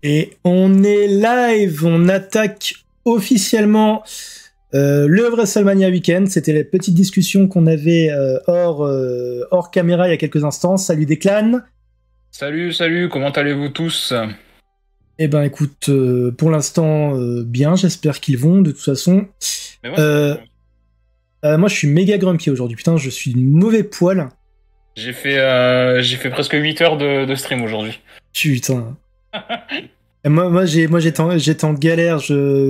Et on est live, on attaque officiellement le WrestleMania Weekend. C'était la petite discussion qu'on avait hors caméra il y a quelques instants. Salut Declan. Salut, comment allez-vous tous? Eh ben écoute, pour l'instant bien, j'espère qu'ils vont de toute façon. Mais moi, Moi je suis méga grumpy aujourd'hui, putain je suis mauvais poil. j'ai fait presque 8 heures de stream aujourd'hui. Putain. Et moi j'étais en galère,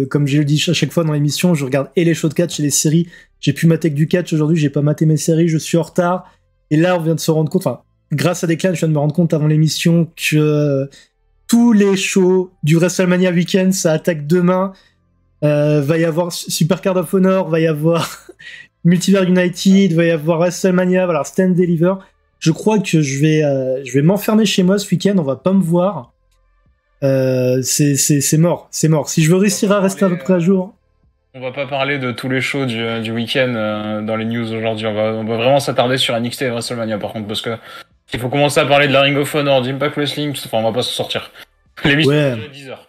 comme je le dis à chaque fois dans l'émission, je regarde et les shows de catch et les séries. J'ai pu mater que du catch aujourd'hui, j'ai pas maté mes séries, je suis en retard. Et là on vient de se rendre compte, enfin grâce à Declan, je viens de me rendre compte avant l'émission que tous les shows du WrestleMania Weekend, ça attaque demain. Va y avoir Super Card of Honor, va y avoir Multiverse United, va y avoir WrestleMania, voilà, Stand Deliver. Je crois que je vais m'enfermer chez moi ce week-end, on va pas me voir. C'est mort. Si je veux réussir à rester à peu près à jour. On va pas parler de tous les shows du week-end dans les news aujourd'hui. On va vraiment s'attarder sur NXT et WrestleMania par contre, parce que il faut commencer à parler de la Ring of Honor, d'Impact Wrestling, enfin on va pas s'en sortir. L'émission de 10 heures.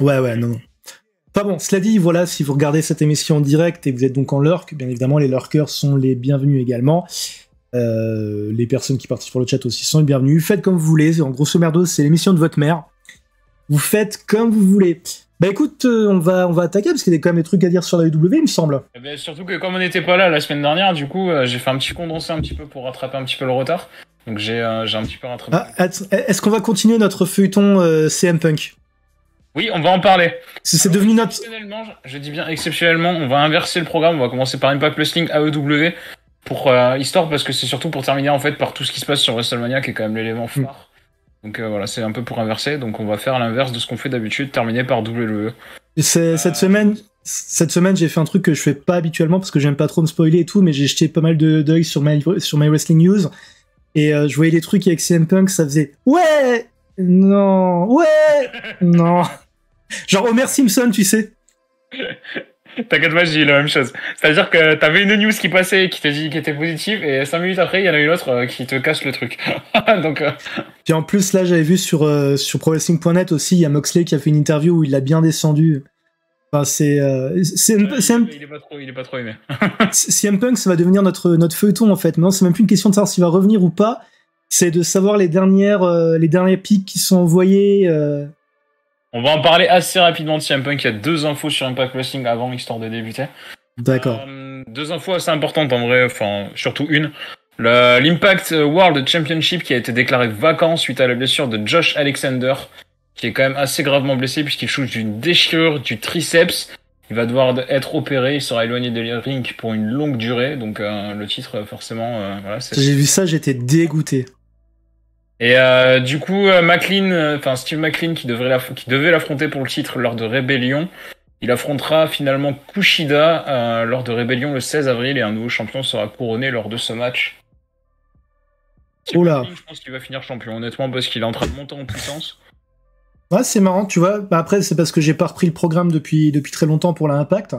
Ouais, non. Enfin bon, cela dit, voilà, si vous regardez cette émission en direct et que vous êtes donc en lurk, bien évidemment, les lurkers sont les bienvenus également. Les personnes qui participent sur le chat aussi sont les bienvenus. Faites comme vous voulez. En grosso merdo, c'est l'émission de votre mère. Vous faites comme vous voulez. Bah écoute, on va attaquer parce qu'il y a quand même des trucs à dire sur la WWE, il me semble. Eh ben, surtout que comme on n'était pas là la semaine dernière, du coup, j'ai fait un petit condensé un petit peu pour rattraper un petit peu le retard. Donc j'ai un petit peu rattrapé. Est-ce qu'on va continuer notre feuilleton CM Punk ? Oui, on va en parler. C'est devenu notre... Exceptionnellement, je dis bien exceptionnellement, on va inverser le programme. On va commencer par Impact Wrestling AEW pour histoire, parce que c'est surtout pour terminer en fait par tout ce qui se passe sur WrestleMania qui est quand même l'élément phare. Donc voilà, c'est un peu pour inverser. Donc on va faire l'inverse de ce qu'on fait d'habitude, terminer par WWE. Cette semaine, j'ai fait un truc que je fais pas habituellement parce que j'aime pas trop me spoiler et tout, mais j'ai jeté pas mal d'œil sur My Wrestling News et je voyais les trucs avec CM Punk, ça faisait ouais, non, ouais, non. Genre Homer Simpson, tu sais. T'inquiète pas, j'ai dit la même chose. C'est-à-dire que t'avais une news qui passait qui te dit qui était positive et 5 minutes après, il y en a une autre qui te casse le truc. Donc. Puis en plus, là, j'avais vu sur ProWrestling.net aussi, il y a Moxley qui a fait une interview où il l'a bien descendu. Enfin, il est pas trop aimé. CM Punk, ça va devenir notre feuilleton en fait. Maintenant, c'est même plus une question de savoir s'il va revenir ou pas. C'est de savoir les derniers pics qui sont envoyés. On va en parler assez rapidement de CM Punk. Il y a 2 infos sur Impact Wrestling avant, histoire de débuter. D'accord. 2 infos assez importantes en vrai, enfin surtout une. L'Impact World Championship qui a été déclaré vacant suite à la blessure de Josh Alexander, qui est quand même assez gravement blessé puisqu'il souffre d'une déchirure du triceps. Il va devoir être opéré, il sera éloigné des rings pour une longue durée, donc le titre forcément... voilà, j'ai vu ça, j'étais dégoûté. Et du coup, Steve McLean qui devait l'affronter pour le titre lors de Rebellion, il affrontera finalement Kushida lors de Rebellion le 16 avril et un nouveau champion sera couronné lors de ce match. Oula. Je pense qu'il va finir champion, honnêtement, parce qu'il est en train de monter en puissance. Ouais, c'est marrant, tu vois. Bah après, c'est parce que j'ai pas repris le programme depuis très longtemps pour l'Impact.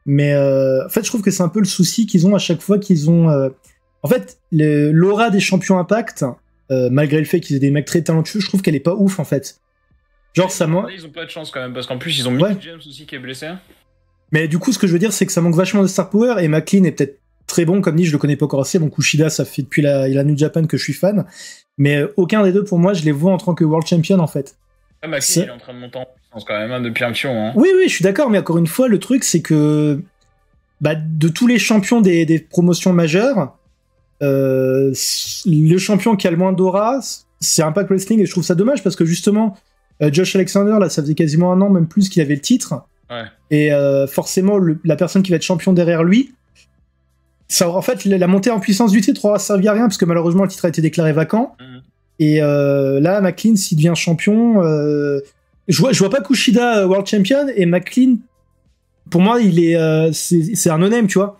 Mais en fait, je trouve que c'est un peu le souci qu'ils ont à chaque fois qu'ils ont... En fait, l'aura des champions Impact... malgré le fait qu'ils aient des mecs très talentueux, je trouve qu'elle est pas ouf en fait. Genre ça manque. Ils ont pas de chance quand même parce qu'en plus ils ont Mickey James aussi qui est blessé. Mais du coup, ce que je veux dire, c'est que ça manque vachement de star power et McLean est peut-être très bon, comme dit, je le connais pas encore assez. Bon, Kushida, ça fait depuis la New Japan que je suis fan, mais aucun des deux pour moi, je les vois en tant que World Champion en fait. McLean il est en train de monter en puissance quand même depuis un petit moment. Oui, je suis d'accord, mais encore une fois, le truc c'est que de tous les champions des promotions majeures. Le champion qui a le moins d'aura, c'est Impact Wrestling et je trouve ça dommage parce que justement Josh Alexander là ça faisait quasiment 1 an même plus qu'il avait le titre et forcément la personne qui va être champion derrière lui ça, en fait la montée en puissance du titre aura servi à rien parce que malheureusement le titre a été déclaré vacant et là McLean s'il devient champion je vois pas Kushida World Champion et McLean pour moi il est c'est un no-name tu vois.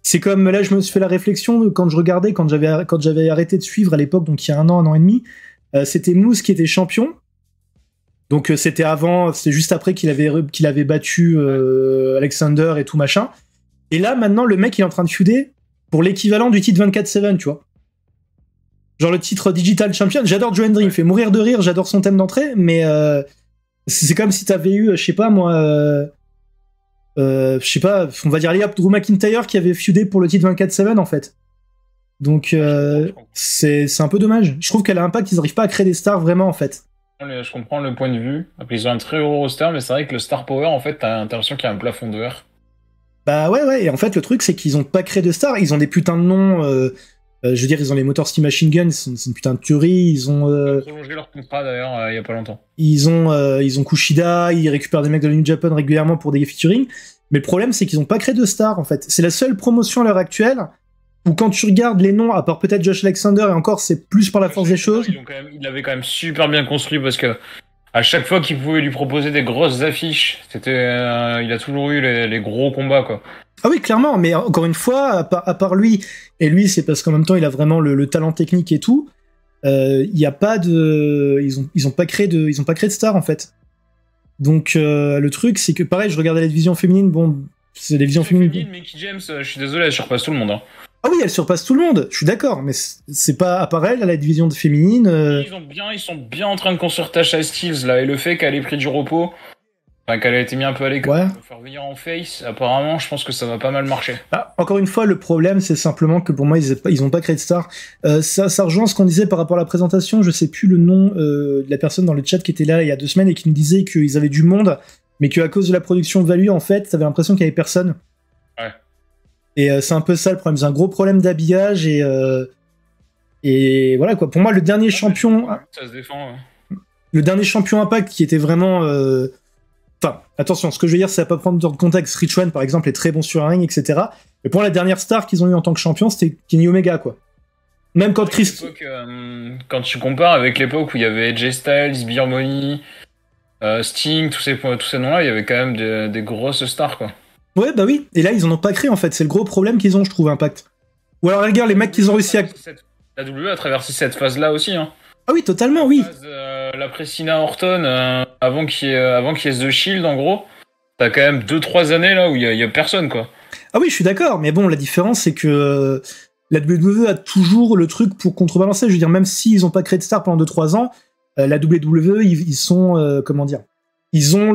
C'est comme, là, je me suis fait la réflexion quand je regardais, quand j'avais arrêté de suivre à l'époque, donc il y a 1 an et demi, c'était Moose qui était champion. Donc c'était juste après qu'il avait battu Alexander et tout machin. Et là, maintenant, le mec, il est en train de feuder pour l'équivalent du titre 24/7, tu vois. Genre le titre Digital Champion, j'adore Joe Hendry, il me fait mourir de rire, j'adore son thème d'entrée, mais c'est comme si t'avais eu, je sais pas moi, je sais pas, on va dire Drew McIntyre qui avait feudé pour le titre 24/7 en fait. Donc c'est un peu dommage. Je trouve qu'à l'Impact, ils n'arrivent pas à créer des stars vraiment en fait. Je comprends le point de vue. Après, ils ont un très gros roster, mais c'est vrai que le Star Power, en fait, t'as l'impression qu'il y a un plafond de verre. Bah ouais, et en fait, le truc, c'est qu'ils ont pas créé de stars. Ils ont des putains de noms. Je veux dire, ils ont les Motor City Machine Guns, c'est une putain de tuerie. Ils ont prolongé leur contrat d'ailleurs il y a pas longtemps. Ils ont Kushida, ils récupèrent des mecs de la New Japan régulièrement pour des featuring. Mais le problème, c'est qu'ils ont pas créé de stars en fait. C'est la seule promotion à l'heure actuelle où quand tu regardes les noms, à part peut-être Josh Alexander, et encore c'est plus par la force des choses. Il l'avait quand même super bien construit parce que à chaque fois qu'il pouvait lui proposer des grosses affiches, il a toujours eu les gros combats quoi. Ah oui, clairement, mais encore une fois, à part lui, et lui c'est parce qu'en même temps il a vraiment le talent technique et tout, il y a pas de... Ils ont pas créé de stars en fait. Donc le truc c'est que pareil, je regardais la division féminine, bon, c'est la division féminine. Mickey James, je suis désolé, elle surpasse tout le monde. Hein. Ah oui, elle surpasse tout le monde, je suis d'accord, mais c'est pas à part elle, à la division féminine. Ils sont bien en train de construire Tasha Steelz là, et le fait qu'elle ait pris du repos, enfin qu'elle a été mise un peu à l'écart, pour faire venir en face, apparemment, je pense que ça va pas mal marcher. Ah, encore une fois, le problème, c'est simplement que pour moi, ils ont pas créé de star. Ça rejoint ce qu'on disait par rapport à la présentation, je sais plus le nom de la personne dans le chat qui était là il y a 2 semaines et qui nous disait qu'ils avaient du monde, mais qu'à cause de la production value, en fait, t'avais l'impression qu'il y avait personne. Ouais. Et c'est un peu ça le problème, c'est un gros problème d'habillage et voilà quoi. Pour moi, le dernier champion, ça se défend. Ouais. Le dernier champion Impact qui était vraiment, enfin, attention, ce que je veux dire, c'est à pas prendre dans le contexte. Rich Swann, par exemple, est très bon sur un ring, etc. Mais pour la dernière star qu'ils ont eu en tant que champion, c'était Kenny Omega, quoi. Même quand Chris. Quand tu compares avec l'époque où il y avait AJ Styles, Beer Money, Sting, tous ces noms-là, il y avait quand même des grosses stars, quoi. Ouais, bah oui. Et là, ils en ont pas créé, en fait. C'est le gros problème qu'ils ont, je trouve, Impact. Ou alors, regarde, les mecs qu'ils ont réussi à... La WWE a traversé cette phase-là aussi, hein. Ah oui, totalement, oui. L'après Cena Orton, avant qu'il y ait The Shield, en gros, t'as quand même 2-3 années là où il y a personne, quoi. Ah oui, je suis d'accord, mais bon, la différence, c'est que la WWE a toujours le truc pour contrebalancer. Je veux dire, même s'ils ont pas créé de star pendant 2-3 ans, la WWE, ils sont, comment dire, ils ont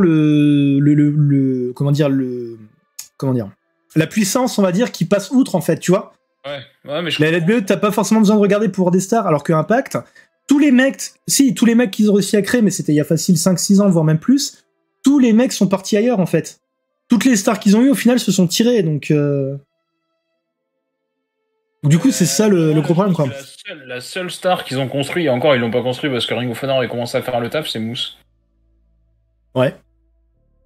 la puissance, on va dire, qui passe outre, en fait, tu vois. Ouais, mais la WWE, t'as pas forcément besoin de regarder pour voir des stars, alors que Impact, tous les mecs qu'ils ont réussi à créer, mais c'était il y a facile 5-6 ans, voire même plus, tous les mecs sont partis ailleurs, en fait. Toutes les stars qu'ils ont eues, au final, se sont tirées, donc... Du coup, c'est ça le gros problème, quoi. La seule star qu'ils ont construit, et encore, ils l'ont pas construit parce que Ring of Honor avait commencé à faire le taf, c'est Moose. Ouais.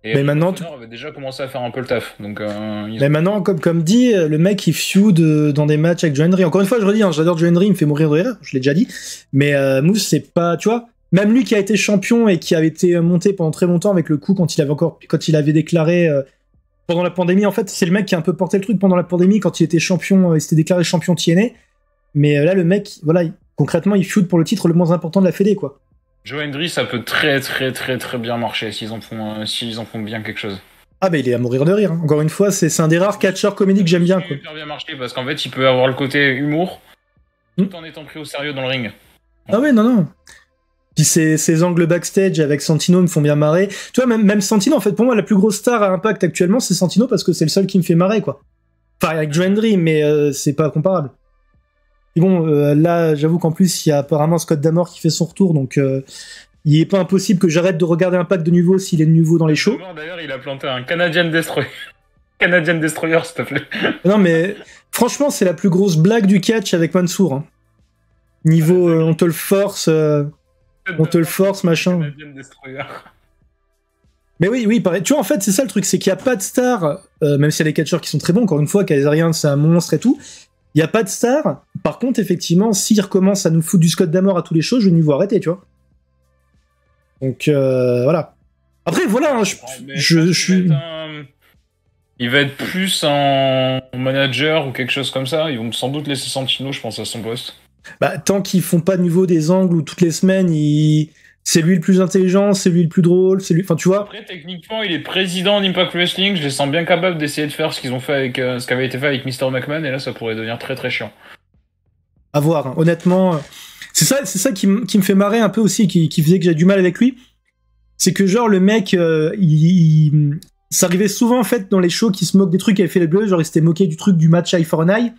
Et mais maintenant, tu avait déjà commencé à faire un peu le taf. Donc, mais maintenant, comme dit, le mec il feud dans des matchs avec Joe Hendry. Encore une fois, je redis, hein, j'adore Joe Hendry, il me fait mourir de rire, je l'ai déjà dit. Mais Moose, c'est pas, tu vois, même lui qui a été champion et qui avait été monté pendant très longtemps avec le coup quand il avait déclaré pendant la pandémie. En fait, c'est le mec qui a un peu porté le truc pendant la pandémie quand il était champion, il s'était déclaré champion TNA. Mais là, le mec, voilà, concrètement, il feud pour le titre le moins important de la Fédé, quoi. Joe Hendry, ça peut très bien marcher s'ils en font bien quelque chose. Ah bah il est à mourir de rire. Hein. Encore une fois, c'est un des rares catcheurs comédie que j'aime bien. Ça peut super bien marcher parce qu'en fait, il peut avoir le côté humour tout en étant pris au sérieux dans le ring. Ah ouais, non. Puis ces angles backstage avec Santino me font bien marrer. Tu vois, même Santino, en fait, pour moi, la plus grosse star à Impact actuellement, c'est Santino parce que c'est le seul qui me fait marrer, quoi. Enfin, avec Joe Hendry, mais c'est pas comparable. Et bon, là, j'avoue qu'en plus, il y a apparemment Scott D'Amore qui fait son retour, donc il est pas impossible que j'arrête de regarder Impact de nouveau s'il est de nouveau dans les shows. D'ailleurs, il a planté un Canadian Destroyer. Canadian Destroyer, s'il te plaît. Non, mais franchement, c'est la plus grosse blague du catch avec Mansour. Hein. Niveau, on te le force, machin. Canadian Destroyer. Mais oui, pareil. Tu vois, en fait, c'est ça le truc, c'est qu'il n'y a pas de stars, même s'il y a des catcheurs qui sont très bons, encore une fois, Kazarian, c'est un monstre et tout. Il n'y a pas de star. Par contre, effectivement, s'il recommence à nous foutre du Scott D'Amore à tous les shows, je vais nous voir arrêter, tu vois. Donc, voilà. Après, voilà, hein, je suis... Il va être plus en manager ou quelque chose comme ça. Ils vont sans doute laisser Santino, je pense, à son poste. Bah, tant qu'ils font pas de nouveau des angles où toutes les semaines, c'est lui le plus intelligent, c'est lui le plus drôle, c'est lui... Enfin, tu vois. Après, techniquement, il est président d'Impact Wrestling. Je les sens bien capables d'essayer de faire ce qu'ils ont fait avec ce qui avait été fait avec Mr. McMahon. Et là, ça pourrait devenir très très chiant. À voir. Hein. Honnêtement, C'est ça qui me fait marrer un peu aussi, qui faisait que j'ai du mal avec lui. C'est que genre le mec, ça arrivait souvent en fait dans les shows qui se moquent des trucs qu'avait fait les Bleus, genre il s'était moqué du truc du match Eye for an Eye.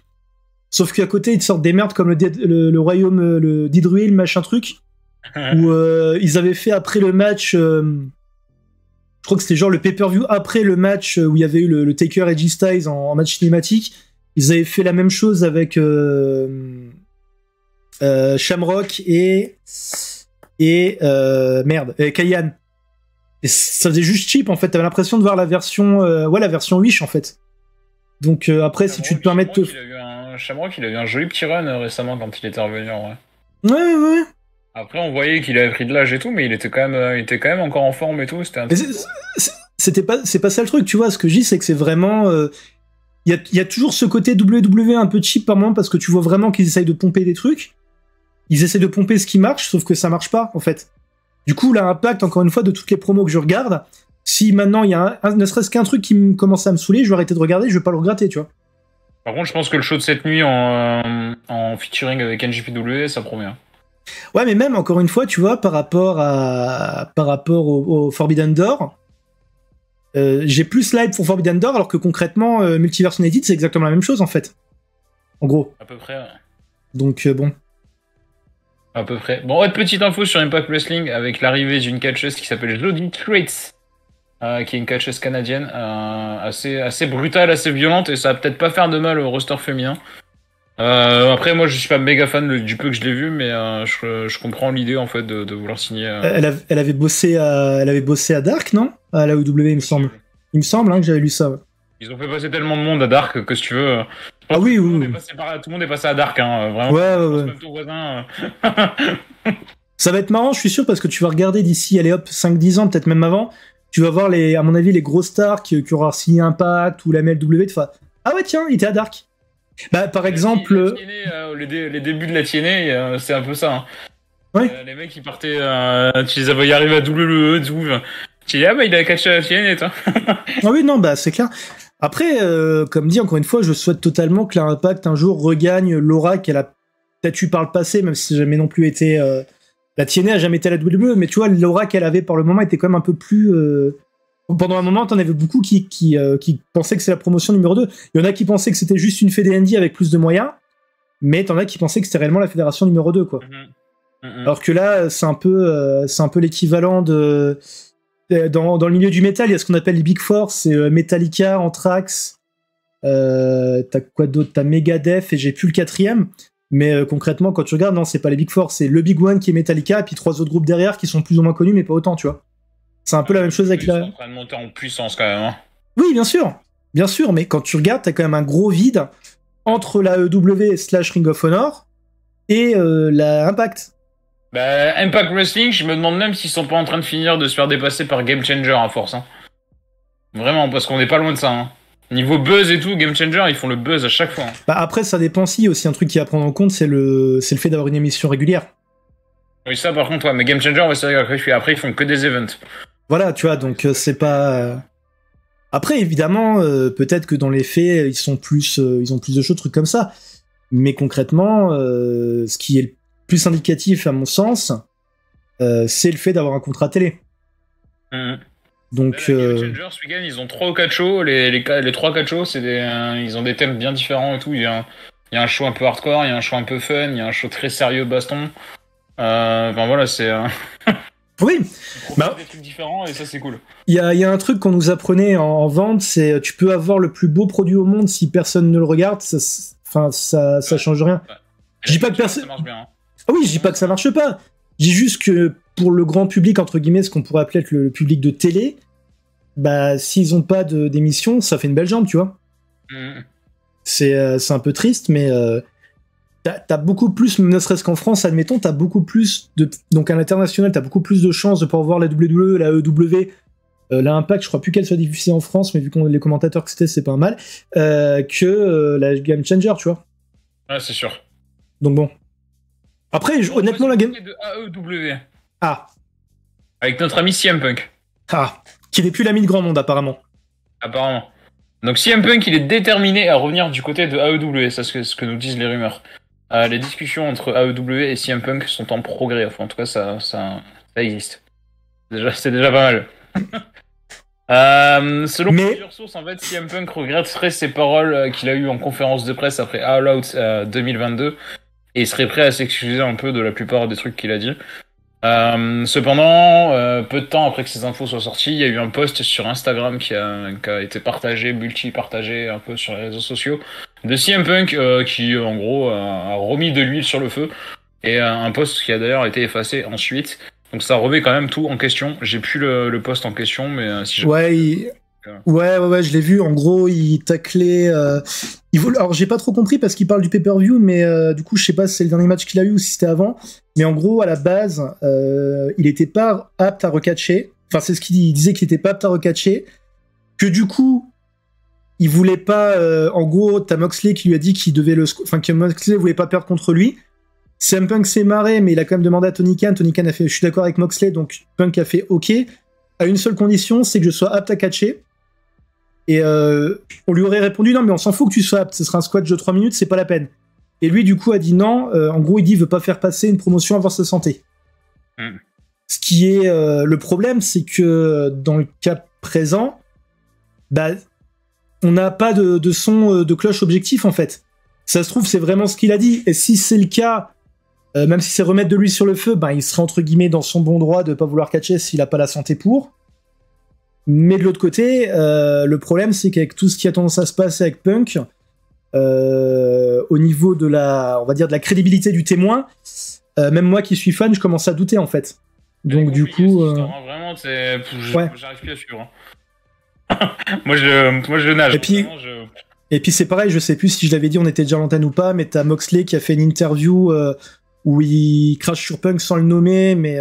Sauf qu'à côté ils te sortent des merdes comme le royaume, le Didruil, machin truc, où ils avaient fait après le match, je crois que c'était genre le pay-per-view après le match où il y avait eu le Taker et G-Styles en match cinématique. Ils avaient fait la même chose avec Shamrock et Kayan. Et ça faisait juste cheap en fait, t'avais l'impression de voir la version la version Wish en fait. Donc après si tu te permets de te... Shamrock il a eu un joli petit run récemment quand il était revenu en vrai. Ouais. Après on voyait qu'il avait pris de l'âge et tout, mais il était quand même encore en forme et tout. C'est pas ça le truc, tu vois. Ce que je dis c'est que c'est vraiment... Il y a toujours ce côté WWE un peu cheap par moment parce que tu vois vraiment qu'ils essayent de pomper des trucs. Ils essaient de pomper ce qui marche, sauf que ça marche pas en fait. Du coup, l'impact, encore une fois, de toutes les promos que je regarde, si maintenant il y a ne serait-ce qu'un truc qui me commence à me saouler, je vais arrêter de regarder, je vais pas le regretter, tu vois. Par contre, je pense que le show de cette nuit en featuring avec NJPW, ça promet. Ouais, mais même, encore une fois, tu vois, par rapport au Forbidden Door, j'ai plus l'hype pour Forbidden Door, alors que concrètement, Multiverse United, c'est exactement la même chose, en fait. En gros. À peu près, ouais. Donc, bon. À peu près. Bon, autre petite info sur Impact Wrestling avec l'arrivée d'une catcheuse qui s'appelle Jodie Straits, qui est une catcheuse canadienne assez brutale, assez violente, et ça va peut-être pas faire de mal au roster féminin. Après, moi, je suis pas méga fan du peu que je l'ai vu, mais je comprends l'idée en fait de vouloir signer. Elle avait bossé à Dark, non? À la AEW, il me semble. Il me semble que j'avais lu ça. Ouais. Ils ont fait passer tellement de monde à Dark que si tu veux. Ah oui, tout le monde est passé à Dark, hein, vraiment. Ouais. Même ton voisin. Ça va être marrant, je suis sûr, parce que tu vas regarder d'ici, allez hop, 5-10 ans, peut-être même avant, tu vas voir, à mon avis, les gros stars qui auront signé Impact ou la MLW, ah ouais, tiens, il était à Dark. Bah, par exemple... les débuts de la TNA, c'est un peu ça. Hein. Ouais. Les mecs, ils partaient... tu les avais arrivés à WWE, tu dis, ah bah, il a catché la TNA, toi. Ah oui, non, bah, c'est clair. Après, comme dit, encore une fois, je souhaite totalement que l'Impact, un jour, regagne l'aura qu'elle a peut-être eu par le passé, même si ça n'a jamais non plus été... La TNA a jamais été à la WWE, mais tu vois, l'aura qu'elle avait par le moment était quand même un peu plus... Pendant un moment, t'en avais beaucoup qui pensaient que c'est la promotion numéro 2. Il y en a qui pensaient que c'était juste une fédé indie avec plus de moyens, mais t'en as qui pensaient que c'était réellement la fédération numéro 2, quoi. Alors que là, c'est un peu l'équivalent de... Dans le milieu du métal, il y a ce qu'on appelle les Big Four, c'est Metallica, Anthrax, t'as quoi d'autre? T'as Megadeth, et j'ai plus le quatrième. Mais concrètement, quand tu regardes, non, c'est pas les Big Four, c'est le Big One qui est Metallica, et puis 3 autres groupes derrière qui sont plus ou moins connus, mais pas autant, tu vois. C'est un peu la même chose avec Ils sont en train de monter en puissance, quand même. Hein. Oui, bien sûr, mais quand tu regardes, t'as quand même un gros vide entre la AEW/Ring of Honor et la Impact. Bah, Impact Wrestling, je me demande même s'ils sont pas en train de finir de se faire dépasser par Game Changer à force. Hein. Vraiment, parce qu'on n'est pas loin de ça. Hein. Niveau buzz et tout, Game Changer, ils font le buzz à chaque fois. Hein. Bah après, ça dépend si aussi un truc qui à prendre en compte, c'est le fait d'avoir une émission régulière. Oui, ça par contre, ouais, mais Game Changer, c'est vrai qu'après, ils font que des events. Voilà, tu vois, donc c'est pas... Après, évidemment, peut-être que dans les faits, ils ont plus de choses, trucs comme ça. Mais concrètement, ce qui est le plus indicatif, à mon sens, c'est le fait d'avoir un contrat télé. Donc, Game Changer, ce week-end, ils ont 3 ou 4 shows. Les 3-4 shows, ils ont des thèmes bien différents et tout. Il y a un show un peu hardcore, il y a un show un peu fun, il y a un show très sérieux baston. Enfin voilà, c'est... Oui, des trucs différents et ça c'est cool. Il y a un truc qu'on nous apprenait en vente, c'est tu peux avoir le plus beau produit au monde si personne ne le regarde, ça change rien. Je dis pas que personne. Hein. Ah oui, je dis pas que ça marche pas. Je dis juste que pour le grand public entre guillemets, ce qu'on pourrait appeler le public de télé, bah s'ils ont pas d'émission, ça fait une belle jambe, tu vois. C'est un peu triste, mais t'as beaucoup plus, ne serait-ce qu'en France, admettons, t'as beaucoup plus donc à l'international, t'as beaucoup plus de chances de pouvoir voir la WWE, la EW, la Impact, je crois plus qu'elle soit diffusée en France, mais vu qu'on les commentateurs que c'était, c'est pas mal, que la Game Changer, tu vois. Ouais, c'est sûr. Donc bon. Après, honnêtement, la Game... de AEW. Ah. Avec notre ami CM Punk. Ah. Qui n'est plus l'ami de grand monde, apparemment. Apparemment. Donc CM Punk, il est déterminé à revenir du côté de AEW, c'est ce que nous disent les rumeurs. les discussions entre AEW et CM Punk sont en progrès. Enfin, en tout cas, ça existe. C'est déjà pas mal. Selon plusieurs sources, en fait, CM Punk regretterait ses paroles qu'il a eues en conférence de presse après All Out 2022 et serait prêt à s'excuser un peu de la plupart des trucs qu'il a dit. Cependant, peu de temps après que ces infos soient sorties, il y a eu un post sur Instagram qui a été partagé, multi-partagé un peu sur les réseaux sociaux, de CM Punk qui, en gros, a remis de l'huile sur le feu. Et un post qui a d'ailleurs été effacé ensuite. Donc ça remet quand même tout en question. J'ai plus le post en question, mais si je... Ouais, je l'ai vu. En gros, il taclait... Alors, j'ai pas trop compris parce qu'il parle du pay-per-view, mais du coup, je sais pas si c'est le dernier match qu'il a eu ou si c'était avant. Mais en gros, à la base, il était pas apte à recatcher. Enfin, c'est ce qu'il dit. Il disait qu'il était pas apte à recatcher. Que du coup, il voulait pas... en gros, t'as Moxley qui lui a dit qu'il devait Enfin, que Moxley voulait pas perdre contre lui. CM Punk s'est marré, mais il a quand même demandé à Tony Khan. Tony Khan a fait « Je suis d'accord avec Moxley », donc Punk a fait « Ok ». À une seule condition, c'est que je sois apte à catcher. Et on lui aurait répondu « Non, mais on s'en fout que tu sois apte, ce sera un squat de 3 minutes, c'est pas la peine ». Et lui, du coup, a dit non. En gros, il dit « Il veut pas faire passer une promotion avant sa santé ». Ce qui est le problème, c'est que dans le cas présent, bah, on n'a pas de son de cloche objectif, en fait. Ça se trouve, c'est vraiment ce qu'il a dit. Et si c'est le cas... même si c'est remettre de l'huile sur le feu, ben, il serait entre guillemets dans son bon droit de pas vouloir catcher s'il a pas la santé pour. Mais de l'autre côté, le problème c'est qu'avec tout ce qui a tendance à se passer avec Punk, au niveau de on va dire de la crédibilité du témoin, même moi qui suis fan, je commence à douter en fait. Donc du coup, vraiment, j'arrive plus à suivre. moi je nage. Et puis c'est pareil, je sais plus si je l'avais dit, on était déjà à l'antenne ou pas, mais t'as Moxley qui a fait une interview où il crache sur Punk sans le nommer, mais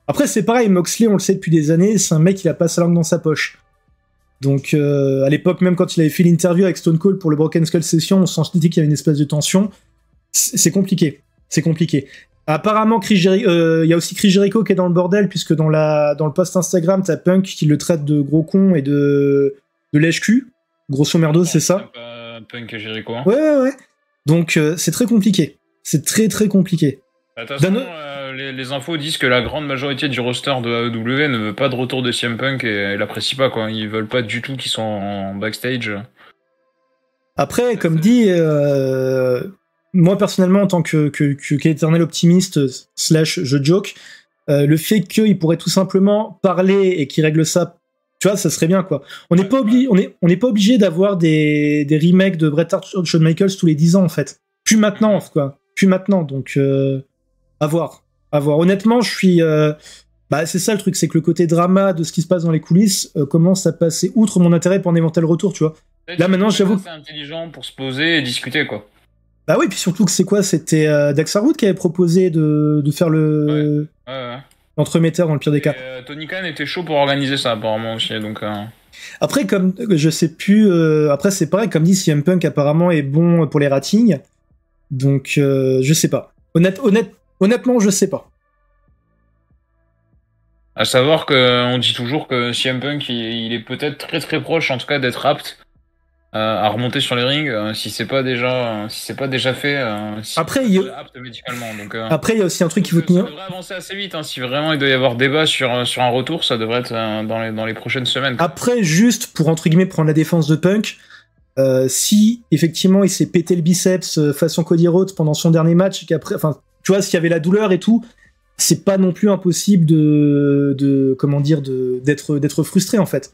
après c'est pareil, Moxley on le sait depuis des années, c'est un mec qui a pas sa langue dans sa poche. Donc à l'époque, même quand il avait fait l'interview avec Stone Cold pour le Broken Skull Session, on sentait qu'il y avait une espèce de tension. C'est compliqué. Apparemment, il y a aussi Chris Jericho qui est dans le bordel, puisque dans le post Instagram, t'as Punk qui le traite de gros con et de lèche-cul. Grosso merdo, c'est ça. Punk et Jericho. Hein. Ouais. Donc c'est très compliqué. C'est très très compliqué. Attention, les infos disent que la grande majorité du roster de AEW ne veut pas de retour de CM Punk et l'apprécie pas, quoi. Ils veulent pas du tout qu'ils soient en backstage. Après, comme dit, moi personnellement, en tant qu'éternel optimiste / je joke, le fait qu'il pourrait tout simplement parler et qu'il règle ça, tu vois, ça serait bien, quoi. On n'est pas obligé d'avoir des remakes de Bret Hart, Shawn Michaels tous les 10 ans, en fait. Plus maintenant, quoi. Donc, à voir. Honnêtement, je suis... c'est ça le truc, c'est que le côté drama de ce qui se passe dans les coulisses commence à passer outre mon intérêt pour un éventuel retour, tu vois. Là, maintenant, j'avoue... C'est intelligent pour se poser et discuter, quoi. Bah oui, puis surtout que c'est quoi ? C'était Dax Harwood qui avait proposé de faire le... Ouais. L'entremetteur dans le pire des cas. Tony Khan était chaud pour organiser ça apparemment aussi, donc... Après, comme je sais plus... après, c'est pareil, comme dit, CM Punk apparemment est bon pour les ratings, donc je sais pas. Honnêtement, je sais pas. À savoir qu'on dit toujours que CM Punk, il est peut-être très très proche, en tout cas, d'être apte à remonter sur les rings, si c'est pas déjà fait. Après, il y a... apte médicalement. Donc, après, il y a aussi un truc qu'il faut tenir. Ça devrait avancer assez vite. Hein. Si vraiment il doit y avoir débat sur un retour, ça devrait être dans les prochaines semaines. Après, juste pour entre guillemets prendre la défense de Punk, si effectivement il s'est pété le biceps façon Cody Rhodes pendant son dernier match, et qu'après, enfin, tu vois, s'il y avait la douleur et tout, c'est pas non plus impossible d'être frustré en fait.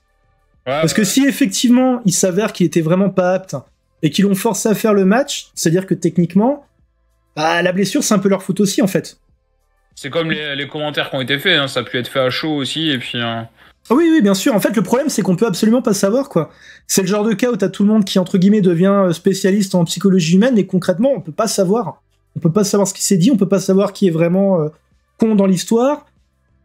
Ouais, parce que si effectivement il s'avère qu'il était vraiment pas apte et qu'ils l'ont forcé à faire le match, c'est-à-dire que techniquement, la blessure c'est un peu leur faute aussi en fait. C'est comme les commentaires qui ont été faits, hein, ça a pu être fait à chaud aussi et puis. Oui, bien sûr. En fait, le problème c'est qu'on peut absolument pas savoir quoi. C'est le genre de cas où t'as tout le monde qui entre guillemets devient spécialiste en psychologie humaine et concrètement on peut pas savoir. On peut pas savoir ce qui s'est dit, on peut pas savoir qui est vraiment con dans l'histoire.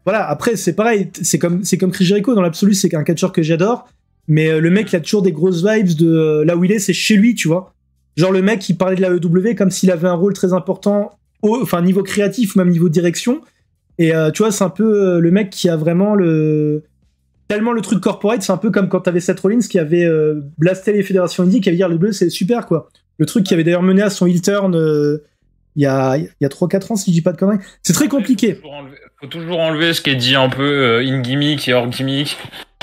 Voilà, après, c'est pareil, c'est comme Chris Jericho, dans l'absolu, c'est un catcheur que j'adore, mais le mec, il a toujours des grosses vibes de là où il est, c'est chez lui, tu vois. Genre, le mec, il parlait de la AEW comme s'il avait un rôle très important, niveau créatif ou même niveau direction, et tu vois, c'est un peu le mec qui a vraiment tellement le truc corporate, c'est un peu comme quand t'avais Seth Rollins qui avait blasté les fédérations indie, qui avait dit le bleu, c'est super, quoi. Le truc qui avait d'ailleurs mené à son heel turn il y a 3-4 ans, si je dis pas de conneries. C'est très compliqué. Faut toujours enlever ce qui est dit un peu in gimmick et hors gimmick.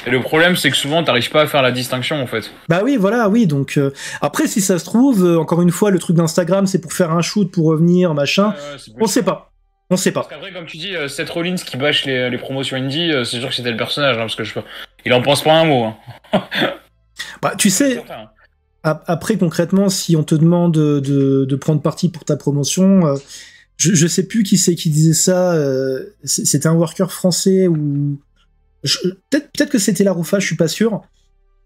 Et le problème, c'est que souvent, t'arrives pas à faire la distinction, en fait. Bah oui, voilà, oui. Donc après, si ça se trouve, encore une fois, le truc d'Instagram, c'est pour faire un shoot, pour revenir, machin. On sait pas. On sait pas. Parce qu'après, comme tu dis, Seth Rollins qui bâche les promotions indie, c'est sûr que c'était le personnage, parce que il en pense pas un mot. Bah, tu sais, après, concrètement, si on te demande de prendre parti pour ta promotion, je sais plus qui c'est qui disait ça. C'était un worker français ou peut-être que c'était Laroufa, je suis pas sûr.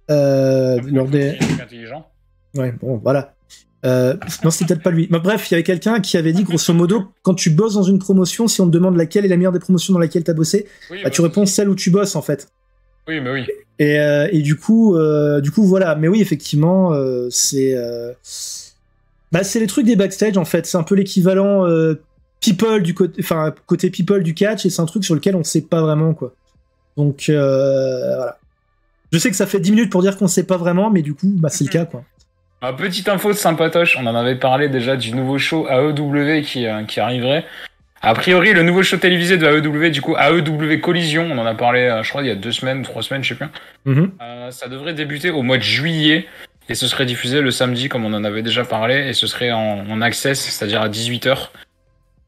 Lors des... intelligent. Ouais, bon, voilà. Non, c'était peut-être pas lui. Mais bref, il y avait quelqu'un qui avait dit, grosso modo, quand tu bosses dans une promotion, si on te demande laquelle est la meilleure des promotions dans laquelle t'as bossé, tu réponds celle où tu bosses, en fait. Oui, mais oui. Et du coup, voilà. Mais oui, effectivement, c'est les trucs des backstage, en fait. C'est un peu l'équivalent people côté people du catch, et c'est un truc sur lequel on sait pas vraiment, quoi. Donc, voilà. Je sais que ça fait 10 minutes pour dire qu'on sait pas vraiment, mais du coup, c'est le cas, quoi. Petite info de sympatoche, on en avait parlé déjà du nouveau show AEW qui arriverait. A priori, le nouveau show télévisé de AEW, du coup, AEW Collision, on en a parlé, je crois, il y a 2 semaines, 3 semaines, je sais plus. Ça devrait débuter au mois de juillet, et ce serait diffusé le samedi, comme on en avait déjà parlé, et ce serait en access, c'est-à-dire à 18h.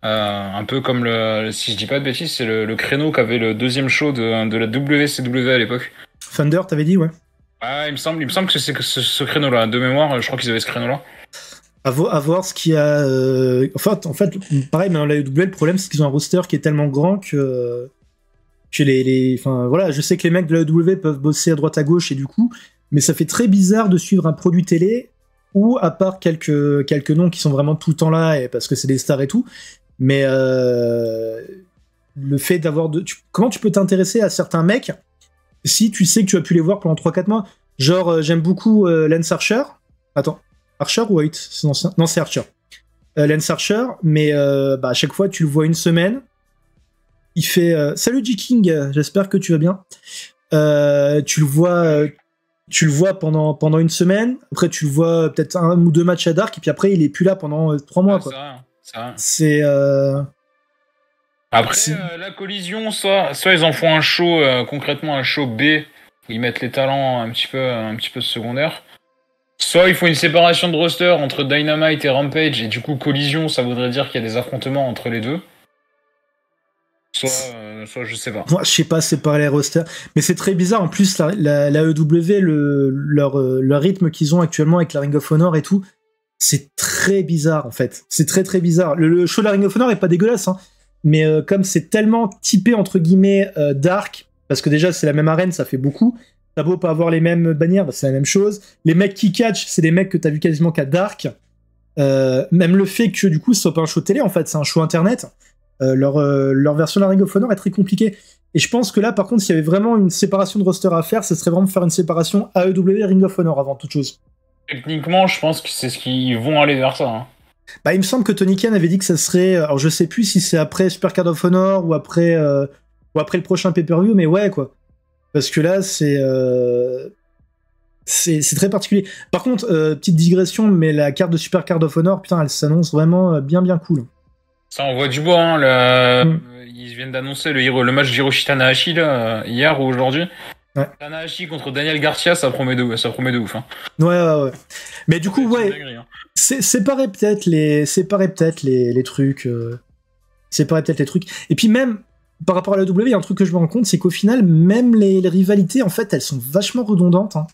Un peu comme si je dis pas de bêtises, c'est le créneau qu'avait le deuxième show de la WCW à l'époque. Thunder, t'avais dit, ouais. Ah, il me semble que c'est ce créneau-là. De mémoire, je crois qu'ils avaient ce créneau-là. À voir ce qu'il y a. En fait, pareil, mais dans la WWE, le problème, c'est qu'ils ont un roster qui est tellement grand que enfin, voilà, je sais que les mecs de la WWE peuvent bosser à droite à gauche et du coup, mais ça fait très bizarre de suivre un produit télé où, à part quelques noms qui sont vraiment tout le temps là, et parce que c'est des stars et tout, mais le fait d'avoir comment tu peux t'intéresser à certains mecs si tu sais que tu as pu les voir pendant 3-4 mois. Genre, j'aime beaucoup Lance Archer. Attends, Archer ou White? C'est ancien. Non, c'est Archer. Lance Archer, mais à chaque fois, tu le vois une semaine. Il fait Salut G-King, j'espère que tu vas bien. Tu le vois pendant une semaine. Après, tu le vois peut-être 1 ou 2 matchs à Dark, et puis après, il est plus là pendant 3 mois. Quoi. C'est. Après, la collision, soit ils en font un show, concrètement un show B, où ils mettent les talents un petit peu secondaires. Soit il faut une séparation de roster entre Dynamite et Rampage, et du coup collision, ça voudrait dire qu'il y a des affrontements entre les deux. Soit je sais pas. Moi, je sais pas séparer les rosters, mais c'est très bizarre. En plus, la AEW, leur rythme qu'ils ont actuellement avec la Ring of Honor et tout, c'est très bizarre en fait. C'est très très bizarre. Le show de la Ring of Honor est pas dégueulasse, hein. Mais comme c'est tellement typé entre guillemets dark, parce que déjà c'est la même arène, ça fait beaucoup. T'as beau pas avoir les mêmes bannières, c'est la même chose. Les mecs qui catch, c'est des mecs que t'as vu quasiment qu'à dark. Même le fait que du coup ce soit pas un show télé, en fait, c'est un show internet. Leur version de la Ring of Honor est très compliquée. Et je pense que là, par contre, s'il y avait vraiment une séparation de roster à faire, ce serait vraiment faire une séparation AEW et Ring of Honor avant toute chose. Techniquement, je pense que c'est ce qu'ils vont aller vers ça. Hein. Il me semble que Tony Khan avait dit que ça serait... Alors, je sais plus si c'est après Super Card of Honor ou après le prochain pay-per-view, mais ouais, quoi. Parce que là, c'est très particulier. Par contre, petite digression, mais la carte de Super Card of Honor, putain, elle s'annonce vraiment bien cool. Ça, on voit du bois, hein. Ils viennent d'annoncer le match d'Hiroshi Tanahashi, là, hier ou aujourd'hui. Ouais. Tanahashi contre Daniel Garcia, ça promet de ouf. Hein. Ouais. Mais du coup, ouais, séparer peut-être les trucs. Séparer peut-être les trucs. Et puis même, par rapport à la W, il y a un truc que je me rends compte, c'est qu'au final, même les rivalités, en fait, elles sont vachement redondantes. Hein.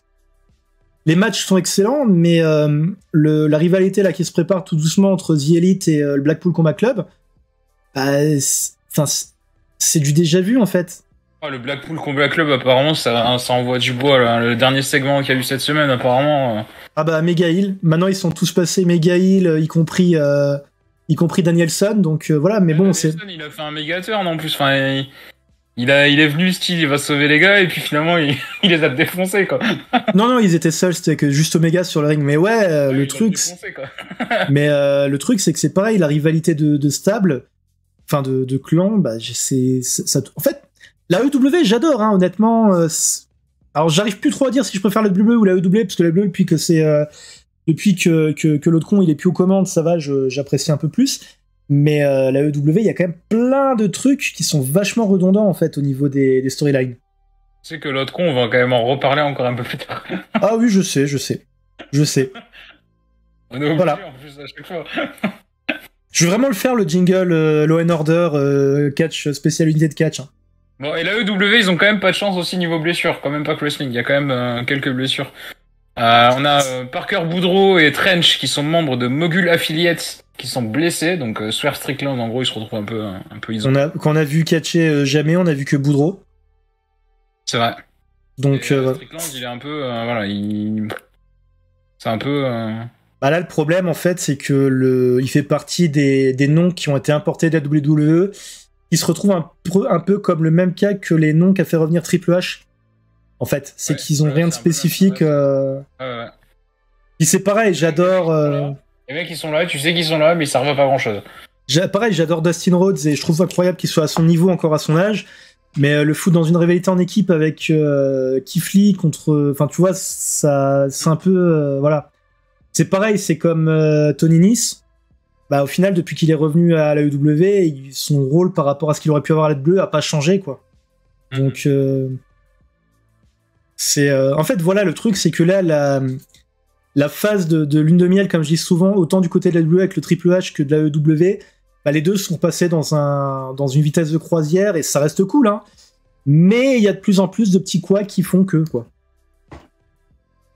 Les matchs sont excellents, mais la rivalité là qui se prépare tout doucement entre The Elite et le Blackpool Combat Club, c'est du déjà vu en fait. Le Blackpool Combat Club, apparemment, ça envoie du bois. Là. Le dernier segment qu'il y a eu cette semaine, apparemment. Mega Hill. Maintenant, ils sont tous passés Mega Hill, y compris Danielson. Donc voilà, mais bon, Danielson, il a fait un méga turn en plus. Enfin, il est venu style, il va sauver les gars, et puis finalement, il les a défoncés, quoi. non, ils étaient seuls, c'était que juste Omega sur le ring. Mais ouais, le truc. Mais le truc, c'est que c'est pareil, la rivalité de stable, enfin de clan, ça. En fait. La AEW, j'adore, hein, honnêtement. Alors, j'arrive plus trop à dire si je préfère la WWE ou la AEW, parce que la WWE, depuis que c'est depuis que l'autre con il est plus aux commandes, ça va, j'apprécie un peu plus. Mais la EW, il y a quand même plein de trucs qui sont vachement redondants en fait au niveau des storylines. Tu sais que l'autre con, on va quand même en reparler encore un peu plus tard. Ah oui, je sais. On est obligé voilà. en plus à chaque fois. Je vais vraiment le faire, le jingle Law and Order, catch, spécial unité de catch. Hein. Bon, et la EW, ils ont quand même pas de chance aussi niveau blessure, quand même pas que wrestling, il y a quand même quelques blessures. On a Parker Boudreau et Trench qui sont membres de Mogul Affiliates qui sont blessés, donc Swerve Strickland en gros il se retrouve un peu isolé. Quand on a vu catcher jamais, on a vu que Boudreau. C'est vrai. Donc Strickland il est un peu voilà, c'est un peu Bah là le problème en fait c'est que il fait partie des noms qui ont été importés de la WWE, qui se retrouvent un peu comme le même cas que les noms qu'a fait revenir Triple H. En fait, c'est qu'ils ont rien de spécifique. Puis c'est pareil, j'adore. Les mecs, ils sont là, tu sais qu'ils sont là, mais ils servent à pas grand chose. Pareil, j'adore Dustin Rhodes et je trouve incroyable qu'il soit à son niveau encore à son âge. Mais le foot dans une rivalité en équipe avec Keith Lee contre. Enfin, tu vois, ça, c'est un peu. Voilà. C'est pareil, c'est comme Tony Nese. Bah, au final, depuis qu'il est revenu à la EW, son rôle par rapport à ce qu'il aurait pu avoir à la bleu a pas changé, quoi. Donc. C'est. En fait, voilà, le truc, c'est que là, la phase de lune de miel, comme je dis souvent, autant du côté de la WWE avec le Triple H que de la EW, bah, les deux sont passés dans une vitesse de croisière et ça reste cool, hein. Mais il y a de plus en plus de petits couacs qui font que, quoi.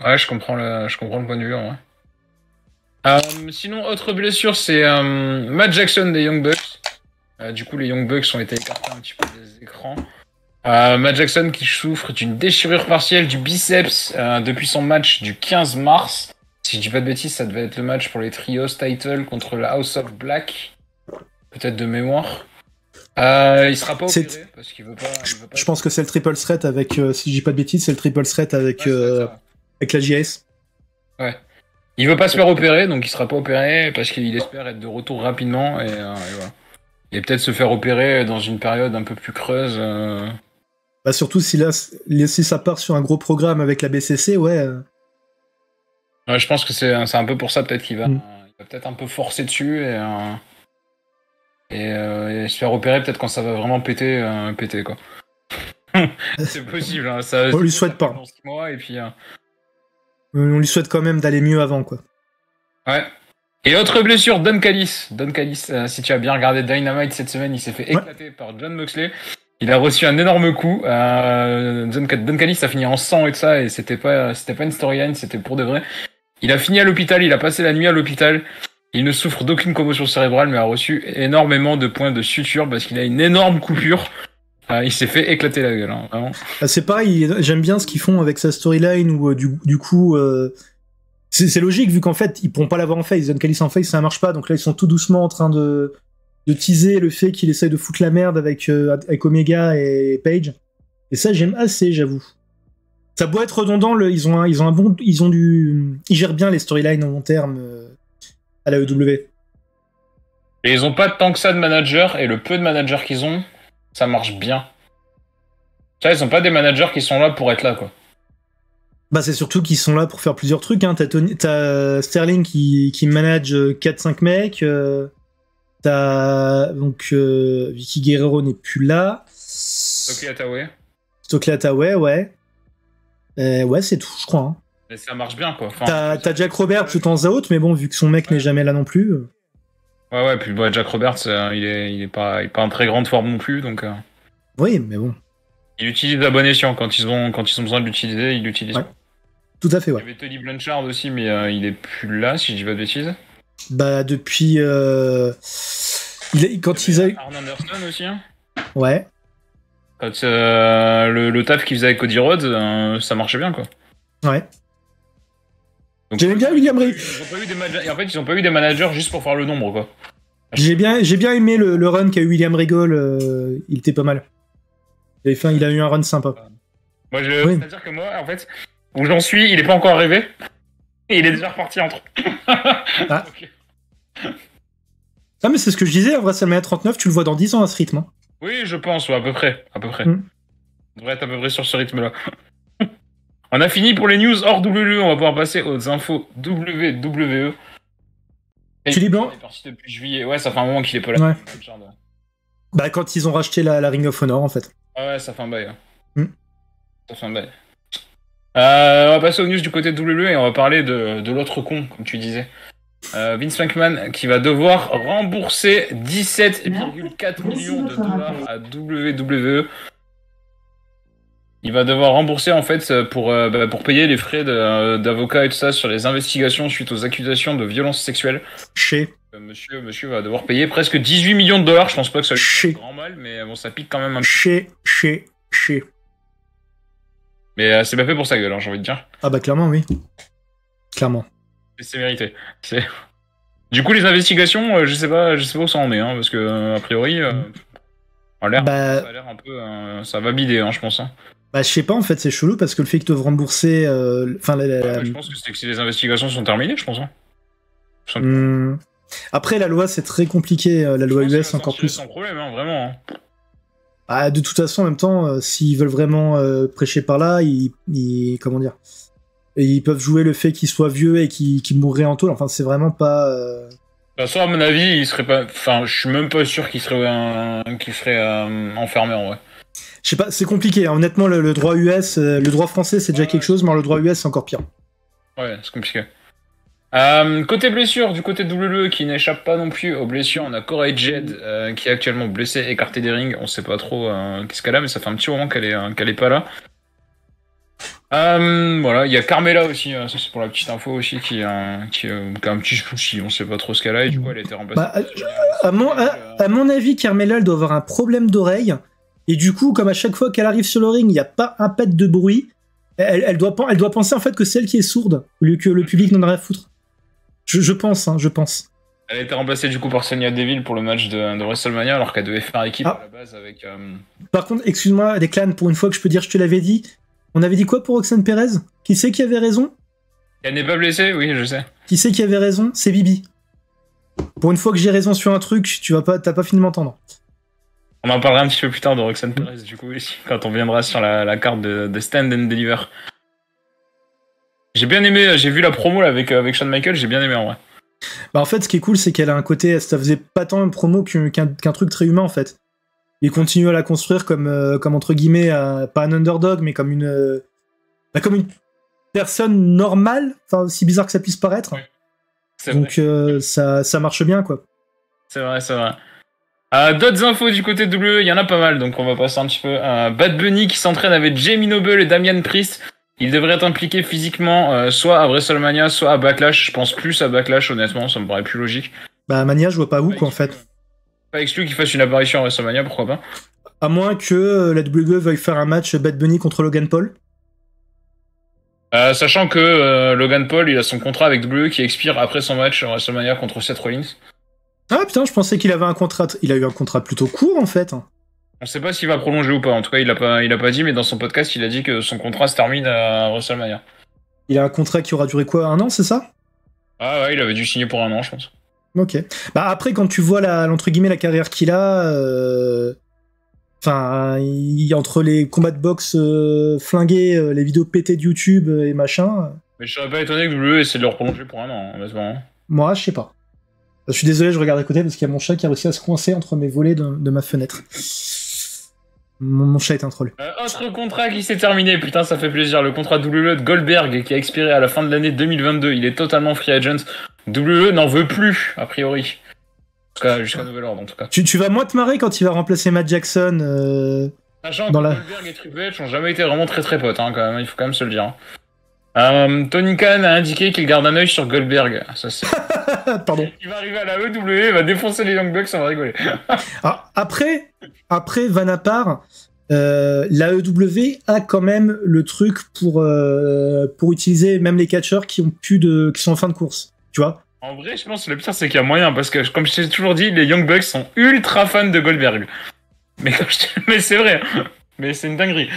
Ouais, je comprends le point de vue, en vrai. Sinon, autre blessure, c'est Matt Jackson des Young Bucks. Du coup, les Young Bucks ont été écartés un petit peu des écrans. Matt Jackson qui souffre d'une déchirure partielle du biceps depuis son match du 15 mars. Si je dis pas de bêtises, ça devait être le match pour les trios title contre la House of Black. Peut-être de mémoire. Il sera pas opéré parce qu'il veut pas. Je pense que c'est le triple threat avec, si je dis pas de bêtises, c'est le triple threat avec la JS. Ouais. Il veut pas se faire opérer, donc il sera pas opéré parce qu'il espère être de retour rapidement et voilà. Et peut-être se faire opérer dans une période un peu plus creuse. Bah surtout si ça part sur un gros programme avec la BCC, ouais. Ouais, je pense que c'est un peu pour ça peut-être qu'il va, il va peut-être un peu forcer dessus et se faire opérer peut-être quand ça va vraiment péter quoi. C'est possible. Hein, on lui souhaite pas. Dans 6 mois, et puis, on lui souhaite quand même d'aller mieux avant, quoi. Ouais. Et autre blessure, Don Callis. Don Callis, si tu as bien regardé Dynamite cette semaine, il s'est fait éclater par John Moxley. Il a reçu un énorme coup. Don Callis a fini en sang et tout ça, et c'était pas une storyline, c'était pour de vrai. Il a fini à l'hôpital, il a passé la nuit à l'hôpital. Il ne souffre d'aucune commotion cérébrale, mais a reçu énormément de points de suture parce qu'il a une énorme coupure. Il s'est fait éclater la gueule, hein, vraiment. C'est pareil, j'aime bien ce qu'ils font avec sa storyline où du coup... C'est logique vu qu'en fait ils pourront pas l'avoir en face, Don Callis en face ça marche pas, donc là ils sont tout doucement en train de teaser le fait qu'il essaye de foutre la merde avec Omega et Page, et ça j'aime assez, j'avoue. Ça doit être redondant, ils gèrent bien les storylines en long terme à la EW. Et ils ont pas tant que ça de managers, et le peu de managers qu'ils ont, ça marche bien. Tu vois, ils ont pas des managers qui sont là pour être là, quoi. Bah c'est surtout qu'ils sont là pour faire plusieurs trucs, hein. T'as Sterling qui manage 4-5 mecs, t'as donc Vicky Guerrero n'est plus là. Stokely Hathaway, ouais. Ouais, c'est tout, je crois. Hein. Mais ça marche bien, quoi. Enfin, t'as Jack Roberts de temps à autre, mais bon, vu que son mec n'est jamais là non plus. Ouais, puis Jack Roberts, il est pas en très grande forme non plus, donc. Oui, mais bon. Il utilise à bon escient quand ils ont besoin de l'utiliser, il l'utilise. Ouais. Tout à fait, ouais. Il y avait Tony Blanchard aussi, mais il est plus là, si je dis pas de bêtises. Bah, depuis. Quand ils avaient. Arn Anderson aussi, hein. Ouais. Quand le taf qu'ils faisaient avec Cody Rhodes, ça marchait bien, quoi. Ouais. J'aimais bien William Regal. En fait, ils ont pas eu des managers juste pour faire le nombre, quoi. J'ai bien aimé le run qu'a eu William Regal, il était pas mal. Il a eu un run sympa. Moi, c'est-à-dire que moi, en fait, où j'en suis, il est pas encore arrivé. Et il est déjà reparti entre. Ah. Okay. Ah, mais c'est ce que je disais, en WrestleMania 39, tu le vois dans 10 ans à ce rythme. Hein. Oui, je pense, ouais, à peu près. On devrait être à peu près sur ce rythme-là. On a fini pour les news hors WWE, on va pouvoir passer aux infos WWE. Tully Blanc est parti depuis juillet, ouais, ça fait un moment qu'il est pas là. Ouais. Bah, quand ils ont racheté la Ring of Honor, en fait. Ah ouais, ça fait un bail. Ça fait un bail. On va passer aux news du côté de WWE et on va parler de l'autre con, comme tu disais. Vince McMahon qui va devoir rembourser 17,4 millions de dollars à WWE. Il va devoir rembourser en fait pour payer les frais d'avocat et tout ça sur les investigations suite aux accusations de violences sexuelles. Monsieur va devoir payer presque 18 millions de dollars. Je pense pas que ça lui fait grand mal, mais bon, ça pique quand même un peu. Mais c'est pas fait pour sa gueule, hein, j'ai envie de dire. Ah bah clairement, oui. Clairement. C'est mérité. Du coup, les investigations, je sais pas où ça en est, hein, parce que a priori, ça a l'air un peu, ça va bider, hein, je pense. Hein. Bah je sais pas, en fait, c'est chelou parce que le fait qu'ils doivent rembourser, je pense que c'est que si les investigations sont terminées, je pense. Hein. Après, la loi, c'est très compliqué, la loi US encore plus. Sans problème, hein, vraiment. Hein. Bah, de toute façon, en même temps, s'ils veulent vraiment prêcher par là, comment dire, ils peuvent jouer le fait qu'il soit vieux et qu'il mourrait en tôle. Enfin, c'est vraiment pas. De toute façon, à mon avis, il serait pas. Enfin, je suis même pas sûr qu'il serait enfermé en vrai. Je sais pas, c'est compliqué. Hein. Honnêtement, le droit US, le droit français, c'est déjà quelque chose, mais le droit US, c'est encore pire. Ouais, c'est compliqué. Côté blessure, du côté de WWE qui n'échappe pas non plus aux blessures, on a Cora Jade qui est actuellement blessée, écartée des rings. On sait pas trop qu'est-ce qu'elle a, mais ça fait un petit moment qu'elle est pas là. Voilà, il y a Carmella aussi, ça c'est pour la petite info aussi, qui a un petit souci, on sait pas trop ce qu'elle a, et du coup elle a été remplacée. À mon avis, Carmella, elle doit avoir un problème d'oreille, et du coup, comme à chaque fois qu'elle arrive sur le ring, il n'y a pas un pet de bruit, elle doit penser en fait que c'est elle qui est sourde, au lieu que le public n'en a rien à foutre. Je pense. Elle a été remplacée du coup par Sonya Deville pour le match de WrestleMania, alors qu'elle devait faire équipe à la base avec... Par contre, excuse-moi, Declan, pour une fois que je peux dire, je te l'avais dit, on avait dit quoi pour Roxanne Perez? Qui c'est qui avait raison? Elle n'est pas blessée, oui, je sais. Qui c'est qui avait raison? C'est Bibi. Pour une fois que j'ai raison sur un truc, t'as pas fini de m'entendre. On en parlera un petit peu plus tard de Roxanne Perez, du coup, ici, quand on viendra sur la carte de Stand and Deliver. J'ai bien aimé, j'ai vu la promo là, avec Shawn Michaels, j'ai bien aimé en vrai. Bah en fait, ce qui est cool, c'est qu'elle a un côté, ça faisait pas tant une promo qu'un truc très humain en fait. Il continue à la construire comme entre guillemets, pas un underdog, mais comme une personne normale, enfin aussi bizarre que ça puisse paraître. Oui. Donc ça marche bien quoi. C'est vrai. D'autres infos du côté de WWE, il y en a pas mal, donc on va passer un petit peu. Bad Bunny qui s'entraîne avec Jamie Noble et Damian Priest. Il devrait être impliqué physiquement, soit à WrestleMania, soit à Backlash. Je pense plus à Backlash, honnêtement, ça me paraît plus logique. Bah, Mania, je vois pas où, quoi, en fait. Pas exclu qu'il fasse une apparition à WrestleMania, pourquoi pas. À moins que la WWE veuille faire un match Bad Bunny contre Logan Paul. Sachant que Logan Paul, il a son contrat avec WWE qui expire après son match à WrestleMania contre Seth Rollins. Ah putain, je pensais qu'il avait un contrat. Il a eu un contrat plutôt court, en fait. On sait pas s'il va prolonger ou pas. En tout cas, il a pas dit, mais dans son podcast, il a dit que son contrat se termine à WrestleMania. Il a un contrat qui aura duré quoi, 1 an, c'est ça? Ah ouais, il avait dû signer pour 1 an, je pense. Ok. Bah après, quand tu vois entre guillemets la carrière qu'il a, enfin, entre les combats de boxe flingués, les vidéos pétées de YouTube et machin. Mais je serais pas étonné que WWE essaie de le prolonger pour 1 an, honnêtement. Moi, je sais pas. Je suis désolé, je regarde à côté parce qu'il y a mon chat qui a réussi à se coincer entre mes volets de ma fenêtre. Mon chat est un troll. Autre contrat qui s'est terminé, putain ça fait plaisir, le contrat WWE de Goldberg qui a expiré à la fin de l'année 2022, il est totalement free agent. WWE n'en veut plus, a priori. Jusqu'à nouvel ordre en tout cas. Tu vas moins te marrer quand il va remplacer Matt Jackson Sachant que Goldberg et Triple H ont jamais été vraiment très potes, hein, quand même, il faut quand même se le dire. Tony Khan a indiqué qu'il garde un œil sur Goldberg. Ça, c'est... Pardon. Il va arriver à la EW, il va défoncer les Young Bucks, on va rigoler. Alors, après, van à part, la EW a quand même le truc pour utiliser même les catcheurs qui sont en fin de course, tu vois. En vrai, je pense que le pire, c'est qu'il y a moyen, parce que, comme je t'ai toujours dit, les Young Bucks sont ultra fans de Goldberg. Mais c'est vrai, mais c'est une dinguerie.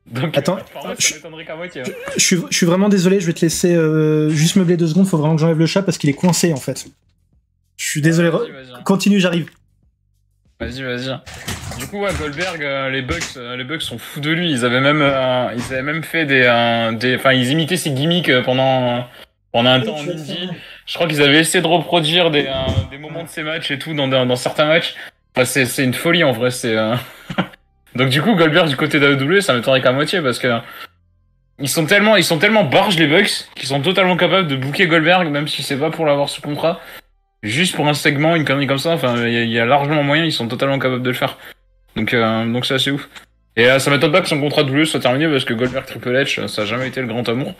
Donc, attends, je suis vraiment désolé, je vais te laisser juste meubler 2 secondes, faut vraiment que j'enlève le chat parce qu'il est coincé en fait. Je suis désolé, vas-y. Continue, j'arrive. Vas-y. Du coup, ouais, Goldberg, les Bucks sont fous de lui. Ils avaient même fait enfin, ils imitaient ses gimmicks pendant un temps en Indie. Je crois qu'ils avaient essayé de reproduire des moments de ces matchs et tout dans certains matchs. Enfin, c'est une folie en vrai. Donc du coup, Goldberg du côté de la WWE, ça m'étonnerait qu'à moitié parce que ils sont tellement barges les Bucks qu'ils sont totalement capables de booker Goldberg même si c'est pas pour l'avoir sous contrat. Juste pour un segment, une connerie comme ça, enfin, il y a largement moyen, ils sont totalement capables de le faire. Donc c'est assez ouf. Et ça m'étonne pas que son contrat de WWE soit terminé parce que Goldberg Triple H, ça a jamais été le grand amour.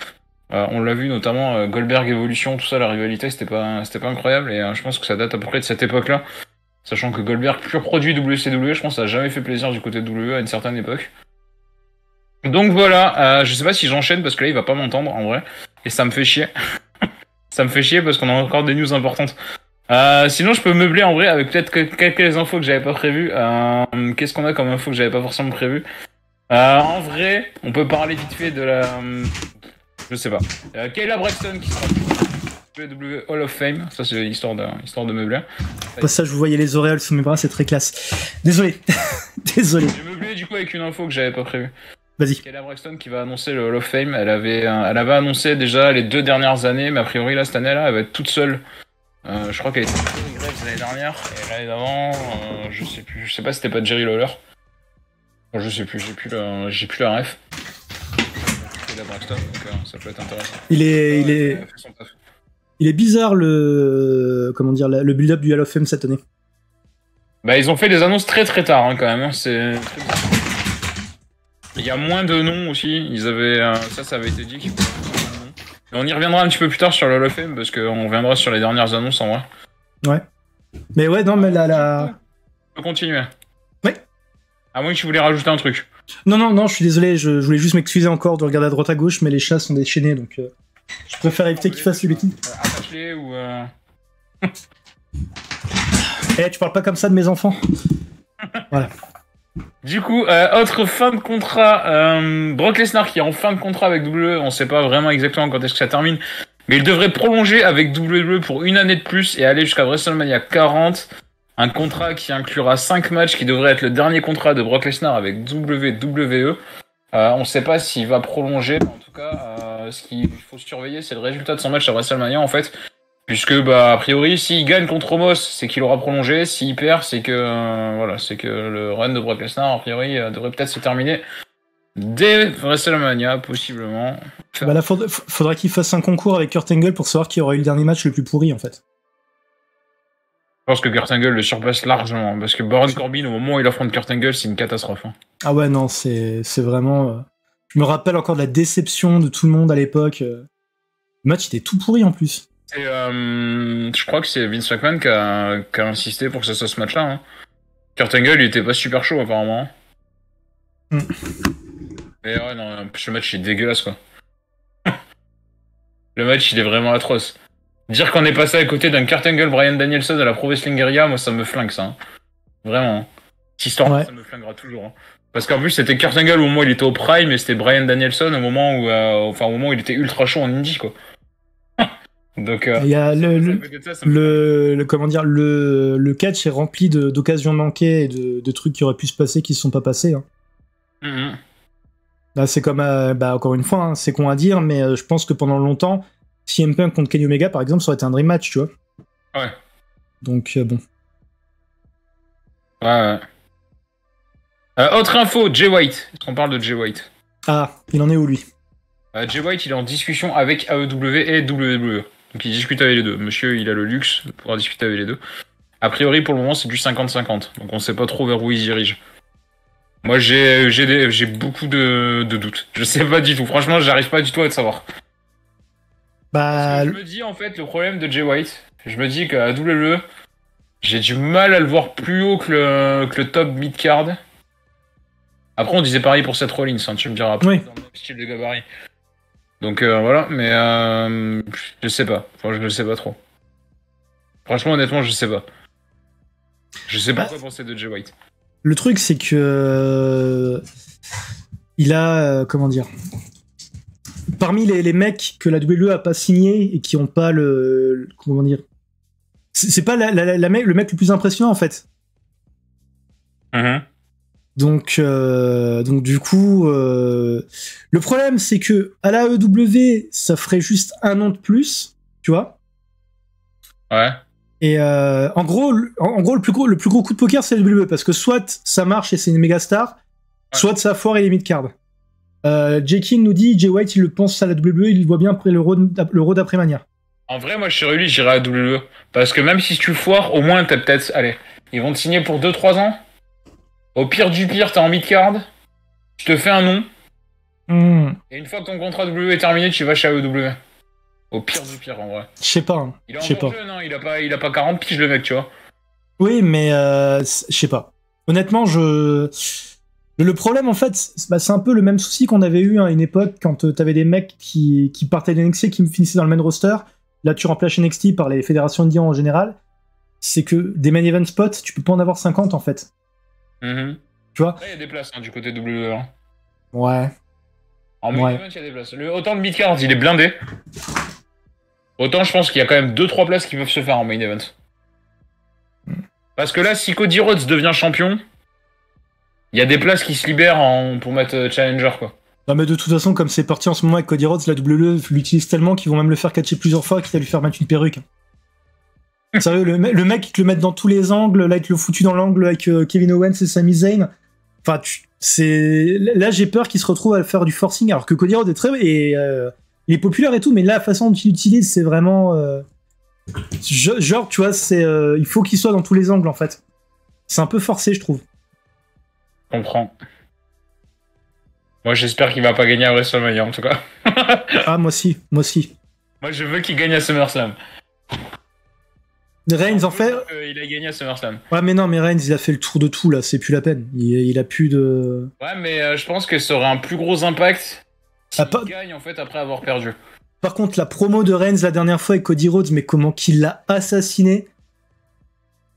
On l'a vu notamment Goldberg Evolution, tout ça, la rivalité, c'était pas incroyable et je pense que ça date à peu près de cette époque-là. Sachant que Goldberg, pur produit WCW, je pense que ça a jamais fait plaisir du côté de WWE à une certaine époque. Donc voilà, je sais pas si j'enchaîne parce que là il va pas m'entendre en vrai et ça me fait chier. Ça me fait chier parce qu'on a encore des news importantes. Sinon, je peux meubler en vrai avec peut-être quelques infos que j'avais pas prévues. Qu'est-ce qu'on a comme infos que j'avais pas forcément prévues En vrai, on peut parler vite fait de la... je sais pas. Kayla Braxton qui sera WWE Hall of Fame. Ça, c'est histoire de meubler. Ça, je vous voyais les auréoles sous mes bras, c'est très classe. Désolé. Désolé. J'ai meublé du coup avec une info que j'avais pas prévue. Vas-y. Kayla Braxton qui va annoncer le Hall of Fame. Elle avait annoncé déjà les 2 dernières années, mais a priori, là, cette année-là, elle va être toute seule. Je crois qu'elle était Corey Graves l'année dernière, et l'année d'avant, je sais pas si c'était pas Jerry Lawler. Enfin, je sais plus, j'ai plus la ref. C'est la Braxton, donc ça peut être intéressant. Il est bizarre le build-up du Hall of Fame cette année. Bah ils ont fait des annonces très très tard hein, quand même, hein. Il y a moins de noms aussi, ils avaient ça avait été dit qu'il faut... On y reviendra un petit peu plus tard sur le Hall of Fame parce qu'on reviendra sur les dernières annonces en vrai. Ouais. Mais ouais, non, mais là. On peut continuer. Ouais. À moins que tu voulais rajouter un truc. Non, je suis désolé, je voulais juste m'excuser encore de regarder à droite à gauche, mais les chats sont déchaînés donc je préfère éviter qu'ils fassent le bêtise. Attache-les ou. Tu parles pas comme ça de mes enfants. Voilà. Du coup, autre fin de contrat, Brock Lesnar qui est en fin de contrat avec WWE, on sait pas vraiment exactement quand est-ce que ça termine, mais il devrait prolonger avec WWE pour 1 année de plus et aller jusqu'à WrestleMania 40, un contrat qui inclura 5 matchs qui devrait être le dernier contrat de Brock Lesnar avec WWE. On sait pas s'il va prolonger, mais en tout cas, ce qu'il faut surveiller, c'est le résultat de son match à WrestleMania en fait. Puisque, a priori, s'il gagne contre Omos, c'est qu'il aura prolongé. S'il perd, c'est que, c'est que le run de Brock Lesnar, a priori, devrait peut-être se terminer dès WrestleMania, possiblement. Là, faudra qu'il fasse un concours avec Kurt Angle pour savoir qui aura eu le dernier match le plus pourri, en fait. Je pense que Kurt Angle le surpasse largement, parce que Baron Corbin, au moment où il affronte Kurt Angle, c'est une catastrophe. Hein. Ah ouais, non, c'est vraiment... Je me rappelle encore de la déception de tout le monde à l'époque. Le match était tout pourri, en plus. Et je crois que c'est Vince McMahon qui a insisté pour que ça soit ce match-là. Hein. Kurt Angle, il était pas super chaud apparemment. Mais ouais, non, ce match il est dégueulasse quoi. Le match il est vraiment atroce. Dire qu'on est passé à côté d'un Kurt Angle, Bryan Danielson à la Pro Wrestling Guerrilla, moi ça me flingue ça. Hein. Vraiment. Hein. Cette histoire, ça me flinguera toujours. Hein. Parce qu'en plus c'était Kurt Angle au moment où il était au prime et c'était Bryan Danielson au moment où il était ultra chaud en indie quoi. Donc, il y a le catch est rempli d'occasions manquées et de trucs qui auraient pu se passer qui se sont pas passés. Hein. Mm-hmm. Là, c'est comme encore une fois, hein, c'est con à dire, mais je pense que pendant longtemps, CM Punk contre Kenny Omega, par exemple, ça aurait été un dream match, tu vois. Ouais. Donc bon. Ouais. Autre info, Jay White. Est-ce qu'on parle de Jay White? Ah, il en est où lui? Jay White, il est en discussion avec AEW et WWE. Donc il discute avec les deux. Monsieur, il a le luxe de pouvoir discuter avec les deux. A priori, pour le moment, c'est du 50-50. Donc on sait pas trop vers où il se dirige. Moi, j'ai beaucoup de doutes. Je sais pas du tout. Franchement, j'arrive pas du tout à te savoir. Parce que je me dis, en fait, le problème de Jay White, je me dis qu'à WWE, j'ai du mal à le voir plus haut que le top mid-card. Après, on disait pareil pour Seth Rollins, hein, tu me diras. Après, dans le même style de gabarit. Donc voilà, mais je sais pas. Enfin, je ne sais pas trop. Franchement, honnêtement, je sais pas. Je sais pas quoi penser de Jay White. Le truc, c'est que il a comment dire. Parmi les mecs que la WWE a pas signé et qui ont pas comment dire. C'est pas le mec le plus impressionnant en fait. Donc du coup, le problème c'est que à la AEW, ça ferait juste un an de plus, tu vois. Ouais. Et en gros, le plus gros coup de poker, c'est la WWE, parce que soit ça marche et c'est une méga star, soit ça foire et les mid-card. J-King nous dit, Jay White, il le pense à la WWE, il le voit bien après l'Euro d'après Mania. En vrai, moi, je serais lui, j'irais à la WWE. Parce que même si tu foires, au moins, t'as peut-être... Allez, ils vont te signer pour 2-3 ans. Au pire du pire, t'es en mid-card. Tu te fais un nom. Et une fois que ton contrat WWE est terminé, tu vas chez AEW. Au pire du pire, en vrai. Je sais pas. Hein. Il est encore jeune, hein. Il a pas 40 piges, le mec, tu vois. Oui, mais je sais pas. Honnêtement, le problème, en fait, c'est un peu le même souci qu'on avait eu à une époque quand t'avais des mecs qui partaient de NXT, qui finissaient dans le main roster. Là, tu remplaces NXT par les fédérations indiennes en général. C'est que des main event spots, tu peux pas en avoir 50, en fait. Tu vois. Là, il y a des places hein, du côté WWE. Hein. Ouais. En main event, il y a des places. Autant le mid-card, il est blindé. Autant, je pense qu'il y a quand même 2-3 places qui peuvent se faire en main event. Parce que là, si Cody Rhodes devient champion, il y a des places qui se libèrent pour mettre challenger, quoi. Non, mais de toute façon, comme c'est parti en ce moment avec Cody Rhodes, la WWE l'utilise tellement qu'ils vont même le faire catcher plusieurs fois, quitte à lui faire mettre une perruque. Sérieux, le mec, ils te le mettent dans tous les angles, là, ils te le foutu dans l'angle avec Kevin Owens et Sami Zayn. Enfin, là, j'ai peur qu'il se retrouve à faire du forcing, alors que Cody Rhodes est il est populaire et tout, mais là, la façon dont il l'utilise, c'est vraiment... genre, tu vois, il faut qu'il soit dans tous les angles, en fait. C'est un peu forcé, je trouve. Je comprends. Moi, j'espère qu'il va pas gagner à WrestleMania, en tout cas. Ah, moi aussi. Moi, je veux qu'il gagne à SummerSlam. Reigns, en fait... il a gagné à SummerSlam. Ouais, mais non, mais Reigns, il a fait le tour de tout, là. C'est plus la peine. Il a plus de... Ouais, mais je pense que ça aurait un plus gros impact s'il gagne, en fait, après avoir perdu. Par contre, la promo de Reigns la dernière fois avec Cody Rhodes, mais comment qu'il l'a assassiné.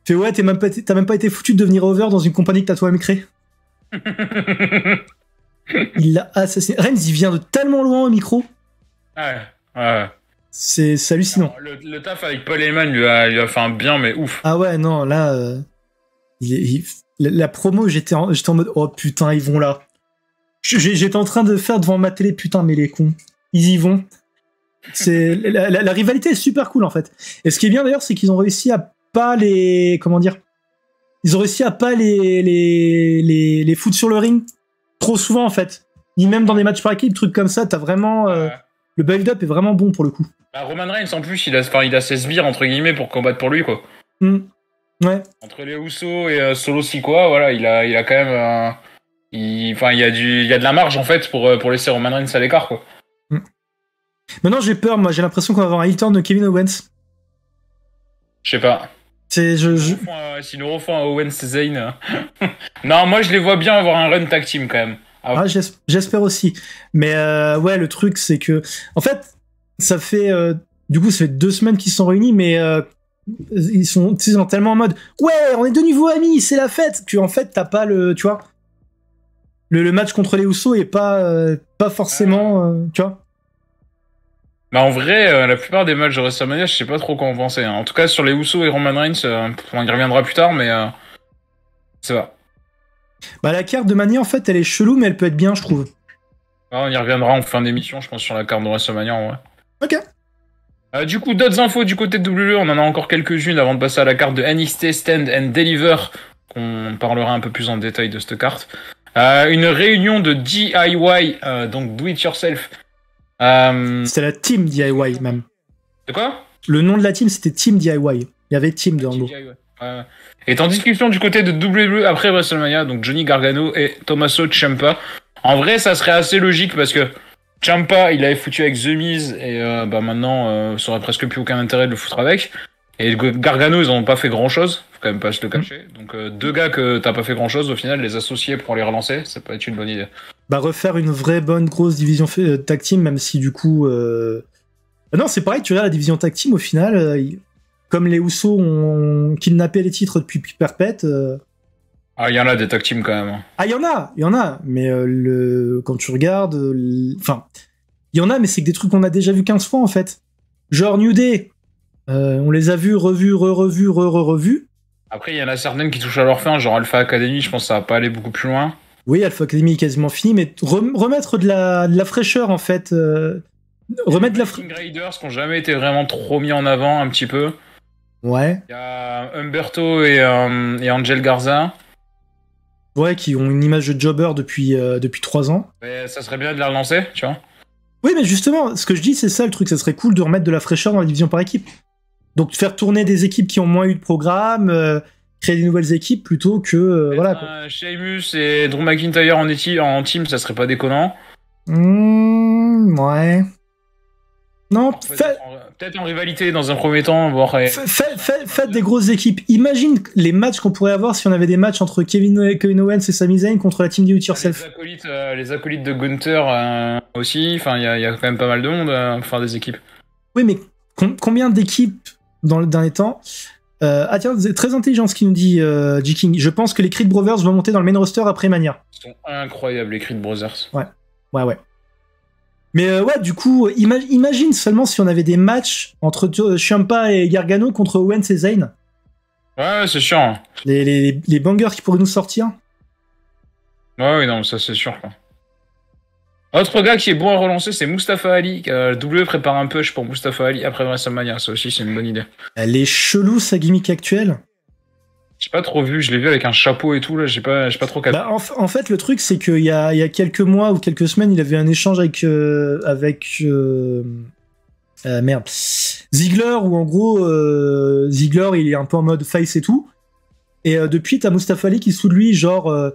Fait ouais, t'as même pas été foutu de devenir over dans une compagnie que t'as toi-même créée. Il l'a assassiné. Reigns, il vient de tellement loin au micro. Ouais. C'est hallucinant. Alors, le taf avec Paul Heyman lui a fait un bien, mais ouf. Ah ouais, non, là... la promo, j'étais en mode, oh putain, ils vont là. J'étais en train de faire devant ma télé, putain, mais les cons. Ils y vont. La rivalité est super cool, en fait. Et ce qui est bien, d'ailleurs, c'est qu'ils ont réussi à pas les... Comment dire ? Ils ont réussi à pas les foutre sur le ring trop souvent, en fait. Ni même dans des matchs par équipe, trucs comme ça, t'as vraiment... Le build-up est vraiment bon, pour le coup. Bah, Roman Reigns, en plus, il a ses sbires, entre guillemets, pour combattre pour lui, quoi. Ouais. Entre les Usos et Solo Sikoa, voilà, il a quand même... il y a de la marge, en fait, pour laisser Roman Reigns à l'écart, quoi. Maintenant, j'ai peur, moi, j'ai l'impression qu'on va avoir un heel turn de Kevin Owens. Je sais pas. S'ils nous refont un Owens Zayn. Non, moi, je les vois bien avoir un run tag team, quand même. Ah, j'espère aussi. Mais ouais, le truc, c'est que... En fait, ça fait... du coup, ça fait 2 semaines qu'ils se sont réunis, mais ils sont tellement en mode « Ouais, on est de nouveau amis, c'est la fête !» qu'en fait, t'as pas le... Tu vois, le match contre les Usos est pas forcément... tu vois. Bah en vrai, la plupart des matchs de WrestleMania, je sais pas trop quoi en penser. Hein. En tout cas, sur les Usos et Roman Reigns, on y reviendra plus tard, mais ça va. Bah la carte de Mania, en fait, elle est chelou, mais elle peut être bien, je trouve. Ah, on y reviendra en fin d'émission, je pense, sur la carte de WrestleMania, en vrai. Ok. Du coup, d'autres infos du côté de WWE, on en a encore quelques-unes avant de passer à la carte de NXT Stand and Deliver, qu'on parlera un peu plus en détail de cette carte. Une réunion de DIY, donc Do It Yourself. C'était la team DIY, même. C'est quoi ? Le nom de la team, c'était Team DIY. Il y avait team dans le mot. Est en discussion du côté de WWE après WrestleMania, donc Johnny Gargano et Tommaso Ciampa. En vrai, ça serait assez logique parce que Ciampa, il avait foutu avec The Miz et maintenant, ça aurait presque plus aucun intérêt de le foutre avec. Et Gargano, ils ont pas fait grand chose, faut quand même pas se le cacher. Donc 2 gars que t'as pas fait grand chose, au final, les associer pour les relancer, ça peut être une bonne idée. Bah refaire une vraie bonne grosse division tag team, même si du coup... Non, c'est pareil, tu regardes la division tag team, au final, comme les Usos ont kidnappé les titres depuis perpète... Ah, il y en a des tag teams quand même. Ah, il y en a, mais quand tu regardes... Enfin, il y en a, mais c'est que des trucs qu'on a déjà vu 15 fois, en fait. Genre New Day, on les a vus, revus, revus. Après, il y en a certaines qui touchent à leur fin, genre Alpha Academy, je pense que ça va pas aller beaucoup plus loin. Oui, Alpha Academy est quasiment fini, mais remettre de la fraîcheur, en fait. Remettre de la fraîcheur. Les Raiders qui n'ont jamais été vraiment trop mis en avant, un petit peu. Ouais. Il y a Humberto et Angel Garza. Ouais, qui ont une image de jobber depuis 3 ans. Mais ça serait bien de la relancer, tu vois. Oui, mais justement, ce que je dis, c'est ça le truc. Ça serait cool de remettre de la fraîcheur dans la division par équipe. Donc, faire tourner des équipes qui ont moins eu de programme, créer des nouvelles équipes plutôt que. Voilà. Sheamus et Drew McIntyre en team, ça serait pas déconnant. Ouais. Non, peut-être en rivalité dans un premier temps. Voir... Faites des grosses équipes. Imagine les matchs qu'on pourrait avoir si on avait des matchs entre Kevin Owens et Sami Zayn contre la team Do It Yourself. Les acolytes de Gunther aussi. Enfin, il y a quand même pas mal de monde à faire des équipes. Oui, mais combien d'équipes dans le dernier temps tiens, c'est très intelligent ce qu'il nous dit, G-King. Je pense que les Creed Brothers vont monter dans le main roster après Mania. Ils sont incroyables, les Creed Brothers. Ouais. Mais ouais, du coup, imagine seulement si on avait des matchs entre Ciampa et Gargano contre Owens et Zayn. Ouais, c'est sûr. Les bangers qui pourraient nous sortir. Ouais, oui, non, ça c'est sûr, quoi. Autre gars qui est bon à relancer, c'est Mustafa Ali. W prépare un push pour Mustafa Ali après WrestleMania. Ça aussi, c'est une bonne idée. Elle est chelou, sa gimmick actuelle. J'ai pas trop vu, je l'ai vu avec un chapeau et tout, là, j'ai pas trop capté. Bah, en fait, le truc, c'est qu'il y a quelques mois ou quelques semaines, il avait un échange avec merde. Ziggler, où en gros, Ziggler, il est un peu en mode face et tout. Et depuis, t'as Mustafa Ali qui est sous lui, genre,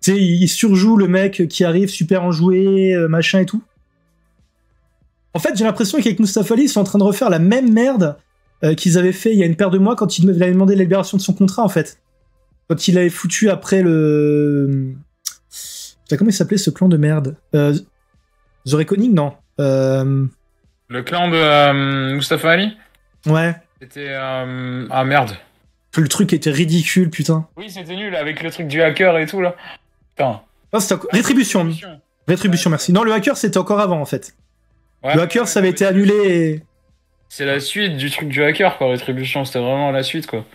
tu sais, il surjoue le mec qui arrive super enjoué, machin et tout. En fait, j'ai l'impression qu'avec Mustafa Ali, ils sont en train de refaire la même merde qu'ils avaient fait il y a une paire de mois quand il avait demandé la libération de son contrat, en fait. Quand il avait foutu après le... Putain, comment il s'appelait ce clan de merde The Reckoning, non. Le clan de Mustafa Ali. Ouais. C'était... Ah merde. Le truc était ridicule, putain. Oui, c'était nul, avec le truc du hacker et tout, là. Putain. Oh, c'était Rétribution. Rétribution, merci. Non, le hacker, c'était encore avant, en fait. Ouais, le hacker, ça avait été annulé et... C'est la suite du truc du hacker, quoi, Rétribution. C'était vraiment la suite, quoi.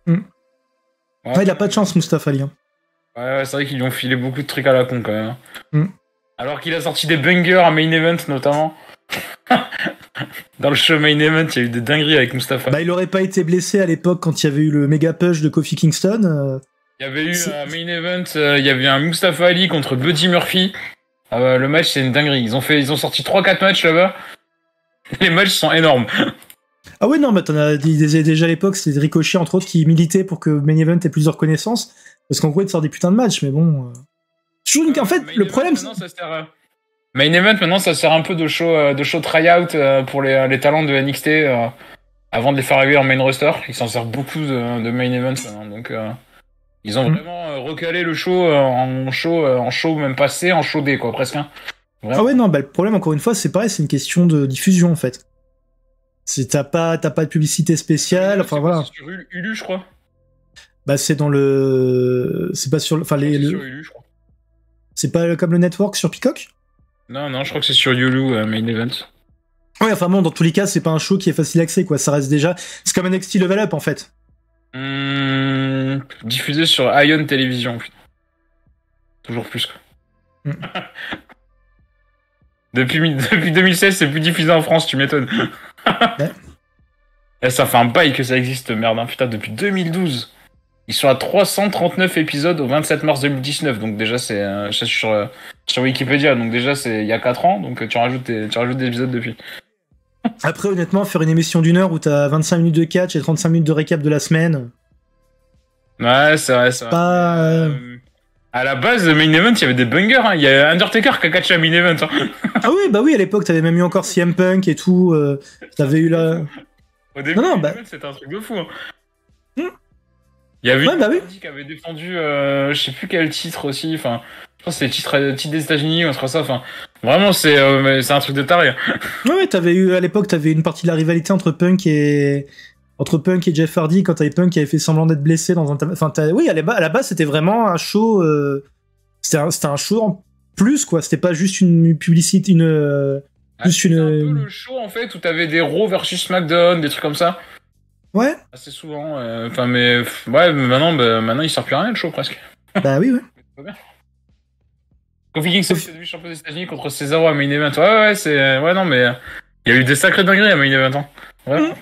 Ouais, il a pas de chance, Mustafa Ali. Hein. Ouais, c'est vrai qu'ils lui ont filé beaucoup de trucs à la con, quand même. Alors qu'il a sorti des bangers à Main Event, notamment. Dans le show Main Event, il y a eu des dingueries avec Mustafa. Bah, il aurait pas été blessé à l'époque quand il y avait eu le méga push de Kofi Kingston. Il y avait eu un Main Event, il y avait un Mustafa Ali contre Buddy Murphy. Le match, c'est une dinguerie. Ils ont sorti 3-4 matchs là-bas. Les matchs sont énormes. Ah oui, non, mais t'en as dit déjà à l'époque, c'était Ricochet, entre autres, qui militait pour que Main Event ait plus de reconnaissance. Parce qu'en gros, il te sort des putains de matchs, mais bon... En fait, le problème... Main Event, maintenant, ça sert un peu de show try-out pour les talents de NXT avant de les faire arriver en main roster. Ils s'en servent beaucoup de Main Event maintenant, donc... Ils ont vraiment recalé le show en show même passé, en show D, quoi, presque. Hein. Ah ouais, non, bah le problème, encore une fois, c'est pareil, c'est une question de diffusion, en fait. T'as pas de publicité spéciale, enfin voilà. C'est sur Hulu, je crois. Bah c'est dans le... C'est pas sur... Enfin, sur Hulu, je crois. C'est pas comme le network sur Peacock? Non, je crois que c'est sur Hulu, Main Event. Ouais, enfin bon, dans tous les cas, c'est pas un show qui est facile d'accès, quoi. Ça reste déjà... C'est comme un NXT Level Up, en fait. Diffusé sur Ion Télévision. Toujours plus, quoi. Depuis 2016, c'est plus diffusé en France, tu m'étonnes. Ouais. Et ça fait un bail que ça existe, merde, hein, putain, depuis 2012. Ils sont à 339 épisodes au 27 mars 2019, donc déjà c'est sur Wikipédia, donc déjà c'est il y a 4 ans, donc tu rajoutes des épisodes depuis. Après, honnêtement, faire une émission d'1 heure où t'as 25 minutes de catch et 35 minutes de récap de la semaine... Ouais, c'est vrai, c'est pas... À la base, le Main Event, il y avait des bangers, hein. Il y a Undertaker qui a catché à Main Event. Hein. Ah oui, bah oui, à l'époque, t'avais même eu encore CM Punk et tout. T'avais eu la... Au début, c'était un truc de fou. Hein. Il y avait qui avait défendu, je sais plus quel titre aussi, enfin, je pense que c'est le titre des États-Unis ou un truc ça, enfin, vraiment, c'est un truc de taré. Ouais, à l'époque, t'avais une partie de la rivalité entre Punk et Jeff Hardy quand t'avais Punk qui avait fait semblant d'être blessé dans un... Enfin, oui, à la base, c'était vraiment un show... C'était un show en plus, quoi. C'était pas juste une publicité, c'était un peu le show, en fait, où t'avais des Raw versus SmackDown, des trucs comme ça. Ouais. Assez souvent. Enfin, mais ouais, mais maintenant il sert plus à rien le show presque. Bah oui, ouais. Pas bien. Kofi Kingston est devenu champion des États-Unis contre Cesaro à Main Event. Ouais, c'est. Ouais, non, mais. Il y a eu des sacrées dingueries à Main Event. Hein. Ouais.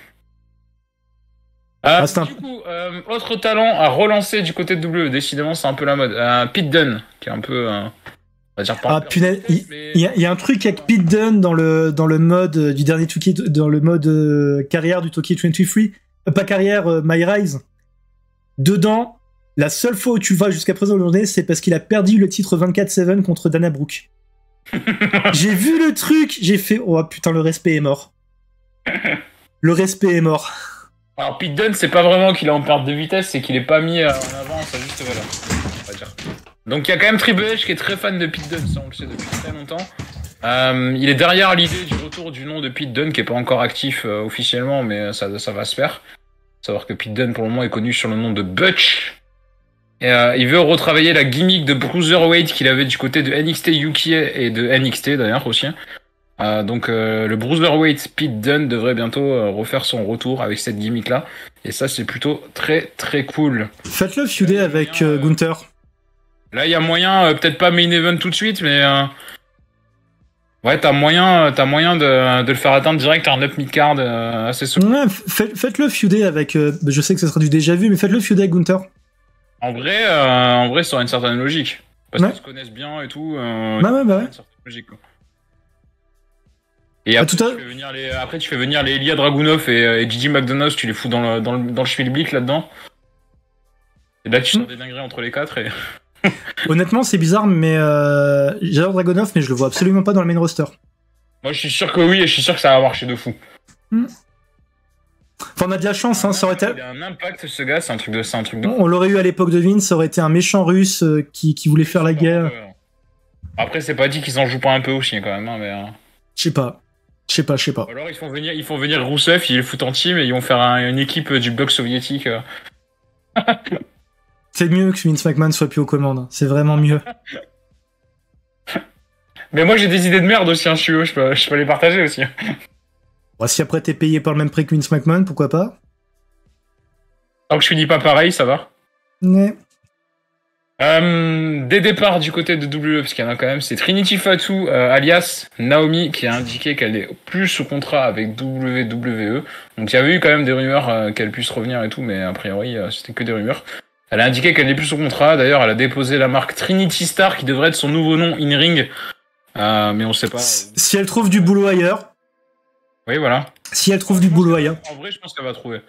Du coup, autre talent à relancer du côté de WWE, décidément c'est un peu la mode. Pete Dunne, qui est un peu. On va dire pas. Ah punaise, il y a un truc avec Pete Dunne dans le mode du dernier Tokyo, dans le mode carrière du Tokyo 23. Pas carrière, My Rise. Dedans, la seule fois où tu vas jusqu'à présent aujourd'hui, c'est parce qu'il a perdu le titre 24/7 contre Dana Brooke. J'ai vu le truc, j'ai fait oh putain, le respect est mort. Le respect est mort. Alors Pete Dunne, c'est pas vraiment qu'il est en perte de vitesse, c'est qu'il est pas mis en avant à sa juste valeur, on va dire. Donc il y a quand même Triple H qui est très fan de Pete Dunne, ça on le sait depuis très longtemps. Il est derrière l'idée du retour du nom de Pete Dunne, qui est pas encore actif officiellement, mais ça va se faire. Savoir que Pete Dunne pour le moment est connu sur le nom de Butch. Et il veut retravailler la gimmick de Bruiserweight qu'il avait du côté de NXT UK et de NXT d'ailleurs aussi. Donc le Bruiserweight Pete Dunne devrait bientôt refaire son retour avec cette gimmick là. Et ça c'est plutôt très très cool. Faites-le feuder avec Gunther. Là il y a moyen, peut-être pas main event tout de suite, mais ouais t'as moyen de le faire atteindre direct à un up mid-card assez souvent. Ouais, faites-le feuder avec... je sais que ce sera du déjà vu, mais faites-le feuder avec Gunther. En vrai ça aurait une certaine logique. Parce qu'ils se connaissent bien et tout. Bah ouais. Une certaine logique, quoi. Et après, tu fais venir les Ilya Dragunov et Gigi McDonough, tu les fous dans le schmilblick là-dedans. Et là, tu sens des dingueries entre les quatre. Et... Honnêtement, c'est bizarre, mais j'adore Dragunov, mais je le vois absolument pas dans le main roster. Moi, je suis sûr que oui, et je suis sûr que ça va marcher de fou. Enfin, on a de la chance, hein, ça aurait été... Il a un impact, ce gars, c'est un truc de... On l'aurait eu à l'époque de Vince, ça aurait été un méchant russe qui voulait faire la guerre. Après, c'est pas dit qu'ils en jouent pas un peu aussi, quand même, hein, mais... Je sais pas. Alors, ils font venir Rousseff, ils le foutent en team, et ils vont faire une équipe du bloc soviétique. C'est mieux que Vince McMahon soit plus aux commandes, c'est vraiment mieux. Mais moi, j'ai des idées de merde aussi, hein, je peux les partager aussi. Bon, si après t'es payé par le même prix que Vince McMahon, pourquoi pas? Tant que je finis pas pareil, ça va. Ouais. Des départs du côté de WWE, parce qu'il y en a quand même, c'est Trinity Fatu, alias Naomi, qui a indiqué qu'elle est plus sous contrat avec WWE. Donc il y avait eu quand même des rumeurs qu'elle puisse revenir et tout, mais a priori c'était que des rumeurs. Elle a indiqué qu'elle n'est plus sous contrat, d'ailleurs elle a déposé la marque Trinity Star, qui devrait être son nouveau nom in-ring, mais on sait pas. Si elle trouve du boulot ailleurs. Oui, voilà. Si elle trouve du boulot ailleurs. En vrai, je pense qu'elle va trouver.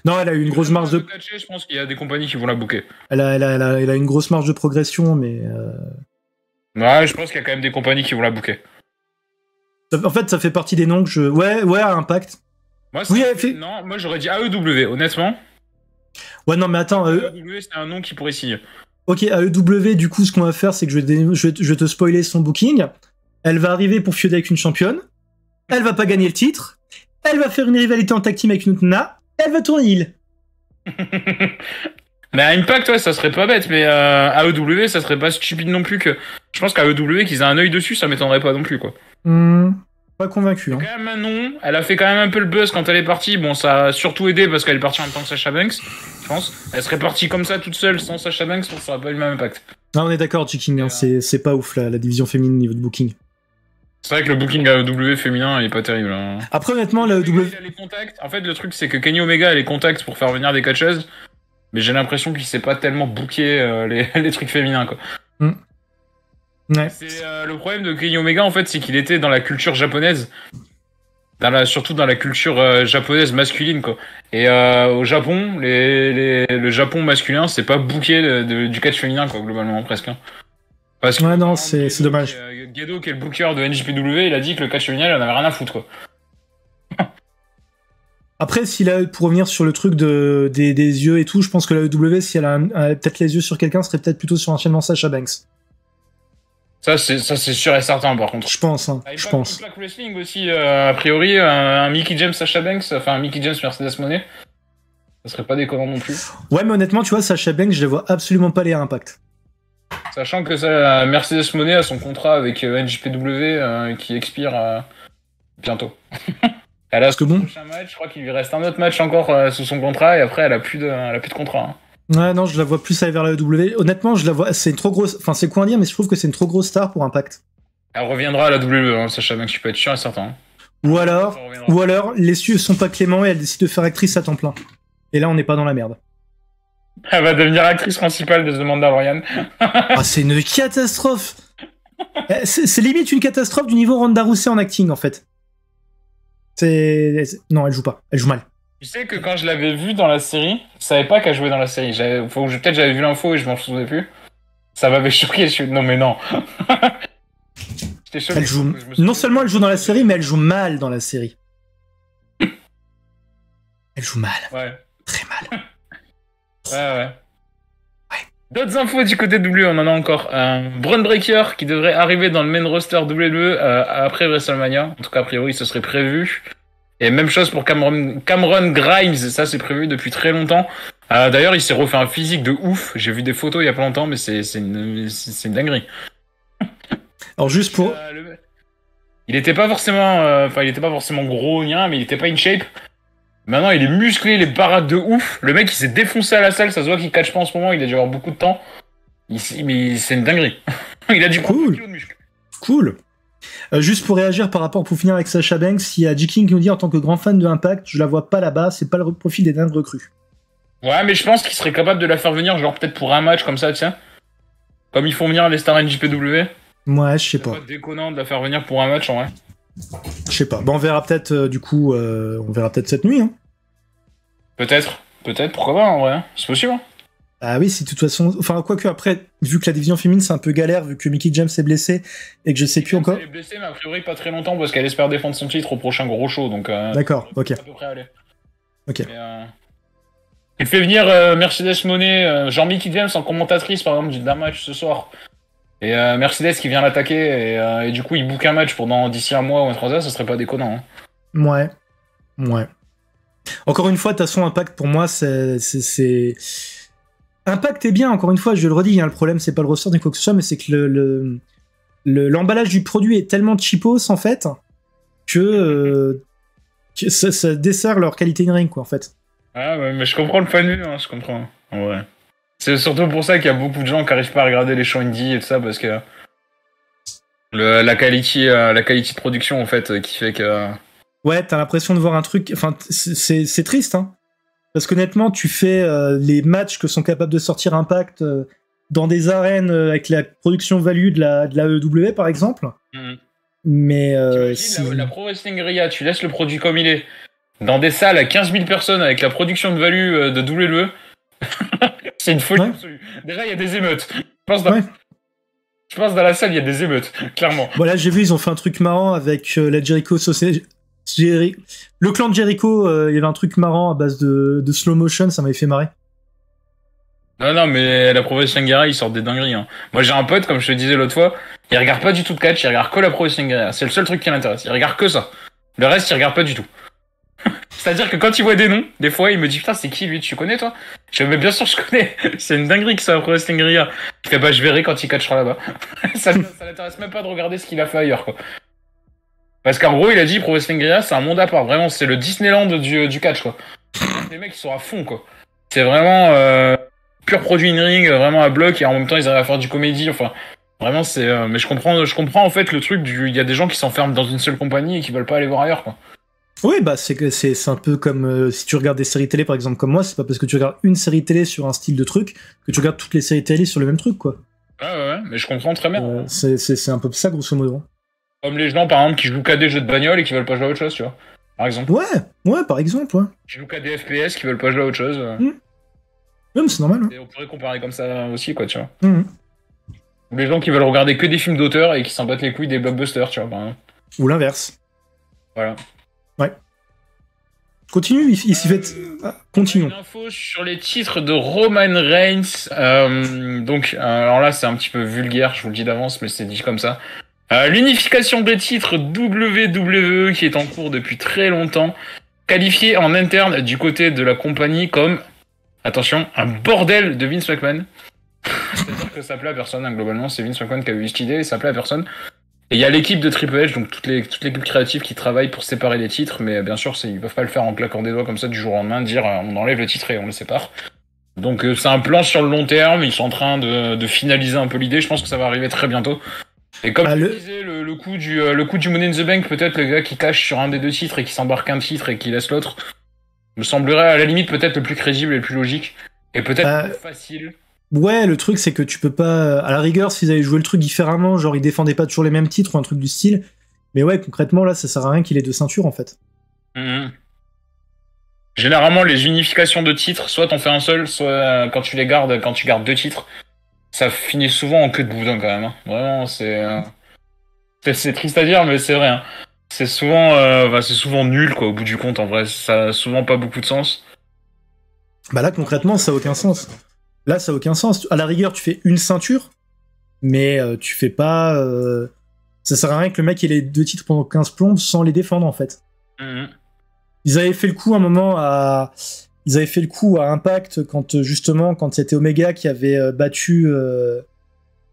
Non, elle a eu une grosse marge de... catcher, je pense qu'il y a des compagnies qui vont la booker. Elle a une grosse marge de progression, mais... Ouais, je pense qu'il y a quand même des compagnies qui vont la booker. En fait, ça fait partie des noms que je... Ouais, à Impact. Moi, non, moi j'aurais dit AEW, honnêtement. Ouais, non, mais attends... AEW, c'est un nom qui pourrait signer. Ok, AEW, du coup, ce qu'on va faire, c'est que je vais te spoiler son booking. Elle va arriver pour feuder avec une championne. Elle va pas gagner le titre. Elle va faire une rivalité en tag team avec une autre nana. Elle va tourner heel. Mais à Impact, ouais, ça serait pas bête, mais AEW, ça serait pas stupide non plus que... Je pense qu'à AEW, qu'ils aient un œil dessus, ça m'étonnerait pas non plus, quoi. Pas convaincu. Hein. Quand même un nom, elle a fait quand même un peu le buzz quand elle est partie. Bon, ça a surtout aidé parce qu'elle est partie en même temps que Sasha Banks, je pense. Elle serait partie comme ça, toute seule, sans Sasha Banks, ça aurait pas eu le même impact. Non, on est d'accord, Jiking, hein, c'est pas ouf, la division féminine au niveau de booking. C'est vrai que le booking AEW féminin il est pas terrible. Hein. Après, honnêtement, la AEW... les contacts. En fait, le truc, c'est que Kenny Omega a les contacts pour faire venir des catcheuses, mais j'ai l'impression qu'il sait pas tellement booker les trucs féminins, quoi. Ouais. C'est le problème de Kenny Omega, en fait, c'est qu'il était dans la culture japonaise, surtout dans la culture japonaise masculine, quoi. Et au Japon, le Japon masculin, c'est pas booké du catch féminin, quoi, globalement, presque. Hein. Parce que, ouais, non, c'est dommage. Gedo, qui est le booker de NJPW, il a dit que le catch féminin, il en avait rien à foutre, quoi. Après, pour revenir sur le truc des yeux et tout, je pense que la WWE, si elle a peut-être les yeux sur quelqu'un, serait peut-être plutôt sur enchaînement Sasha Banks. Ça c'est sûr et certain, par contre. Je pense, hein. Je pense. Impact Wrestling aussi, a priori, un Mickey James Sasha Banks, enfin un Mickey James Mercedes Moné, ça serait pas déconnant non plus. Ouais, mais honnêtement, tu vois, Sasha Banks, je les vois absolument pas aller à Impact. Sachant que ça, Mercedes Moné a son contrat avec NJPW qui expire bientôt. Elle a son prochain match, je crois qu'il lui reste un autre match encore sous son contrat, et après elle a plus de contrat. Hein. Ouais, non, je la vois plus aller vers la WWE. Honnêtement, je la vois, c'est une trop grosse, enfin c'est quoi dire, mais je trouve que c'est une trop grosse star pour Impact. Elle reviendra à la WWE, hein, Sasha Banks, tu peux être sûr et certain. Ou alors, les cieux sont pas cléments et elle décide de faire actrice à temps plein. Et là, on n'est pas dans la merde. Elle va devenir actrice principale de The Mandalorian. Ah, c'est une catastrophe. C'est limite une catastrophe du niveau Ronda Rousey en acting, en fait. Non, elle joue pas. Elle joue mal. Tu sais que quand je l'avais vue dans la série, je savais pas qu'elle jouait dans la série. Peut-être j'avais vu l'info et je m'en souvenais plus. Ça m'avait choqué. Non, mais non. Choqué, elle joue. Non seulement elle joue dans la série, mais elle joue mal dans la série. Elle joue mal. Ouais. Très mal. Ouais. D'autres infos du côté de WWE, on en a encore. Braun Breaker qui devrait arriver dans le main roster WWE après WrestleMania. En tout cas, a priori, ce serait prévu. Et même chose pour Cameron Grimes, ça c'est prévu depuis très longtemps. D'ailleurs, il s'est refait un physique de ouf. J'ai vu des photos il y a pas longtemps, mais c'est une dinguerie. Alors juste pour... Il était pas forcément gros, mais il était pas in shape. Maintenant, il est musclé, les baraques de ouf. Le mec, il s'est défoncé à la salle. Ça se voit qu'il catch pas en ce moment. Il a dû avoir beaucoup de temps. Mais c'est une dinguerie. Il a du cool. De muscle. Cool. Juste pour réagir par rapport, pour finir avec Sasha Banks, il y a J-King qui nous dit en tant que grand fan de Impact, je la vois pas là-bas. C'est pas le profil des dingues recrues. Ouais, mais je pense qu'il serait capable de la faire venir, genre peut-être pour un match comme ça, tiens. Comme ils font venir les stars NJPW. Ouais, je sais pas. C'est pas déconnant de la faire venir pour un match, en vrai. Je sais pas. Bon, on verra peut-être, on verra peut-être cette nuit. Hein. Peut-être, pourquoi pas, en vrai. Hein. C'est possible. Hein. Ah oui, si de toute façon... Enfin, quoique après, vu que la division féminine, c'est un peu galère, vu que Mickie James est blessée, et que je sais plus encore... Elle est blessée, mais a priori pas très longtemps, parce qu'elle espère défendre son titre au prochain gros show, donc... D'accord, ok. À peu près aller. Ok. Mais, il fait venir Mercedes Moné, genre Mickie James en commentatrice, par exemple, d'un match ce soir. Et Mercedes qui vient l'attaquer, et du coup, il book un match d'ici un mois ou 3 heures, ça serait pas déconnant. Hein. Ouais. Encore une fois, de toute façon, Impact, pour moi, c'est... Impact est bien, encore une fois, je le redis, hein, le problème, c'est pas le ressort ni quoi que ce soit, mais c'est que l'emballage du produit est tellement cheapos, en fait, que ça dessert leur qualité in-ring, quoi, en fait. Ah ouais, mais je comprends le point de vue, hein, je comprends. Ouais. C'est surtout pour ça qu'il y a beaucoup de gens qui arrivent pas à regarder les shows indie et tout ça, parce que la qualité de production, en fait, qui fait que... Ouais, t'as l'impression de voir un truc... Enfin, c'est triste, hein. Parce qu'honnêtement, tu fais les matchs que sont capables de sortir Impact dans des arènes avec la production value de la EW, par exemple. Mais... la Pro Wrestling Guerrilla, tu laisses le produit comme il est. Dans des salles à 15 000 personnes avec la production de value de WWE, c'est une folie absolue. Déjà, il y a des émeutes. Je pense dans la salle, il y a des émeutes, clairement. Voilà, j'ai vu, ils ont fait un truc marrant avec la Jericho Society. Le clan de Jericho, il y avait un truc marrant à base de slow motion, ça m'avait fait marrer. Non, mais la Pro Wrestling Guerrilla, ils sortent des dingueries. Hein. Moi, j'ai un pote, comme je te disais l'autre fois, il regarde pas du tout de catch, il regarde que la Pro Wrestling Guerrilla. C'est le seul truc qui l'intéresse. Il regarde que ça. Le reste, il regarde pas du tout. C'est-à-dire que quand il voit des noms, des fois, il me dit, putain, c'est qui lui? Tu connais, toi? Je dis, mais bien sûr, je connais. C'est une dinguerie que ça, la Pro Wrestling Guerrilla. Il fait, bah, je verrai quand il catchera là-bas. ça l'intéresse même pas de regarder ce qu'il a fait ailleurs, quoi. Parce qu'en gros, il a dit, Pro Wrestling Guerrilla, c'est un monde à part. Vraiment, c'est le Disneyland du catch, quoi. Les mecs, ils sont à fond, quoi. C'est vraiment pur produit in-ring, vraiment à bloc, et en même temps, ils arrivent à faire du comédie. Enfin, vraiment, c'est... mais je comprends, en fait, le truc du... Il y a des gens qui s'enferment dans une seule compagnie et qui veulent pas aller voir ailleurs, quoi. Oui, bah c'est un peu comme si tu regardes des séries télé, par exemple, comme moi, c'est pas parce que tu regardes une série télé sur un style de truc que tu regardes toutes les séries télé sur le même truc, quoi. Ouais, mais je comprends très bien. C'est un peu ça, grosso modo. Comme les gens, par exemple, qui jouent qu'à des jeux de bagnole et qui veulent pas jouer à autre chose, tu vois. Par exemple. Ouais, par exemple, ouais. Qui jouent qu'à des FPS, qui veulent pas jouer à autre chose. Ouais, mais c'est normal. Et on pourrait comparer comme ça aussi, quoi, tu vois. Ou les gens qui veulent regarder que des films d'auteur et qui s'en battent les couilles des blockbusters, tu vois. Par exemple. Ou l'inverse. Voilà. Ouais. Continue, ici fait. Continuons. Une info sur les titres de Roman Reigns. Donc, alors là, c'est un petit peu vulgaire, je vous le dis d'avance, mais c'est dit comme ça. L'unification des titres WWE qui est en cours depuis très longtemps, qualifiée en interne du côté de la compagnie comme, attention, un bordel de Vince McMahon. C'est-à-dire que ça plaît à personne, hein, globalement, c'est Vince McMahon qui a eu cette idée et ça plaît à personne. Et il y a l'équipe de Triple H, donc toute l'équipe créative qui travaille pour séparer les titres, mais bien sûr, ils peuvent pas le faire en claquant des doigts comme ça du jour au lendemain, dire on enlève le titre et on le sépare. Donc c'est un plan sur le long terme, ils sont en train de finaliser un peu l'idée, je pense que ça va arriver très bientôt. Et comme tu disais, le coup du Money in the Bank, peut-être le gars qui cache sur un des deux titres et qui s'embarque un titre et qui laisse l'autre, me semblerait à la limite peut-être le plus crédible et le plus logique, et peut-être le plus facile. Ouais, le truc, c'est que tu peux pas... À la rigueur, s'ils avaient joué le truc différemment, genre ils défendaient pas toujours les mêmes titres ou un truc du style. Mais ouais, concrètement, là, ça sert à rien qu'il ait deux ceintures, en fait. Généralement, les unifications de titres, soit t'en fais un seul, soit quand tu gardes deux titres, ça finit souvent en queue de boudin, quand même. Hein. Vraiment, c'est triste à dire, mais c'est vrai. Hein. C'est souvent nul, quoi, au bout du compte, en vrai. Ça a souvent pas beaucoup de sens. Bah là, concrètement, ça a aucun sens. Là, ça a aucun sens. À la rigueur, tu fais une ceinture, mais tu fais pas... Ça sert à rien que le mec ait les deux titres pendant 15 plombes sans les défendre, en fait. Ils avaient fait le coup un moment à... Ils avaient fait le coup à Impact quand c'était Omega qui avait battu...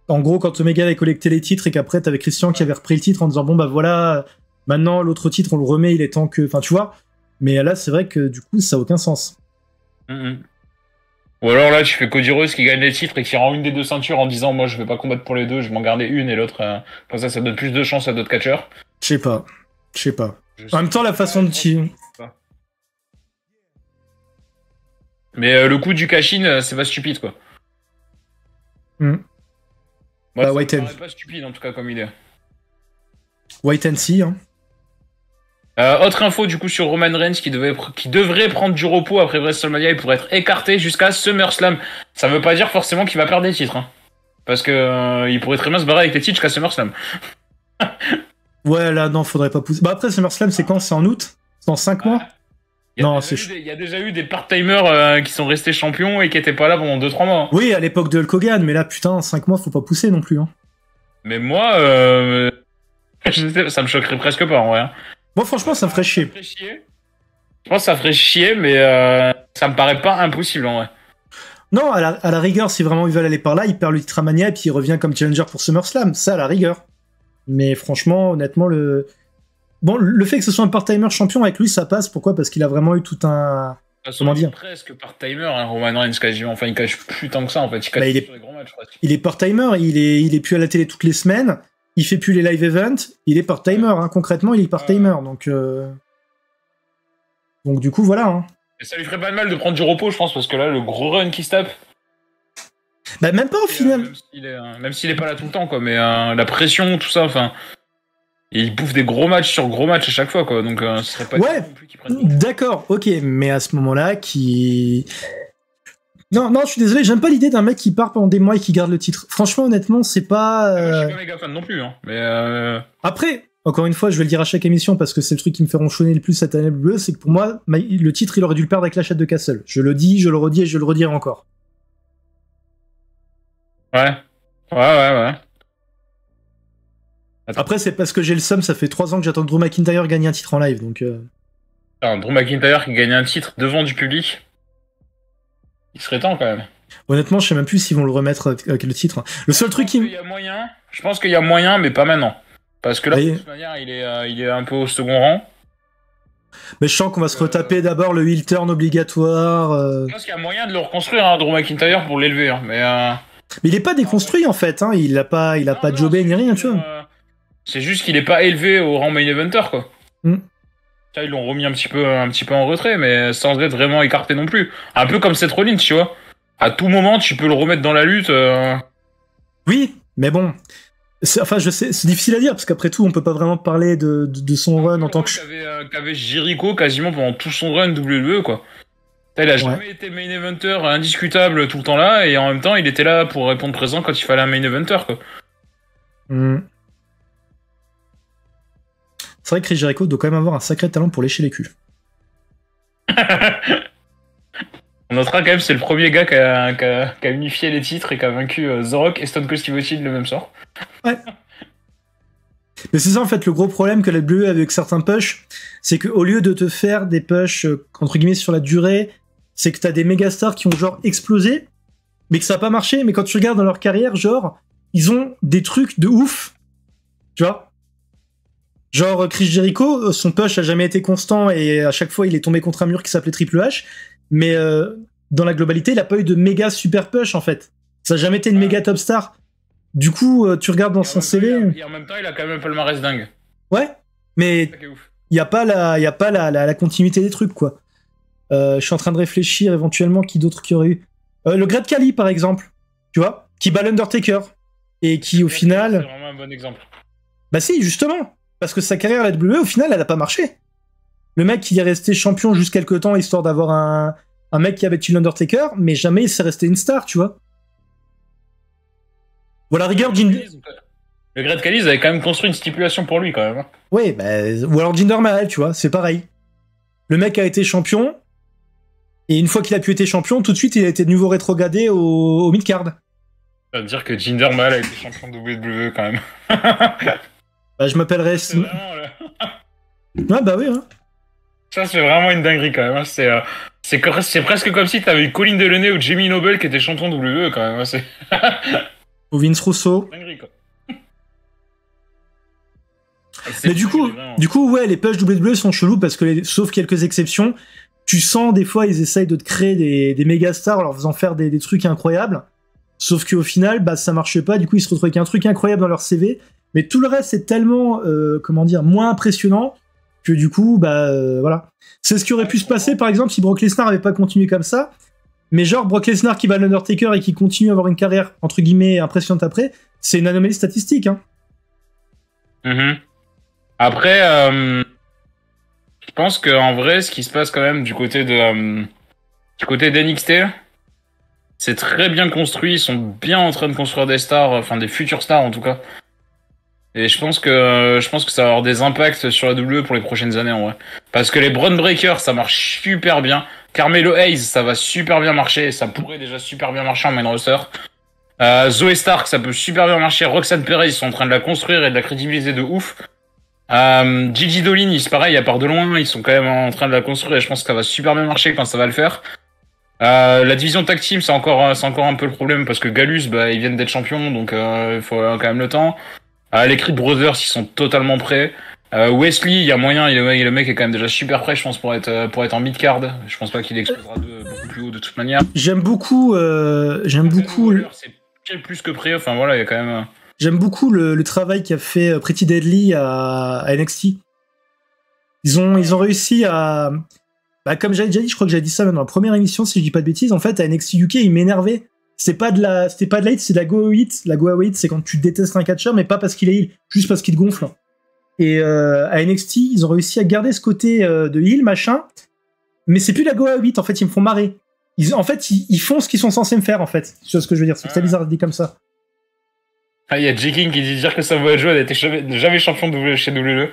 En gros, quand Omega avait collecté les titres et qu'après, t'avais Christian qui avait repris le titre en disant « Bon, bah voilà, maintenant, l'autre titre, on le remet, il est temps que... » Enfin, tu vois. Mais là, c'est vrai que, du coup, ça a aucun sens. Ou alors là, tu fais Cody Rhodes qui gagne les titres et qui rend une des deux ceintures en disant moi je vais pas combattre pour les deux, je vais m'en garder une et l'autre. Comme ça donne plus de chance à d'autres catcheurs. Je sais pas. En même temps, la façon de tirer. Mais le coup du cash-in, c'est pas stupide quoi. Moi, bah, White Hand. Pas stupide en tout cas comme il est. White and See, hein. Autre info du coup sur Roman Reigns qui devrait prendre du repos après WrestleMania et pour être écarté jusqu'à SummerSlam. Ça veut pas dire forcément qu'il va perdre des titres, hein. Parce que il pourrait très bien se barrer avec les titres jusqu'à SummerSlam. Ouais, là non, faudrait pas pousser. Bah après SummerSlam, c'est quand? C'est en août? C'est dans 5 mois? Il y a déjà eu des part-timers qui sont restés champions et qui étaient pas là pendant 2-3 mois. Hein. Oui, à l'époque de Hulk Hogan, mais là putain, 5 mois, faut pas pousser non plus. Hein. Mais moi, ça me choquerait presque pas en vrai. Hein. Moi, franchement, ça me ferait chier. Je pense que ça ferait chier, mais ça me paraît pas impossible en vrai. Non, à la rigueur, si vraiment ils veulent aller par là, il perd le titre à Mania et puis il revient comme challenger pour SummerSlam. Ça, à la rigueur. Mais franchement, honnêtement, le fait que ce soit un part-timer champion avec lui, ça passe. Pourquoi? Parce qu'il a vraiment eu tout un... Comment dire? Presque part-timer, hein, Roman Reigns quasiment. Enfin, il cache plus tant que ça en fait. Il est... sur les gros matchs, il est part-timer, il est plus à la télé toutes les semaines. Il fait plus les live events, il est part-timer, hein. Concrètement, il est part-timer, donc du coup, voilà. Hein. Et ça lui ferait pas de mal de prendre du repos, je pense, parce que là, le gros run qui se tape... Bah, même pas au final. Même s'il est pas là tout le temps, quoi, mais la pression, tout ça, enfin... Il bouffe des gros matchs sur gros matchs à chaque fois, quoi, donc ce serait pas... Ouais, d'accord, ok, mais à ce moment-là, Non, je suis désolé, j'aime pas l'idée d'un mec qui part pendant des mois et qui garde le titre. Franchement, honnêtement, c'est pas... Je suis pas méga fan non plus, hein, mais... Après, encore une fois, je vais le dire à chaque émission parce que c'est le truc qui me fait ronchonner le plus cette année bleue, c'est que pour moi, le titre, il aurait dû le perdre avec la chatte de Castle. Je le dis, je le redis et je le redirai encore. Ouais. Après, c'est parce que j'ai le seum, ça fait 3 ans que j'attends que Drew McIntyre gagne un titre en live, donc... Alors, Drew McIntyre qui gagne un titre devant du public... Il serait temps quand même. Honnêtement, je sais même plus s'ils vont le remettre avec le titre. Le seul truc qui... Je pense qu'il y a moyen, mais pas maintenant. Parce que là, de toute manière, il est un peu au second rang. Mais je sens qu'on va se retaper d'abord le heel turn obligatoire. Je pense qu'il y a moyen de le reconstruire, hein, Drew McIntyre, pour l'élever. Hein, mais il est pas déconstruit en fait, hein. Il a pas jobé ni rien, tu vois. C'est juste qu'il est pas élevé au rang main eventer, quoi. Ça, ils l'ont remis un petit peu en retrait, mais sans être vraiment écarté non plus. Un peu comme Seth Rollins, tu vois. À tout moment, tu peux le remettre dans la lutte. Oui, mais bon. Enfin, je sais, c'est difficile à dire, parce qu'après tout, on peut pas vraiment parler de son run en tant que... Qu'avait Jericho quasiment pendant tout son run WWE, quoi. Il a jamais été main eventer indiscutable tout le temps là, et en même temps, il était là pour répondre présent quand il fallait un main eventer, quoi. C'est vrai que Chris Jericho doit quand même avoir un sacré talent pour lécher les culs. On notera quand même c'est le premier gars qui a unifié les titres et qui a vaincu The Rock et Stone Cold Steve Austin le même soir. Ouais. Mais c'est ça en fait le gros problème que la WWE a avec certains pushs, c'est qu'au lieu de te faire des pushs entre guillemets sur la durée, c'est que t'as des méga stars qui ont genre explosé, mais que ça a pas marché, mais quand tu regardes dans leur carrière, genre, ils ont des trucs de ouf, tu vois. Genre Chris Jericho, son push a jamais été constant et à chaque fois il est tombé contre un mur qui s'appelait Triple H, mais dans la globalité, il a pas eu de méga super push en fait. Ça a jamais été une méga top star. Du coup, tu regardes dans son CV. Et en même temps, il a quand même un palmarès dingue. Ouais, mais il y a pas la continuité des trucs quoi. Je suis en train de réfléchir éventuellement qui d'autres qui aurait eu. Le Great Khali par exemple, tu vois, qui bat l'Undertaker et qui au final. C'est vraiment un bon exemple. Bah si, justement, parce que sa carrière à la WWE au final elle a pas marché. Le mec il est resté champion juste quelques temps histoire d'avoir un mec qui avait tué l'Undertaker, mais jamais il s'est resté une star, tu vois. Voilà, rigueur, le Great Khali avait quand même construit une stipulation pour lui, quand même. Oui, bah, ou alors Jinder Mahal, tu vois, c'est pareil. Le mec a été champion, et une fois qu'il a pu être champion, tout de suite, il a été de nouveau rétrogradé au mid-card. Ça veut dire que Jinder Mahal a été champion de WWE, quand même. Bah, je m'appellerais... Ouais, bah oui, hein. Ça, c'est vraiment une dinguerie, quand même. C'est presque comme si t'avais eu Colin Delaney ou Jimmy Noble qui étaient champions de WWE, quand même. Ou Vince Russo. Dinguerie, quoi. Mais du coup, ouais, les pages WWE sont chelous parce que, sauf quelques exceptions, tu sens des fois ils essayent de te créer des méga stars en leur faisant faire des trucs incroyables. Sauf qu'au final, bah ça marchait pas. Du coup, ils se retrouvent avec un truc incroyable dans leur CV. Mais tout le reste c'est tellement, comment dire, moins impressionnant que du coup, bah voilà. C'est ce qui aurait pu se passer par exemple si Brock Lesnar avait pas continué comme ça. Mais genre Brock Lesnar qui bat l'Undertaker et qui continue à avoir une carrière entre guillemets impressionnante après, c'est une anomalie statistique, hein. Après, je pense qu'en vrai, ce qui se passe quand même du côté d'NXT, c'est très bien construit. Ils sont bien en train de construire des stars, enfin des futures stars en tout cas. Et je pense que ça va avoir des impacts sur la WWE pour les prochaines années en vrai. Parce que les Braun Breakers, ça marche super bien. Carmelo Hayes, ça va super bien marcher. Et ça pourrait déjà super bien marcher en main roster. Zoe Stark, ça peut super bien marcher. Roxanne Perez, ils sont en train de la construire et de la crédibiliser de ouf. Gigi Dolin, c'est pareil, à part de loin, ils sont quand même en train de la construire et je pense que ça va super bien marcher quand ça va le faire. La division tag team, c'est encore un peu le problème parce que Gallus, bah, ils viennent d'être champions, donc il faut quand même le temps. Les Creed Brothers, ils sont totalement prêts. Wesley, il y a moyen, le mec est quand même déjà super prêt, je pense, pour être en mid-card. Je pense pas qu'il explosera beaucoup plus haut de toute manière. J'aime beaucoup. C'est plus que prêt, enfin voilà, il y a quand même. J'aime beaucoup le travail qu'a fait Pretty Deadly à NXT. Ils ont réussi à... Bah, comme j'avais déjà dit, je crois que j'avais dit ça même dans la première émission, si je dis pas de bêtises, en fait, à NXT UK, ils m'énervaient. C'était pas de la hate, c'est de la go hit. La go hit, c'est quand tu détestes un catcheur, mais pas parce qu'il est heal, juste parce qu'il te gonfle. Et à NXT, ils ont réussi à garder ce côté de heal, machin, mais c'est plus la go hit, en fait, ils me font marrer. Ils font ce qu'ils sont censés me faire, en fait. Tu vois ce que je veux dire, c'est très bizarre de dire comme ça. Ah, il y a J-King qui dit dire que Samoa Joe n'était jamais champion chez WWE.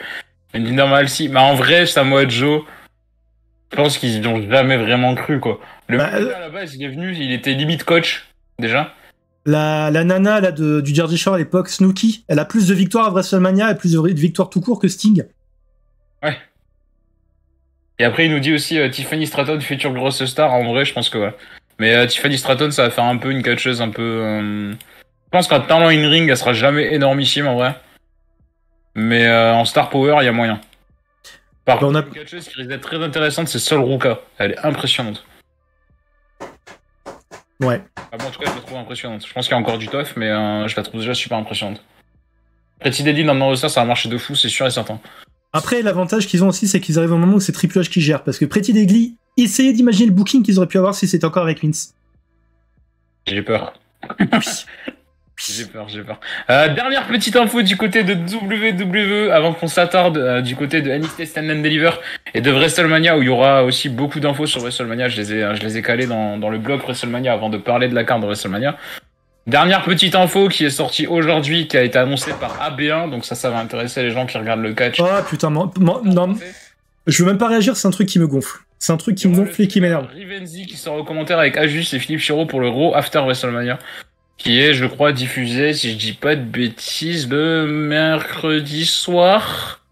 Mais normal si. Mais en vrai, Samoa Joe, je pense qu'ils n'y ont jamais vraiment cru, quoi. Le mec, à la base, il est venu, il était limite coach, déjà. La nana là, du Jersey Shore à l'époque, Snooki, elle a plus de victoires à WrestleMania et plus de victoires tout court que Sting. Ouais. Et après, il nous dit aussi Tiffany Stratton, future grosse star. En vrai, je pense que ouais. Mais Tiffany Stratton, ça va faire un peu une catcheuse un peu... Je pense qu'en talent in-ring, elle sera jamais énormissime en vrai. Mais en star power, il y a moyen. Par contre, une catcheuse qui risque d'être très intéressante, c'est Sol Ruka. Elle est impressionnante. Ouais. Ah bon, en tout cas, je la trouve impressionnante. Je pense qu'il y a encore du tof, mais je la trouve déjà super impressionnante. Pretty Deadly dans le roster, ça va marcher de fou, c'est sûr et certain. Après, l'avantage qu'ils ont aussi, c'est qu'ils arrivent au moment où c'est Triple H qui gère. Parce que Pretty Deadly, essayez d'imaginer le booking qu'ils auraient pu avoir si c'était encore avec Vince. J'ai peur. J'ai peur. Dernière petite info du côté de WWE avant qu'on s'attarde du côté de NXT Stand and Deliver et de WrestleMania où il y aura aussi beaucoup d'infos sur WrestleMania. Je les ai calés dans le blog WrestleMania avant de parler de la carte de WrestleMania. Dernière petite info qui est sortie aujourd'hui, qui a été annoncée par AB1, donc ça va intéresser les gens qui regardent le catch. Oh putain, non, je veux même pas réagir, c'est un truc qui me gonfle. C'est un truc qui me gonfle et qui m'énerve. Rivenzi qui sort au commentaire avec Ajus et Philippe Chiro pour le Raw After WrestleMania. Qui est, je crois, diffusé, si je dis pas de bêtises, le mercredi soir.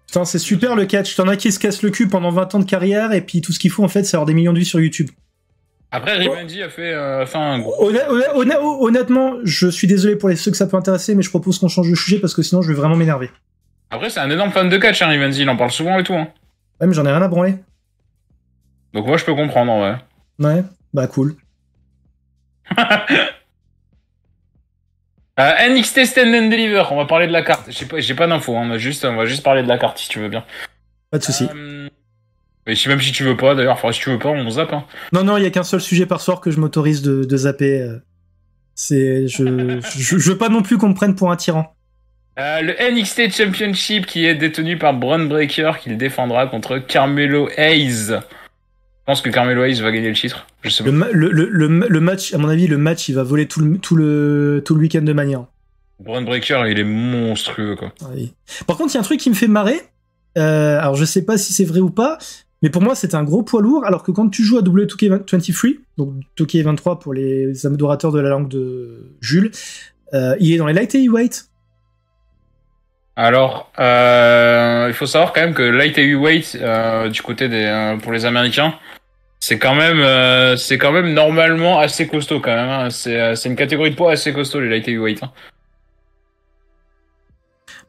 Putain, c'est super le catch. T'en as qui se cassent le cul pendant 20 ans de carrière, et puis tout ce qu'il faut, en fait, c'est avoir des millions de vues sur YouTube. Après, Rivenzi a fait un gros... Honnêtement, je suis désolé pour ceux que ça peut intéresser, mais je propose qu'on change de sujet, parce que sinon, je vais vraiment m'énerver. Après, c'est un énorme fan de catch, hein, Rivenzi, il en parle souvent et tout. Hein. Ouais, mais j'en ai rien à branler. Donc moi, je peux comprendre, en vrai. Ouais, bah cool. NXT Stand and Deliver, on va parler de la carte. J'ai pas d'infos, hein, on va juste parler de la carte, si tu veux bien. Pas de soucis. Mais même si tu veux pas, d'ailleurs, si tu veux pas, on zappe. Hein. Non, il y a qu'un seul sujet par soir que je m'autorise de zapper. Je veux pas non plus qu'on me prenne pour un tyran. Le NXT Championship qui est détenu par Bron Breakker, qu'il défendra contre Carmelo Hayes. Je pense que Carmelo Hayes va gagner le titre. Je sais pas. Le match, à mon avis, le match, il va voler tout le week-end de Mania. Bron Breakker, il est monstrueux, quoi. Oui. Par contre, il y a un truc qui me fait marrer. Alors, je sais pas si c'est vrai ou pas, mais pour moi, c'est un gros poids lourd, alors que quand tu joues à W2K23, donc 2K23 pour les adorateurs de la langue de Jules, il est dans les light heavyweight. Alors, il faut savoir quand même que light heavyweight, du côté pour les Américains, c'est quand même normalement assez costaud quand même. Hein. C'est une catégorie de poids assez costaud, les light heavyweight. Hein.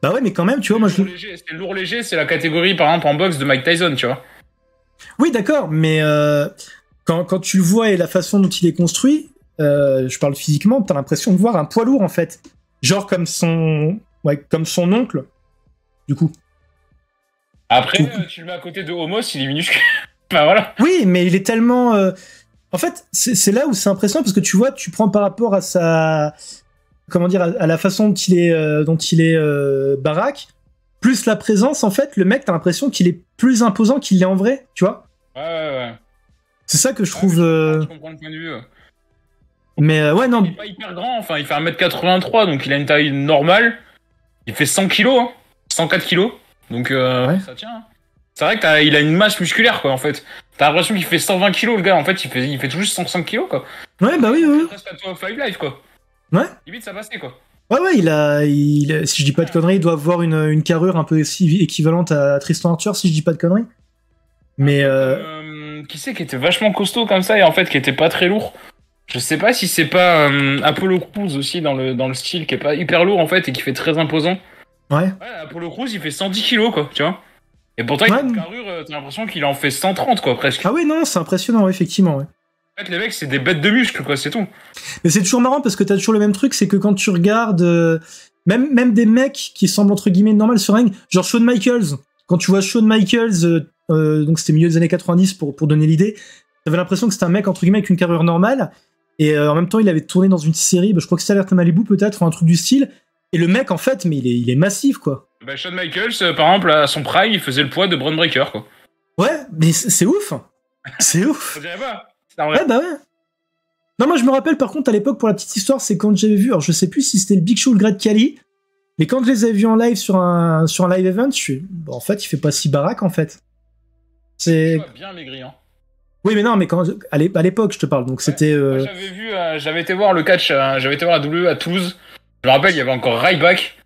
Bah ouais, mais quand même, tu vois, moi je... C'est lourd léger, c'est la catégorie, par exemple, en boxe de Mike Tyson, tu vois. Oui, d'accord, mais quand tu le vois et la façon dont il est construit, je parle physiquement, t'as l'impression de voir un poids lourd, en fait. Genre comme son oncle, du coup. Après, tu le mets à côté de Homos, il est minuscule. Bah voilà. Oui, mais il est tellement... En fait, c'est là où c'est impressionnant, parce que tu vois, tu prends par rapport à sa... Comment dire, à la façon dont il est baraque, plus la présence, en fait, le mec, t'as l'impression qu'il est plus imposant qu'il l'est en vrai, tu vois. Ouais. C'est ça que je trouve... Je comprends le point de vue. Mais ouais, non... Il est pas hyper grand, enfin, il fait 1m83, donc il a une taille normale. Il fait 100 kg, hein. 104 kg. Donc ouais. Ça tient. Hein. C'est vrai qu'il a une masse musculaire, quoi, en fait. T'as l'impression qu'il fait 120 kg, le gars. En fait, il fait tout juste 105 kg, quoi. Ouais, bah oui. Il reste à toi 5 live, quoi. Ouais. Limite, ça passait, quoi. Ouais, si je dis pas de conneries, il doit avoir une carrure un peu équivalente à Tristan Archer, si je dis pas de conneries. Mais qui c'est qui était vachement costaud comme ça et en fait qui était pas très lourd. Je sais pas si c'est pas Apollo Crews aussi dans le style qui est pas hyper lourd en fait et qui fait très imposant. Ouais, Apollo Crews il fait 110 kilos quoi, tu vois. Et pourtant il a une carrure, t'as l'impression qu'il en fait 130 quoi presque. Ah oui, non, c'est impressionnant, effectivement, ouais. En fait les mecs c'est des bêtes de muscles quoi, c'est tout. Mais c'est toujours marrant parce que t'as toujours le même truc, c'est que quand tu regardes même des mecs qui semblent entre guillemets normaux sur ring, genre Shawn Michaels, quand tu vois Shawn Michaels, donc c'était milieu des années 90 pour donner l'idée, t'avais l'impression que c'était un mec entre guillemets avec une carrure normale, et en même temps il avait tourné dans une série, je crois que c'était Alerte Malibu peut-être, ou un truc du style, et le mec en fait, mais il est massif quoi. Bah Shawn Michaels, par exemple, à son prime, il faisait le poids de Bron Breakker quoi. Ouais, mais c'est ouf. C'est ouf. Je dirais pas. Ouais, bah ouais. Non, moi je me rappelle par contre à l'époque, pour la petite histoire, c'est quand j'avais vu, alors je sais plus si c'était le Big Show ou le Great Khali, mais quand je les avais vus en live sur un live event, je suis en fait, il fait pas si baraque en fait. C'est bien maigri hein. Oui, mais non, mais à l'époque, je te parle, donc c'était... J'avais été voir le catch, j'avais été voir la WWE à Toulouse. Je me rappelle, il y avait encore Ryback.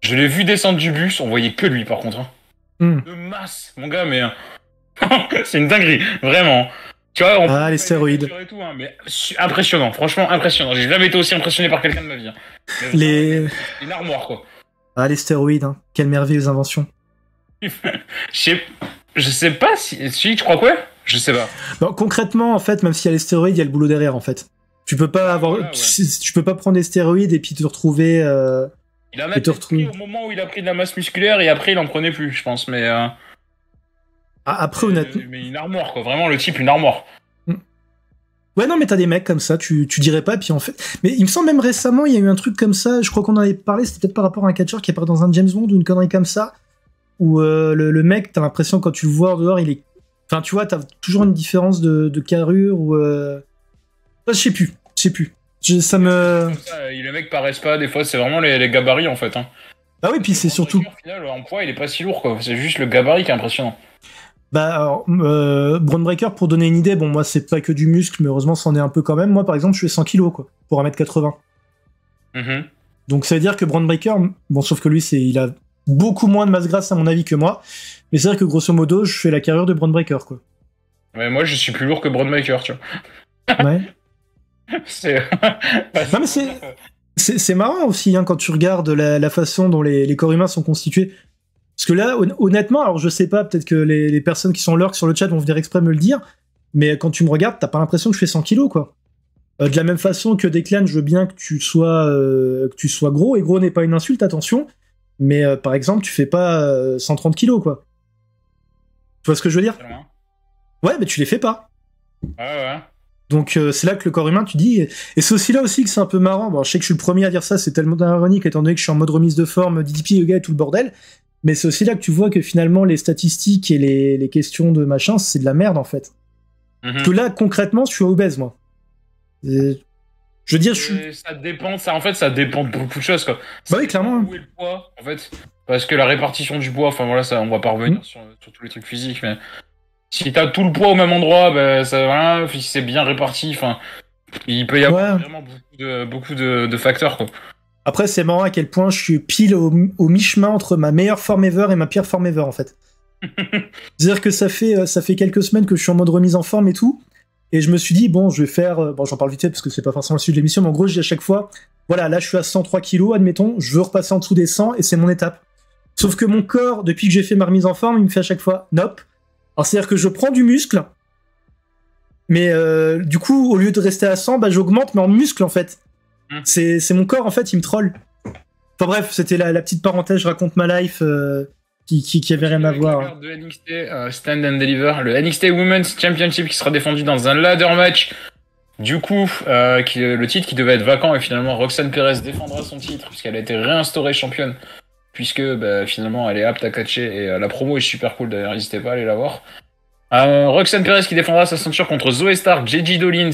Je l'ai vu descendre du bus, on voyait que lui par contre. Hein. De masse, mon gars, mais... c'est une dinguerie, vraiment. Tu vois, les stéroïdes. Et tout, hein, mais impressionnant, franchement impressionnant. J'ai jamais été aussi impressionné par quelqu'un de ma vie. Hein. Une armoire, quoi. Ah, les stéroïdes, hein. Quelle merveilleuse invention. Je sais pas si tu crois quoi? Je sais pas. Bon, concrètement, en fait, même s'il y a les stéroïdes, il y a le boulot derrière, en fait. Tu peux pas tu peux pas prendre des stéroïdes et puis te retrouver... Il en a pris au moment où il a pris de la masse musculaire et après il en prenait plus, je pense, mais... après, honnêtement... Mais une armoire, quoi. Vraiment, le type, une armoire. Ouais, non, mais t'as des mecs comme ça, tu dirais pas, puis en fait... Mais il me semble même récemment, il y a eu un truc comme ça, je crois qu'on en avait parlé, c'était peut-être par rapport à un catcheur qui apparaît dans un James Bond ou une connerie comme ça, où le mec, t'as l'impression quand tu le vois dehors, il est... Enfin, tu vois, t'as toujours une différence de carrure, ou... Je sais plus. Ça me... Les mecs paraissent pas, des fois, c'est vraiment les gabarits, en fait. Hein. Ah oui, puis c'est surtout... Au final, en poids, il est pas si lourd, quoi. C'est juste le gabarit qui est impressionnant. Bah, alors, Bron Breakker, pour donner une idée, bon, moi, c'est pas que du muscle, mais heureusement, c'en est un peu quand même. Moi, par exemple, je fais 100 kilos, quoi, pour 1m80. Donc, ça veut dire que Bron Breakker, bon, sauf que lui, il a beaucoup moins de masse grasse, à mon avis, que moi. Mais c'est vrai que, grosso modo, je fais la carrure de Bron Breakker, quoi. Ouais, moi, je suis plus lourd que Bron Breakker, tu vois. Ouais. C'est... non, mais c'est... C'est marrant aussi quand tu regardes la façon dont les corps humains sont constitués. Parce que là, honnêtement, alors je sais pas, peut-être que les personnes qui sont lurk sur le chat vont venir exprès me le dire, mais quand tu me regardes, t'as pas l'impression que je fais 100 kilos, quoi. De la même façon que Declan, je veux bien que tu sois gros, et gros n'est pas une insulte, attention, mais par exemple, tu fais pas 130 kilos, quoi. Tu vois ce que je veux dire? Ouais, mais tu les fais pas. Ouais. Donc c'est là que le corps humain, tu dis... Et c'est aussi là aussi que c'est un peu marrant. Bon, je sais que je suis le premier à dire ça, c'est tellement ironique, étant donné que je suis en mode remise de forme, DDP, yoga et tout le bordel, mais c'est aussi là que tu vois que finalement, les statistiques et les questions de machin, c'est de la merde, en fait. Parce que là, concrètement, je suis obèse, moi. Je veux dire, ça dépend, ça dépend de beaucoup de choses, quoi. Bah oui, clairement. Où est le poids, en fait, parce que la répartition du poids, enfin voilà, ça, on va pas revenir sur tous les trucs physiques, mais si t'as tout le poids au même endroit, bah, ça, voilà, si c'est bien réparti, enfin, il peut y avoir vraiment beaucoup de facteurs, quoi. Après, c'est marrant à quel point je suis pile au mi-chemin entre ma meilleure forme ever et ma pire forme ever, en fait. C'est-à-dire que ça fait quelques semaines que je suis en mode remise en forme et tout. Et je me suis dit, bon, je vais faire... Bon, j'en parle vite fait parce que c'est pas forcément le sujet de l'émission, mais en gros, je dis à chaque fois, voilà, là, je suis à 103 kilos, admettons, je veux repasser en dessous des 100 et c'est mon étape. Sauf que mon corps, depuis que j'ai fait ma remise en forme, il me fait à chaque fois, nope. Alors, c'est-à-dire que je prends du muscle, mais du coup, au lieu de rester à 100, bah, j'augmente, mais en muscle, en fait. C'est mon corps, en fait, il me troll. Enfin bref, c'était la petite parenthèse, je raconte ma life... qui avait rien à voir. De NXT, Stand and Deliver, le NXT Women's Championship qui sera défendu dans un ladder match. Du coup, le titre qui devait être vacant et finalement Roxanne Perez défendra son titre puisqu'elle a été réinstaurée championne puisque finalement elle est apte à catcher et la promo est super cool d'ailleurs, n'hésitez pas à aller la voir. Roxanne Perez qui défendra sa ceinture contre Zoe Stark, JJ Dolin,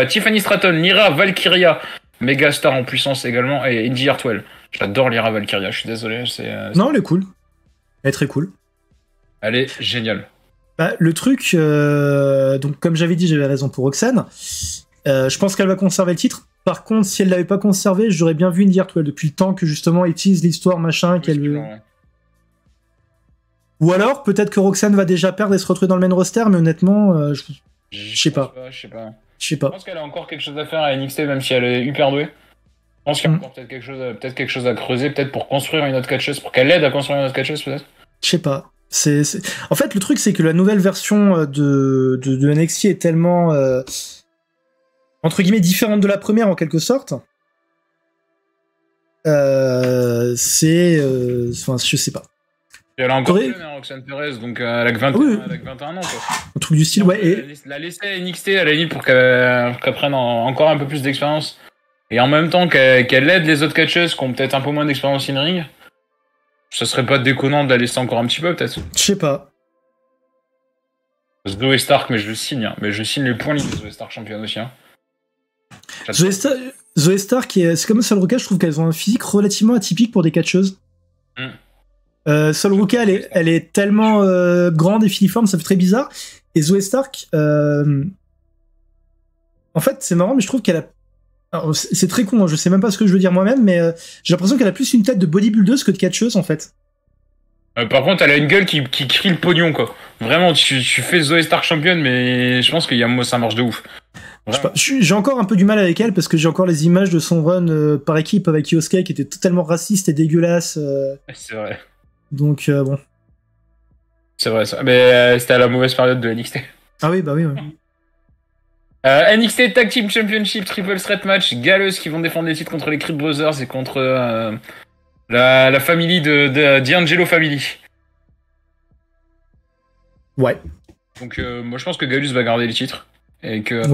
Tiffany Stratton, Lyra Valkyria, méga star en puissance également et Indy Hartwell. J'adore Lyra Valkyria, je suis désolé. Non, elle est cool. Elle est très cool. Elle est géniale. Bah, le truc, donc comme j'avais dit, j'avais raison pour Roxanne. Je pense qu'elle va conserver le titre. Par contre, si elle l'avait pas conservé, j'aurais bien vu Indy Hartwell depuis le temps que justement elle utilise l'histoire machin qu'elle veut. Ou alors peut-être que Roxanne va déjà perdre et se retrouver dans le main roster, mais honnêtement, je sais pas. Je sais pas. Je pense qu'elle a encore quelque chose à faire à NXT, même si elle est hyper douée. Je pense qu'il y a encore peut-être quelque chose à creuser, peut-être pour construire une autre catcheuse, pour qu'elle aide à construire une autre catcheuse, peut-être. Je sais pas. En fait, le truc, c'est que la nouvelle version de NXT est tellement entre guillemets différente de la première en quelque sorte. Enfin, je sais pas. Et elle a encore jeune, Roxanne Perez, donc elle a que 21 ans, quoi. Un truc du style, ouais. Et... La laisser à NXT à la limite pour qu'elle prenne encore un peu plus d'expérience. Et en même temps qu'elle aide les autres catcheuses qui ont peut-être un peu moins d'expérience in-ring, ça serait pas déconnant de la laisser encore un petit peu, peut-être. Je sais pas. Zoe Stark, mais je le signe. Hein. Mais je signe les points libres de Zoe Stark championne aussi. Hein. Zoe Stark, c'est comme Sol Ruka, je trouve qu'elles ont un physique relativement atypique pour des catcheuses. Sol Ruka, elle est tellement grande et filiforme, ça fait très bizarre. Et Zoe Stark, en fait, c'est marrant, mais je trouve qu'elle a... Alors, c'est très con, hein, je sais même pas ce que je veux dire moi-même, mais j'ai l'impression qu'elle a plus une tête de bodybuildeuse que de catcheuse, en fait. Par contre, elle a une gueule qui crie le pognon, quoi. Vraiment, tu fais Zoe Stark championne, mais je pense que ça marche de ouf. J'ai encore un peu du mal avec elle, parce que j'ai encore les images de son run par équipe avec Yosuke, qui était totalement raciste et dégueulasse. C'est vrai. Donc, bon. C'est vrai, ça. Mais c'était à la mauvaise période de NXT. Ah oui, bah oui, ouais. NXT Tag Team Championship Triple Threat Match, Gallows qui vont défendre les titres contre les Creed Brothers et contre la famille de D'Angelo Family. Ouais. Donc moi je pense que Gallows va garder les titres et que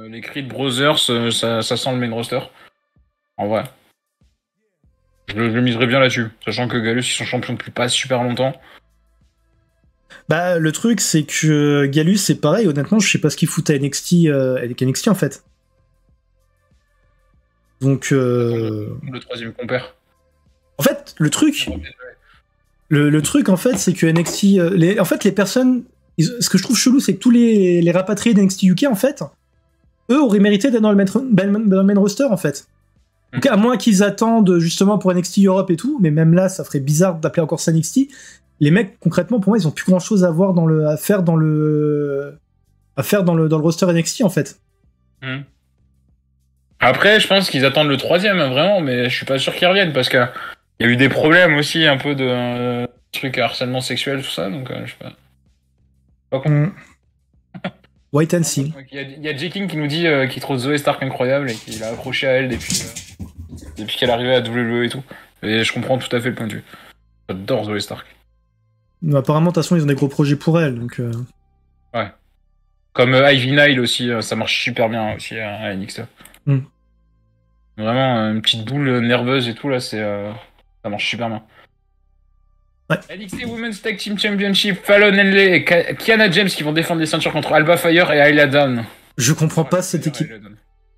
les Creed Brothers ça sent le main roster. En vrai. Je miserais bien là-dessus, sachant que Gallows ils sont champions depuis pas super longtemps. Bah, le truc, c'est que Gallus, c'est pareil, honnêtement, je sais pas ce qu'il fout à NXT, avec NXT, en fait. Donc, Le troisième compère. En fait, le truc, en fait, c'est que NXT... en fait, les personnes... Ce que je trouve chelou, c'est que tous les rapatriés d'NXT UK, en fait, eux auraient mérité d'être dans le main roster, en fait. Donc, à moins qu'ils attendent, justement, pour NXT Europe et tout, mais même là, ça ferait bizarre d'appeler encore ça NXT... Les mecs, concrètement, pour moi, ils ont plus grand chose à faire dans le roster NXT, en fait. Après, je pense qu'ils attendent le 3e, vraiment, mais je suis pas sûr qu'ils reviennent parce qu'il y a eu des problèmes aussi, un peu de trucs harcèlement sexuel, tout ça, donc je sais pas. Wait and see. Il y a J. King qui nous dit qu'il trouve Zoé Stark incroyable et qu'il a accroché à elle depuis qu'elle est arrivée à WWE et tout. Et je comprends tout à fait le point de vue. J'adore Zoé Stark. Mais apparemment, de toute façon, ils ont des gros projets pour elle, donc... Ouais. Comme Ivy Nile aussi, ça marche super bien aussi à NXT. Vraiment, une petite boule nerveuse et tout, là, ça marche super bien. Ouais. NXT Women's Tag Team Championship, Fallon Henley et Kiana James qui vont défendre les ceintures contre Alba Fire et Ayla Dawn. Je comprends pas cette équipe.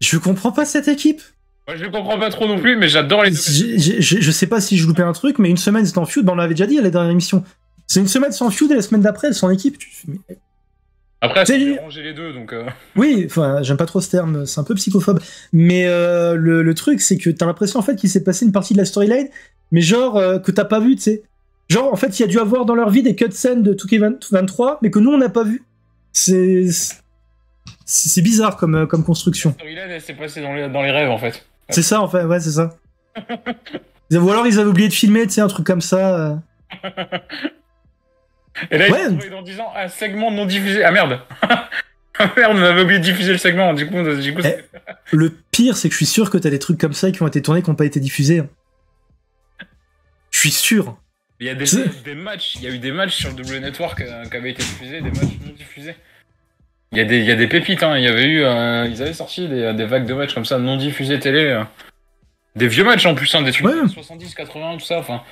Je comprends pas cette équipe. Moi, je le comprends pas trop non plus, mais j'adore les deux. Je sais pas si je loupais un truc, mais une semaine c'est en feud, on l'avait déjà dit à la dernière émission. C'est une semaine sans feud et la semaine d'après, elles sont en équipe. Après, c'est ranger les deux, donc... Oui, enfin, j'aime pas trop ce terme, c'est un peu psychophobe. Mais le truc, c'est que t'as l'impression, en fait, qu'il s'est passé une partie de la storyline, mais genre, que t'as pas vu, tu sais. Genre, en fait, il y a dû avoir dans leur vie des cutscenes de 2K23, mais que nous, on n'a pas vu. C'est bizarre comme construction. La storyline, elle s'est passée dans les rêves, en fait. C'est ça, en fait, ouais, c'est ça. Ou alors, ils avaient oublié de filmer, tu sais, un truc comme ça. Et là, ils ont trouvé dans 10 ans un segment non diffusé. Ah merde. Ah merde, on avait oublié de diffuser le segment. Du coup le pire, c'est que je suis sûr que t'as des trucs comme ça qui ont été tournés, qui n'ont pas été diffusés. Je suis sûr. Il y a des matchs. Il y a eu des matchs sur le W Network qui avaient été diffusés, des matchs non diffusés. Il y a des pépites. Hein. Il y avait eu, ils avaient sorti des vagues de matchs comme ça non diffusés télé. Des vieux matchs en plus, hein, des trucs 70, 80, tout ça. Enfin.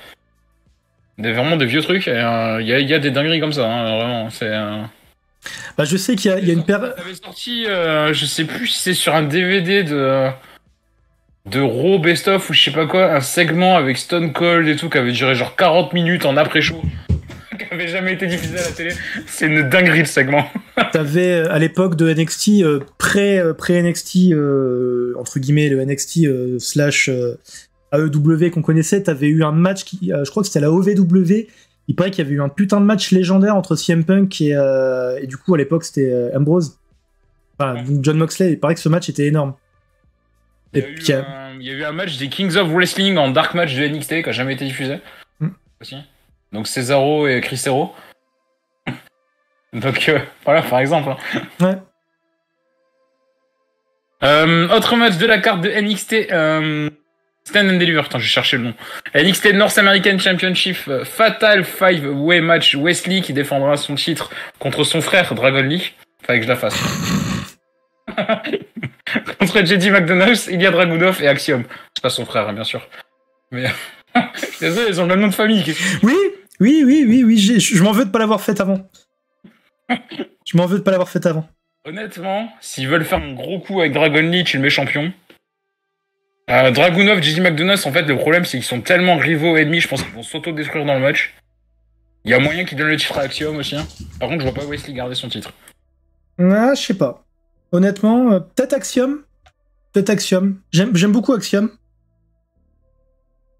Vraiment des vieux trucs, il y a des dingueries comme ça, hein, vraiment, c'est... Bah, je sais qu'il y a une paire... Ça avait sorti, je sais plus si c'est sur un DVD de Raw Best Of ou je sais pas quoi, un segment avec Stone Cold et tout, qui avait duré genre 40 minutes en après-show, qui avait jamais été diffusé à la télé, c'est une dinguerie le segment. T'avais, à l'époque de NXT, pré-NXT, entre guillemets, le NXT slash... AEW qu'on connaissait, t'avais eu un match qui, je crois que c'était à la OVW, il paraît qu'il y avait eu un putain de match légendaire entre CM Punk et du coup à l'époque c'était Ambrose, enfin donc John Moxley, il paraît que ce match était énorme. Il y a eu un match des Kings of Wrestling en dark match de NXT qui a jamais été diffusé. Aussi. Donc Cesaro et Chris Hero. Donc voilà par exemple. Ouais. Autre match de la carte de NXT, Stand and Deliver, putain, j'ai cherché le nom. NXT North American Championship, Fatal 5-Way Match, Wesley qui défendra son titre contre son frère Dragon Lee. Fallait que je la fasse. Contre JD McDonald's, Ilya Dragunov et Axiom. C'est pas son frère, hein, bien sûr. Mais désolé, ils ont le même nom de famille. Oui, je m'en veux de pas l'avoir fait avant. Honnêtement, s'ils veulent faire un gros coup avec Dragon Lee, tu le mets champion. Dragunov, JD McDonald's, en fait, le problème, c'est qu'ils sont tellement rivaux ennemis, je pense qu'ils vont s'auto-détruire dans le match. Il y a moyen qu'ils donnent le titre à Axiom aussi. Hein. Par contre, je vois pas Wesley garder son titre. Ah, je sais pas. Honnêtement, peut-être Axiom. J'aime beaucoup Axiom.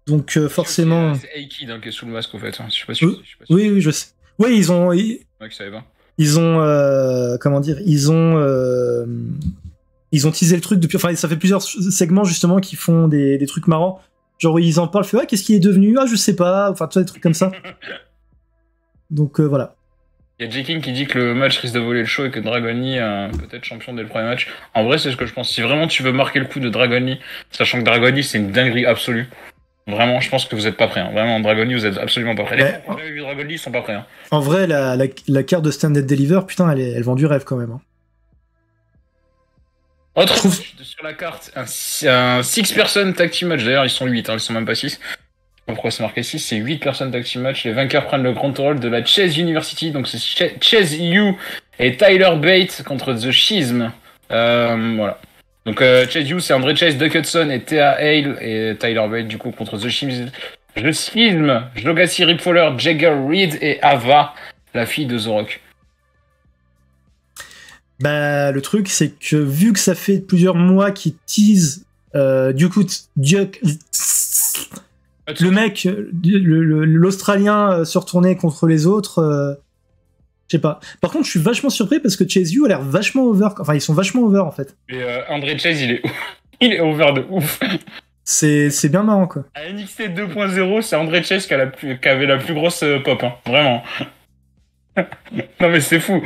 Donc, forcément... C'est A-Kid hein, qui est sous le masque, en fait. Hein. Je sais pas si oui, je sais. Oui, ils ont... Ouais, que ça va. Ils ont... comment dire, ils ont teasé le truc depuis... Enfin, ça fait plusieurs segments, justement, qui font des trucs marrants. Genre, ils en parlent, qu'est-ce qu'il est devenu? Ah, je sais pas. Enfin, tu vois, des trucs comme ça. Donc, voilà. Il y a J. King qui dit que le match risque de voler le show et que Dragon Lee peut-être champion dès le premier match. En vrai, c'est ce que je pense. Si vraiment tu veux marquer le coup de Dragon Lee, sachant que DragonLee, c'est une dinguerie absolue. Vraiment, je pense que vous êtes pas prêts. Hein. Vraiment, Dragon Lee, vous êtes absolument pas prêts. Les gens qui ont jamais vu Dragon Lee, ils sont pas prêts. Hein. En vrai, la carte de Stand and Deliver, putain, elle vend du rêve quand même. Hein. Autre match sur la carte, un 6-person tag team match. D'ailleurs, ils sont 8, hein, ils sont même pas 6. Je sais pas pourquoi c'est marqué 6, c'est 8 personnes tag team match. Les vainqueurs prennent le grand rôle de la Chase University. Donc c'est Chase U et Tyler Bate contre The Schism. Voilà. Donc Chase U, c'est André Chase, Duck Hudson et Thea Hale. Et Tyler Bate, du coup, contre The Schism. Jogassi Rip Fowler, Jagger Reed et Ava, la fille de The Rock. Bah, le truc, c'est que vu que ça fait plusieurs mois qu'ils teasent, du coup, le mec, l'Australien se retournait contre les autres, je sais pas. Par contre, je suis vachement surpris parce que Chase U a l'air vachement over. Enfin, ils sont vachement over en fait. Et André Chase, il est où? Il est over de ouf. C'est bien marrant, quoi. À NXT 2.0, c'est André Chase qui avait la plus grosse pop, hein. Vraiment. Non mais c'est fou.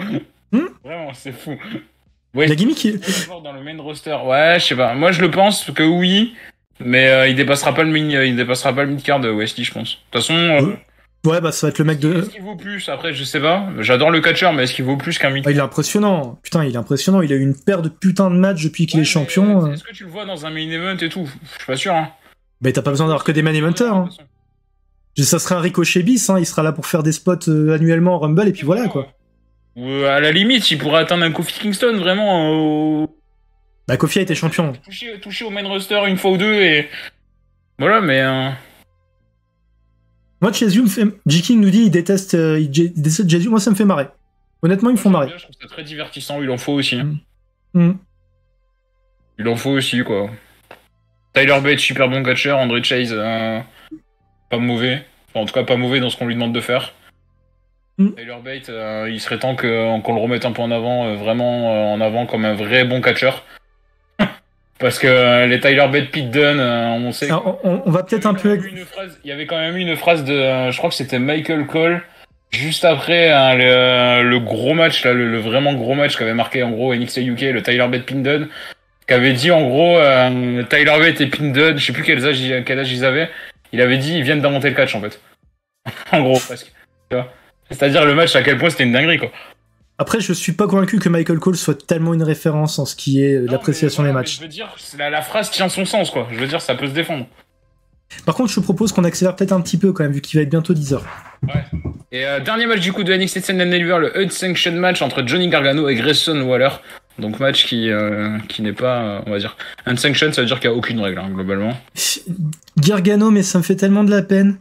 Vraiment, c'est fou. Ouais, la gimmick il dans le main roster. Ouais, je sais pas. Moi, je le pense que oui, mais il dépassera pas le mid-card de Wesley, je pense. De toute façon... Ouais, bah ça va être le mec de... Est-ce qu'il vaut plus? Après, je sais pas. J'adore le catcher, mais est-ce qu'il vaut plus qu'un mid-card? Il est impressionnant. Putain, il est impressionnant. Il a eu une paire de putains de matchs depuis qu'il est champion. Est-ce que tu le vois dans un main event et tout? Je suis pas sûr, hein. Bah t'as pas besoin d'avoir que des main eventers, hein. Ça serait un Ricochet bis, hein. Il sera là pour faire des spots annuellement en Rumble, et puis voilà, quoi. Ou à la limite, il pourrait atteindre un Kofi Kingston, vraiment. Bah Kofi a été champion. Toucher au main roster une fois ou deux, et... Voilà, mais... Moi, Chase me fait... J-King nous dit il déteste Chase. Moi, ça me fait marrer. Honnêtement, ils me font marrer. Je trouve ça très divertissant, il en faut aussi. Il en faut aussi, quoi. Tyler Bate, super bon catcher. André Chase, pas mauvais. Enfin, en tout cas, pas mauvais dans ce qu'on lui demande de faire. Tyler Bate, il serait temps qu'on le remette un peu en avant, vraiment en avant comme un vrai bon catcher. Parce que les Tyler Bate, Pete Dunne, on sait... Alors, on va peut-être un peu... Il y avait quand même eu une phrase de... je crois que c'était Michael Cole, juste après le gros match, là, le vraiment gros match qu'avait marqué en gros NXT UK, le Tyler Bate, Pete Dunne, qui avait dit en gros Tyler Bate et Pete Dunne, je sais plus quel âge ils avaient, il avait dit ils viennent d'inventer le catch en fait. En gros, presque. C'est-à-dire le match à quel point c'était une dinguerie, quoi. Après, je suis pas convaincu que Michael Cole soit tellement une référence en ce qui est l'appréciation des matchs. Je veux dire, la phrase tient son sens, quoi. Je veux dire, ça peut se défendre. Par contre, je te propose qu'on accélère peut-être un petit peu quand même, vu qu'il va être bientôt 10h. Ouais. Et dernier match du coup de NXT Stand and Deliver, le Unsanctioned match entre Johnny Gargano et Grayson Waller. Donc match qui n'est pas, on va dire, Unsanctioned, ça veut dire qu'il n'y a aucune règle, hein, globalement. Gargano, mais ça me fait tellement de la peine.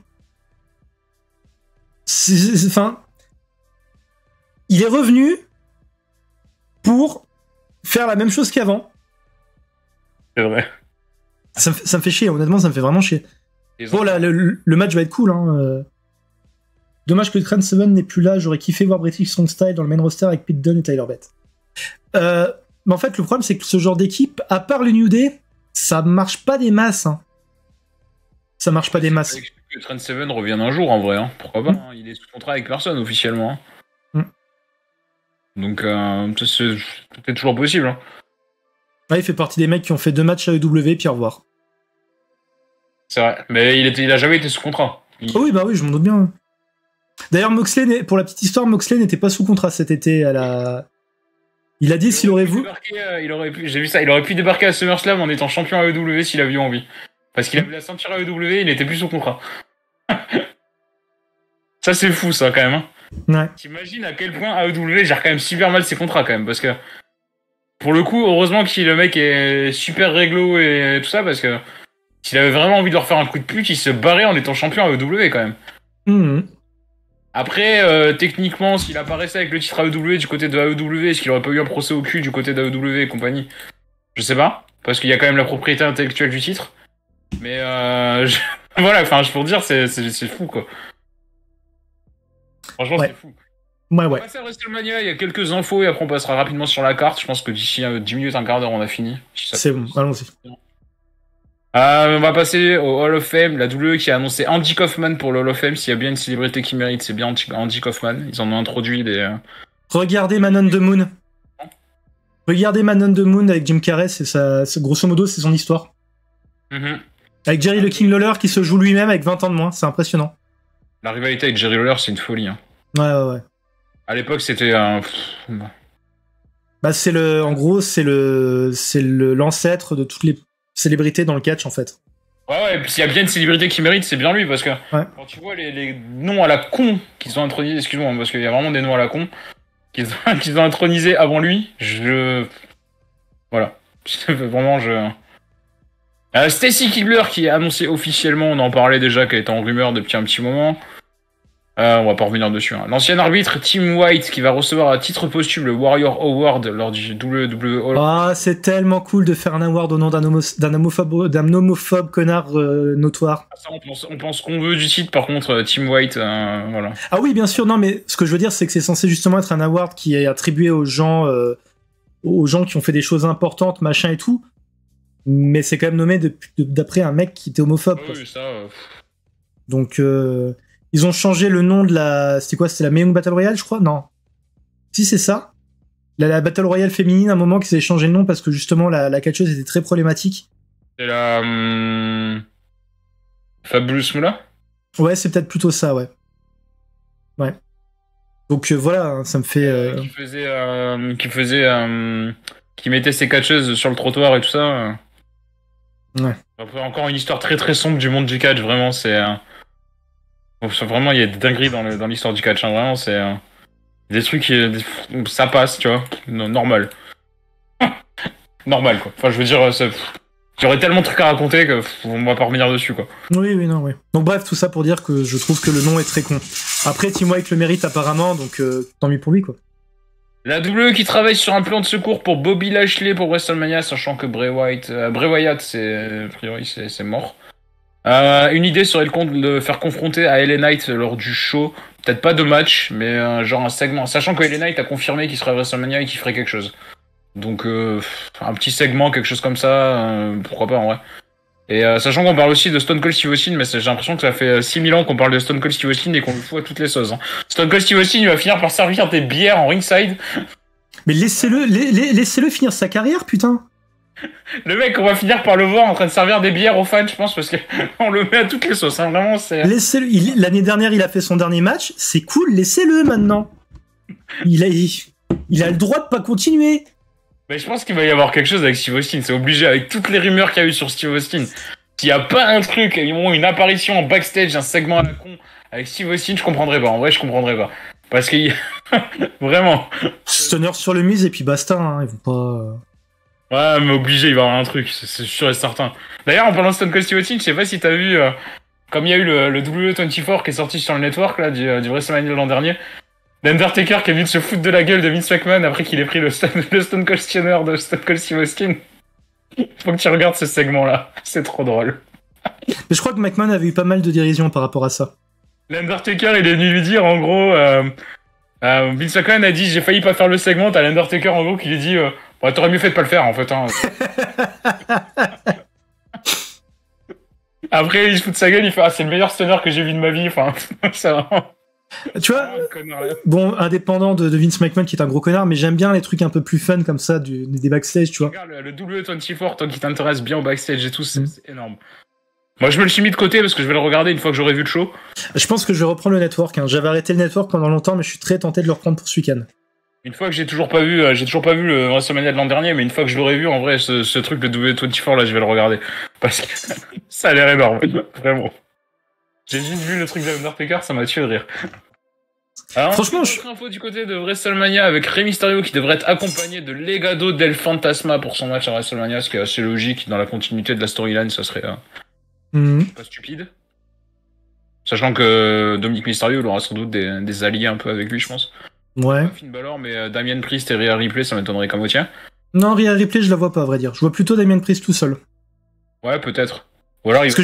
Enfin... Il est revenu pour faire la même chose qu'avant. C'est vrai. Ça me fait chier, honnêtement, ça me fait vraiment chier. Bon, là, le match va être cool. Hein. Dommage que Trent Seven n'est plus là. J'aurais kiffé voir British Strong Style dans le main roster avec Pete Dunne et Tyler Bate. Mais en fait, le problème, c'est que ce genre d'équipe, à part le New Day, ça marche pas des masses. Hein. Ça marche pas des masses. Que Trent Seven revienne un jour, en vrai. Hein. Pourquoi pas, hein. Il est sous contrat avec personne, officiellement. Hein. Donc, c'est toujours possible. Hein. Ouais, il fait partie des mecs qui ont fait 2 matchs à EW, puis au revoir. C'est vrai, mais il a jamais été sous contrat. Oh oui, bah oui, je m'en doute bien. D'ailleurs, Moxley, pour la petite histoire, Moxley n'était pas sous contrat cet été à la... Il a dit s'il aurait voulu... J'ai vu ça, il aurait pu débarquer à SummerSlam en étant champion à EW s'il avait eu envie. Parce qu'il avait la ceinture à EW, il n'était plus sous contrat. Ça, c'est fou, ça, quand même. Hein. Ouais. T'imagines à quel point AEW gère quand même super mal ses contrats quand même, parce que pour le coup, heureusement que le mec est super réglo et tout ça, parce que s'il avait vraiment envie de leur faire un coup de pute, il se barrait en étant champion AEW quand même. Après, techniquement, s'il apparaissait avec le titre AEW du côté de AEW, est-ce qu'il aurait pas eu un procès au cul du côté d'AEW et compagnie? Je sais pas, parce qu'il y a quand même la propriété intellectuelle du titre. Mais voilà, enfin, pour dire, c'est fou quoi. Franchement, ouais. C'est fou. Ouais. On va passer à WrestleMania, il y a quelques infos et après on passera rapidement sur la carte. Je pense que d'ici 10 minutes, un quart d'heure, on a fini. C'est bon, allons-y. On va passer au Hall of Fame. La WWE qui a annoncé Andy Kaufman pour le Hall of Fame. S'il y a bien une célébrité qui mérite, c'est bien Andy Kaufman. Ils en ont introduit des... Regardez Man on the Moon. Regardez Man on the Moon avec Jim Carrey, grosso modo, c'est son histoire. Avec Jerry le King Lawler qui se joue lui-même avec 20 ans de moins, c'est impressionnant. La rivalité avec Jerry Lawler, c'est une folie. Hein. Ouais. À l'époque, c'était Bah, en gros, c'est l'ancêtre de toutes les célébrités dans le catch, en fait. Ouais, et puis s'il y a bien une célébrité qui mérite, c'est bien lui, parce que quand tu vois les noms à la con qu'ils ont intronisés, excuse-moi, parce qu'il y a vraiment des noms à la con qu'ils ont intronisés avant lui, voilà. Vraiment, Stacy Keibler qui a annoncé officiellement, on en parlait déjà, qu'elle était en rumeur depuis un petit moment. On va pas revenir dessus. Hein. L'ancien arbitre Tim White qui va recevoir à titre posthume le Warrior Award lors du WWE Hall. Ah, c'est tellement cool de faire un award au nom d'un homophobe connard notoire. Ça, on pense qu'on veut du titre, par contre, Tim White, voilà. Ah oui, bien sûr, non, mais ce que je veux dire, c'est que c'est censé justement être un award qui est attribué aux gens qui ont fait des choses importantes, machin et tout. mais c'est quand même nommé d'après un mec qui était homophobe. Oui, ça. Donc, ils ont changé le nom de la. C'était quoi? C'était la Mae Young Battle Royale, je crois? Non. Si, c'est ça. La Battle Royale féminine, à un moment, qui s'est changé de nom parce que justement, la catcheuse était très problématique. C'est la. Fabulous Moolah? Ouais, c'est peut-être plutôt ça, ouais. Ouais. Donc voilà, ça me fait. Qui mettait ses catcheuses sur le trottoir et tout ça. Ouais. Après, encore une histoire très très sombre du monde du catch, vraiment, c'est. Vraiment, il y a des dingueries dans l'histoire du catch, hein, vraiment, c'est. Des trucs, ça passe, tu vois, normal. Normal, quoi. Enfin, je veux dire, j'aurais tellement de trucs à raconter que on va pas revenir dessus, quoi. Oui, non, oui. Donc bref, tout ça pour dire que je trouve que le nom est très con. Après, Tim White le mérite apparemment, donc tant mieux pour lui, quoi. La WWE qui travaille sur un plan de secours pour Bobby Lashley pour WrestleMania, sachant que Bray Wyatt, a priori, c'est mort. Une idée serait de le faire confronter à LA Knight lors du show. Peut-être pas de match, mais genre un segment. Sachant que LA Knight a confirmé qu'il serait à WrestleMania et qu'il ferait quelque chose. Donc un petit segment, quelque chose comme ça, pourquoi pas en vrai. Et sachant qu'on parle aussi de Stone Cold Steve Austin, mais j'ai l'impression que ça fait 6000 ans qu'on parle de Stone Cold Steve Austin et qu'on le fout à toutes les sauces. Hein. Stone Cold Steve Austin, il va finir par servir des bières en ringside. Mais laissez-le finir sa carrière, putain. Le mec, on va finir par le voir en train de servir des bières aux fans, je pense, parce qu'on le met à toutes les sauces. Hein. Vraiment, c'est. Laissez-le. L'année dernière, il a fait son dernier match. C'est cool, laissez-le maintenant. Il a le droit de pas continuer. Mais je pense qu'il va y avoir quelque chose avec Steve Austin. C'est obligé, avec toutes les rumeurs qu'il y a eu sur Steve Austin. S'il n'y a pas un truc, une apparition en backstage, un segment à la con avec Steve Austin, je comprendrais pas. En vrai, je comprendrais pas. Parce que vraiment. Stunner sur le mise et puis basta. Hein. Ils vont pas. Ouais, mais obligé, il va y avoir un truc, c'est sûr et certain. D'ailleurs, en parlant de Stone Cold Steve Austin, je sais pas si t'as vu, comme il y a eu le W24 qui est sorti sur le network là du WrestleMania l'an dernier, l'Undertaker qui est venu de se foutre de la gueule de Vince McMahon après qu'il ait pris le Stone Cold Stunner de Stone Cold Steve Austin. Faut que tu regardes ce segment-là, c'est trop drôle. Mais je crois que McMahon avait eu pas mal de dérision par rapport à ça. L'Undertaker, il est venu lui dire, en gros, Vince McMahon a dit j'ai failli pas faire le segment, t'as l'Undertaker en gros qui lui dit ouais, t'aurais mieux fait de pas le faire en fait. Hein. Après il se fout de sa gueule, il fait c'est le meilleur stunner que j'ai vu de ma vie. Enfin, c'est vraiment. Tu vois, bon, indépendant de Vince McMahon qui est un gros connard, mais j'aime bien les trucs un peu plus fun comme ça des backstage, tu vois. Regarde le W24, toi qui t'intéresse bien au backstage et tout, c'est énorme. Moi, je me le suis mis de côté parce que je vais le regarder une fois que j'aurai vu le show. Je pense que je vais reprendre le network. Hein. J'avais arrêté le network pendant longtemps, mais je suis très tenté de le reprendre pour ce week-end. Une fois que j'ai toujours pas vu le WrestleMania de l'an dernier, mais une fois que je l'aurai vu, en vrai, ce truc, le W24, là, je vais le regarder. Parce que ça a l'air énorme, vraiment. J'ai juste vu le truc de Undertaker, ça m'a tué de rire. Alors, franchement, autre info du côté de WrestleMania avec Rey Mysterio qui devrait être accompagné de Legado del Fantasma pour son match à WrestleMania, ce qui est assez logique dans la continuité de la storyline, ça serait pas stupide. Sachant que Dominic Mysterio il aura sans doute des alliés un peu avec lui, je pense. Ouais. Pas Finn Balor, mais Damien Priest et Rhea Ripley, ça m'étonnerait comme au tien. Non, Rhea Ripley, je la vois pas, à vrai dire. Je vois plutôt Damien Priest tout seul. Ouais, peut-être. Ou alors, parce que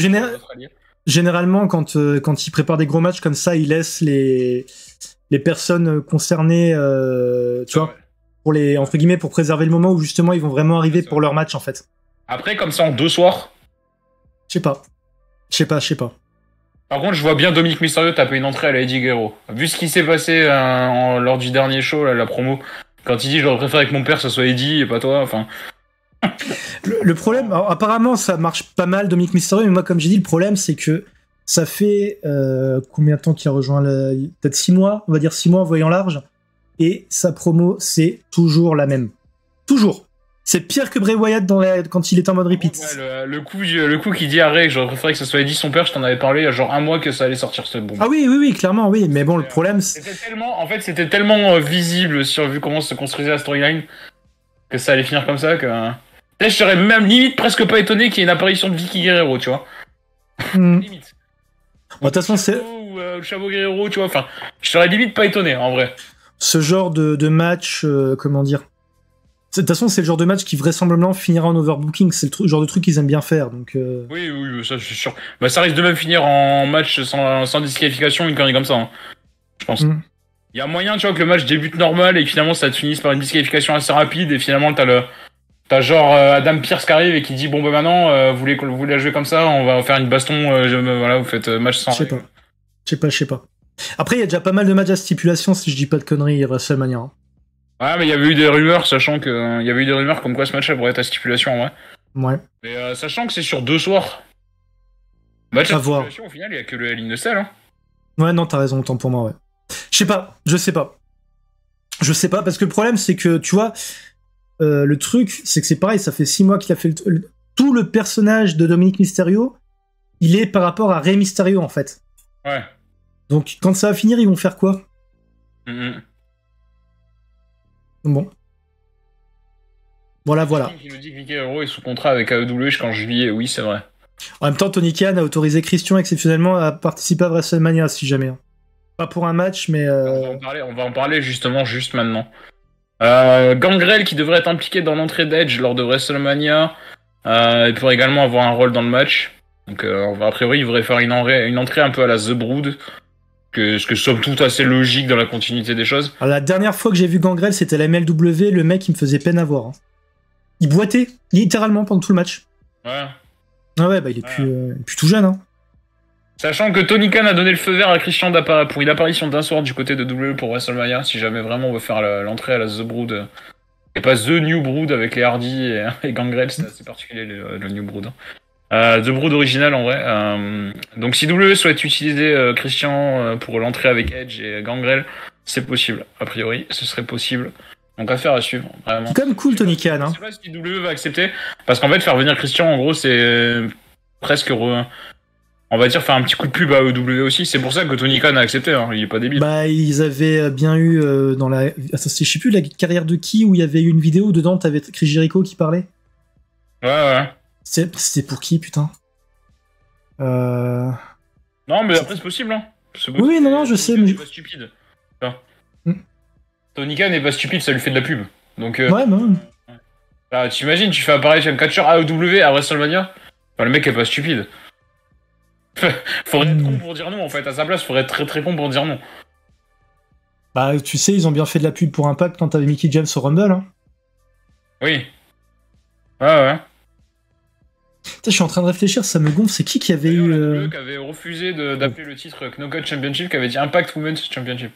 généralement, quand il prépare des gros matchs comme ça, il laisse les personnes concernées, tu vois, pour les entre guillemets, pour préserver le moment où justement ils vont vraiment arriver pour leur match en fait. Après, comme ça en 2 soirs. Je sais pas. Par contre, je vois bien Dominic Mysterio taper une entrée à la Eddie Guerrero. Vu ce qui s'est passé lors du dernier show, là, la promo, quand il dit j'aurais préféré que mon père ça soit Eddie et pas toi, enfin. Le problème, alors, apparemment ça marche pas mal Dominic Mysterio, mais moi comme j'ai dit, le problème c'est que ça fait combien de temps qu'il a rejoint peut-être 6 mois, on va dire 6 mois en voyant large, et sa promo c'est toujours la même. Toujours. C'est pire que Bray Wyatt quand il est en mode repeat. Ouais, le coup qui dit à Ray que j'aurais préféré que ça soit Eddie son père, je t'en avais parlé il y a genre 1 mois que ça allait sortir cette bombe. Ah oui, clairement, oui. Mais bon, le problème, c'était tellement visible vu comment se construisait la storyline que ça allait finir comme ça que. Là, je serais même limite presque pas étonné qu'il y ait une apparition de Vicky Guerrero, tu vois. Limite. De toute façon, c'est. Ou Chavo Guerrero, tu vois. Enfin, je serais limite pas étonné en vrai. Ce genre de match, comment dire. De toute façon, c'est le genre de match qui vraisemblablement finira en overbooking. C'est le genre de truc qu'ils aiment bien faire. Donc, Oui, ça je suis sûr. Bah, ça risque de même finir en match sans disqualification, une connerie comme ça. Hein, je pense. Il y a moyen, tu vois, que le match débute normal et que finalement ça te finisse par une disqualification assez rapide et finalement t'as T'as genre Adam Pearce qui arrive et qui dit bon bah maintenant vous voulez la jouer comme ça, on va faire une baston, voilà, vous faites match sans. Je sais pas. Après il y a déjà pas mal de matchs à stipulation si je dis pas de conneries à WrestleMania. Hein. Ouais mais il y avait eu des rumeurs sachant que il y avait eu des rumeurs comme quoi ce match-là pourrait être à stipulation en vrai. Ouais. Mais sachant que c'est sur 2 soirs. Match à stipulation au final il y a que le Hell in a Cell hein. Ouais non t'as raison autant pour moi ouais. Je sais pas parce que le problème c'est que tu vois. Le truc, c'est que c'est pareil, ça fait 6 mois qu'il a fait tout le personnage de Dominique Mysterio, il est par rapport à Rey Mysterio en fait. Ouais. Donc quand ça va finir, ils vont faire quoi? Bon. Voilà. Il nous dit que Vicky Guerrero est sous contrat avec AEW jusqu'en juillet, oui c'est vrai. En même temps, Tony Khan a autorisé Christian exceptionnellement à participer à WrestleMania si jamais. Pas pour un match, mais... On va en parler justement juste maintenant. Gangrel qui devrait être impliqué dans l'entrée d'Edge lors de WrestleMania. Il pourrait également avoir un rôle dans le match. Donc a priori il devrait faire une entrée un peu à la The Brood. Ce que somme toute assez logique dans la continuité des choses. Alors, la dernière fois que j'ai vu Gangrel c'était la MLW, le mec il me faisait peine à voir. Hein. Il boitait, littéralement pendant tout le match. Ouais. Ah ouais, bah il est plus tout jeune. Hein. Sachant que Tony Khan a donné le feu vert à Christian pour une apparition d'un soir du côté de WWE pour WrestleMania, si jamais vraiment on veut faire l'entrée à la The Brood. Et pas The New Brood avec les Hardy et Gangrel, c'est assez particulier le New Brood. The Brood original en vrai. Donc si WWE souhaite utiliser Christian pour l'entrée avec Edge et Gangrel, c'est possible. A priori, ce serait possible. Donc affaire à suivre, vraiment. C'est quand même cool Tony Khan. Hein. Je sais pas si WWE va accepter, parce qu'en fait faire venir Christian en gros c'est presque... On va dire faire un petit coup de pub à EW aussi, c'est pour ça que Tony Khan a accepté, hein. Il est pas débile. Bah ils avaient bien eu dans la... je sais plus la carrière de qui, où il y avait eu une vidéo dedans, t'avais Chris Jericho qui parlait. Ouais. C'était pour qui, putain Non mais après c'est possible, hein. Oui, non, je sais, mais... Il est pas stupide. Tony Khan est pas stupide, ça lui fait de la pub. Donc ouais, non. Bah, t'imagines, tu fais apparaître un catcheur AEW à WrestleMania, enfin, le mec est pas stupide. Faudrait être con pour dire non en fait, à sa place faudrait être très très con pour dire non. Bah tu sais, ils ont bien fait de la pub pour Impact quand t'avais Mickey James au Rumble hein. Oui. Ouais. Putain, je suis en train de réfléchir, ça me gonfle, c'est qui avait eu... qui avait refusé d'appeler le titre Knockout Championship, qui avait dit Impact Women's Championship.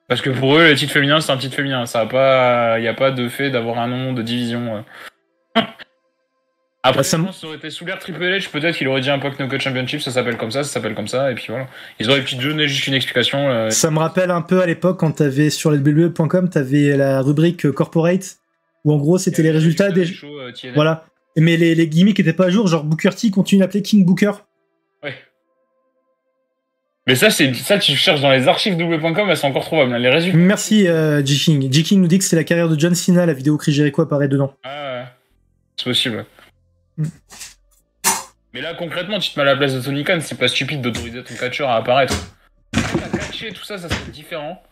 Parce que pour eux, le titre féminin c'est un titre féminin, ça a pas... y a pas de fait d'avoir un nom de division... Après, ça aurait été sous l'ère Triple H, peut-être qu'il aurait dit Impact Knockout Championship, ça s'appelle comme ça, et puis voilà. Ils auraient pu donner juste une explication. Ça me rappelle un peu à l'époque quand t'avais sur WWE.com, t'avais la rubrique Corporate, où en gros c'était les résultats des... Voilà. Mais les gimmicks étaient pas à jour, genre Booker T continue d'appeler King Booker. Ouais. Mais ça, tu cherches dans les archives WWE.com, elles sont encore trouvables, les résultats. Merci G-King. G-King nous dit que c'est la carrière de John Cena, la vidéo Chris Jericho apparaît dedans. Ah ouais. C'est possible. Mais là concrètement tu te mets à la place de Tony Khan, c'est pas stupide d'autoriser ton catcheur à apparaître. À catcher tout ça serait différent.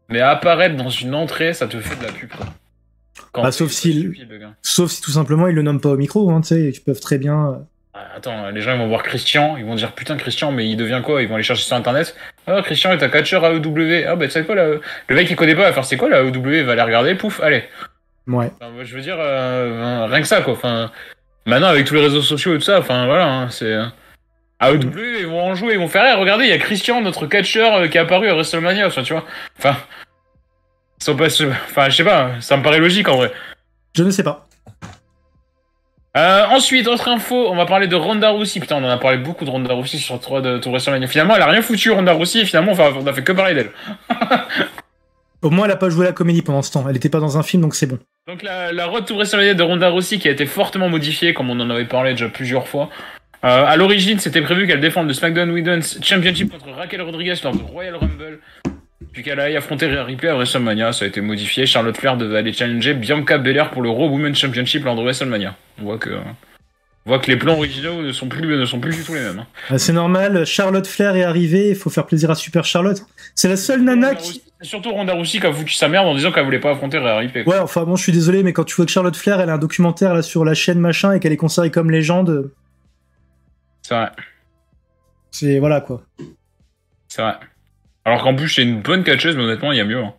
Mais à apparaître dans une entrée ça te fait de la pub quoi. Bah, sauf si tout simplement ils le nomment pas au micro, hein, tu sais, ils peuvent très bien... Attends, les gens ils vont voir Christian, ils vont dire putain Christian mais il devient quoi? Ils vont aller chercher sur internet. Ah Christian est un catcheur AEW. Ah bah tu sais quoi le mec il connaît pas, va faire c'est quoi la AEW, il va aller regarder, pouf, allez. Ouais. Enfin, je veux dire, rien que ça quoi, enfin... Maintenant, avec tous les réseaux sociaux et tout ça, enfin voilà, hein, c'est... AEW, ils vont en jouer, ils vont faire, regardez, il y a Christian, notre catcheur, qui est apparu à WrestleMania, tu vois. Enfin, je sais pas, ça me paraît logique en vrai. Je ne sais pas. Ensuite, autre info, on va parler de Ronda Rousey. Putain, on en a parlé beaucoup de Ronda Rousey sur 3 de WrestleMania. Finalement, elle a rien foutu, Ronda Rousey, et finalement, on a fait que parler d'elle. Au moins, elle a pas joué la comédie pendant ce temps. Elle était pas dans un film, donc c'est bon. Donc la Road to WrestleMania de Ronda Rousey qui a été fortement modifiée, comme on en avait parlé déjà plusieurs fois. À l'origine, c'était prévu qu'elle défende le SmackDown Women's Championship contre Raquel Rodriguez lors du Royal Rumble, puis qu'elle aille affronter Rhea Ripley à WrestleMania. Ça a été modifié. Charlotte Flair devait aller challenger Bianca Belair pour le Raw Women's Championship lors de WrestleMania. On voit que les plans originaux ne sont plus du tout les mêmes. Hein. C'est normal, Charlotte Flair est arrivée, il faut faire plaisir à Super Charlotte. C'est la seule nana qui... C'est surtout Ronda Rousey qui a foutu sa merde en disant qu'elle voulait pas affronter Rhea Ripley. Ouais, enfin bon, je suis désolé, mais quand tu vois que Charlotte Flair, elle a un documentaire là sur la chaîne machin et qu'elle est considérée comme légende... C'est vrai. C'est... voilà quoi. C'est vrai. Alors qu'en plus, c'est une bonne catcheuse, mais honnêtement, il y a mieux. Hein.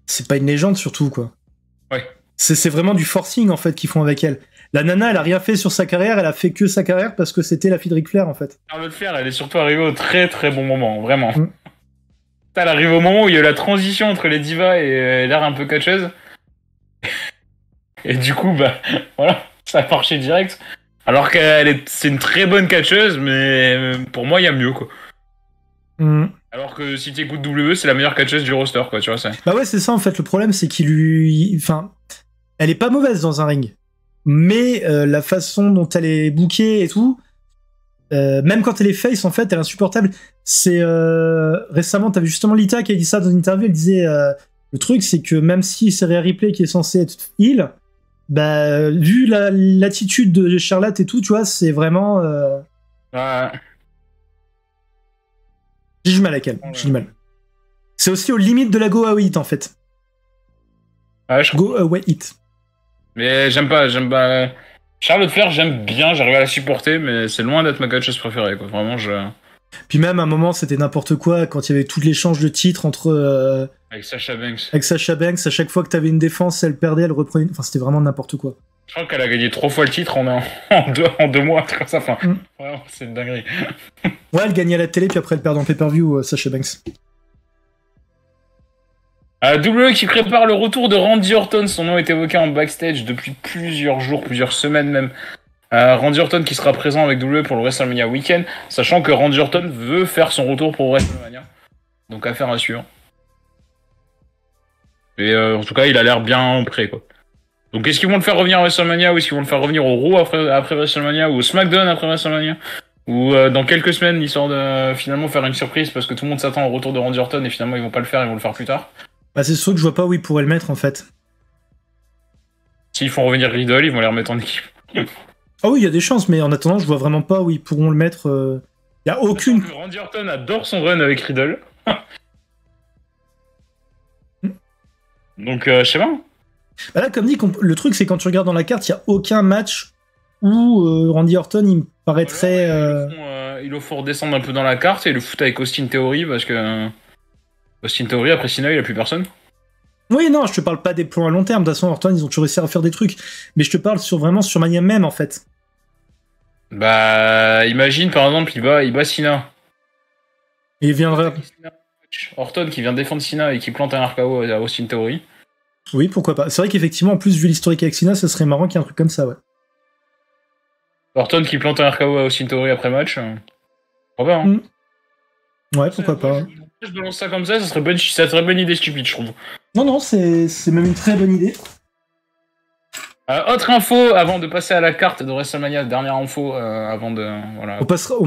C'est pas une légende surtout, quoi. Ouais. C'est vraiment du forcing en fait qu'ils font avec elle. La nana, elle a rien fait sur sa carrière, elle a fait que sa carrière parce que c'était la fille de Ric Flair en fait. Charlotte Flair, elle est surtout arrivée au très très bon moment, vraiment. Elle arrive au moment où il y a la transition entre les divas et l'air un peu catcheuse. Et du coup, bah voilà, ça a marché direct. Alors c'est une très bonne catcheuse, mais pour moi, il y a mieux, quoi. Alors que si t'écoutes WWE, c'est la meilleure catcheuse du roster, quoi, tu vois ça. Bah ouais, c'est ça en fait. Le problème, c'est enfin, elle est pas mauvaise dans un ring, mais la façon dont elle est bookée et tout, même quand elle est face, en fait, elle est insupportable. C'est récemment, t'avais justement Lita qui a dit ça dans une interview. Elle disait le truc, c'est que même si c'est Rhea Ripley qui est censée être heel, bah vu l'attitude de Charlotte et tout, tu vois, c'est vraiment. Ouais. J'ai du mal avec elle. J'ai du mal. C'est aussi aux limites de la Go Away It en fait. Ouais, Go Away It. Mais j'aime pas. Charlotte Flair, j'aime bien, j'arrive à la supporter, mais c'est loin d'être ma catcheuse préférée, quoi. Vraiment, Puis même à un moment, c'était n'importe quoi quand il y avait tout l'échange de titres entre. Avec Sasha Banks. Avec Sasha Banks, à chaque fois que t'avais une défense, elle perdait, elle reprenait. Enfin, c'était vraiment n'importe quoi. Je crois qu'elle a gagné 3 fois le titre en 2 mois, comme ça. Enfin, vraiment, c'est une dinguerie. Ouais, elle gagnait à la télé, puis après elle perd en pay-per-view, Sasha Banks. WWE qui prépare le retour de Randy Orton, son nom est évoqué en backstage depuis plusieurs jours, plusieurs semaines même. Randy Orton qui sera présent avec WWE pour le WrestleMania Weekend, sachant que Randy Orton veut faire son retour pour WrestleMania. Donc affaire à suivre. Et en tout cas, il a l'air bien prêt, quoi. Donc est-ce qu'ils vont le faire revenir à WrestleMania, ou est-ce qu'ils vont le faire revenir au Raw après WrestleMania, ou au SmackDown après WrestleMania, ou dans quelques semaines, histoire de finalement faire une surprise parce que tout le monde s'attend au retour de Randy Orton et finalement ils vont pas le faire, ils vont le faire plus tard. Bah c'est sûr que je vois pas où ils pourraient le mettre en fait. S'ils font revenir Riddle, ils vont les remettre en équipe. Ah oui, il y a des chances, mais en attendant, je vois vraiment pas où ils pourront le mettre. Il y a aucune. Randy Orton adore son run avec Riddle. Donc je sais pas. Bah là, comme dit, le truc c'est quand tu regardes dans la carte, il y a aucun match où Randy Orton, il me paraîtrait. Ils le font redescendre un peu dans la carte et le foutent avec Austin Theory parce que Austin Theory après Cena il a plus personne. Oui, non, je te parle pas des plans à long terme. De toute façon, Orton, ils ont toujours réussi à faire des trucs. Mais je te parle vraiment sur Mania même, en fait. Bah, imagine, par exemple, il bat Cena. Et il viendrait... Orton qui vient défendre Cena et qui plante un RKO à Austin Theory. Oui, pourquoi pas. C'est vrai qu'effectivement, en plus, vu l'historique avec Cena, ça serait marrant qu'il y ait un truc comme ça, ouais. Orton qui plante un RKO à Austin Theory après match. Pourquoi pas, hein. Ouais, pourquoi pas. Je balance ça comme ça serait bonne idée stupide, je trouve. Non, c'est même une très bonne idée. Autre info, avant de passer à la carte de WrestleMania, dernière info, avant de... Voilà.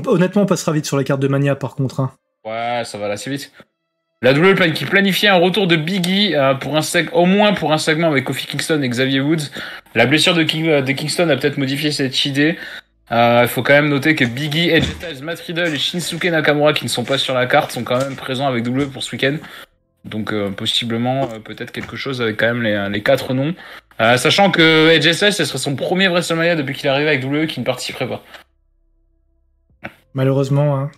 Honnêtement, on passera vite sur la carte de Mania, par contre. Hein. Ouais, ça va là assez vite. La WWE qui planifiait un retour de Big E au moins pour un segment avec Kofi Kingston et Xavier Woods. La blessure de Kingston a peut-être modifié cette idée. Il faut quand même noter que Big E, Edge Styles, Matt Riddle et Shinsuke Nakamura, qui ne sont pas sur la carte, sont quand même présents avec WWE pour ce week-end. Donc possiblement peut-être quelque chose avec quand même les 4 noms. Sachant que Edge Styles, ce serait son premier WrestleMania depuis qu'il est arrivé avec WWE qui ne participerait pas. Malheureusement, hein,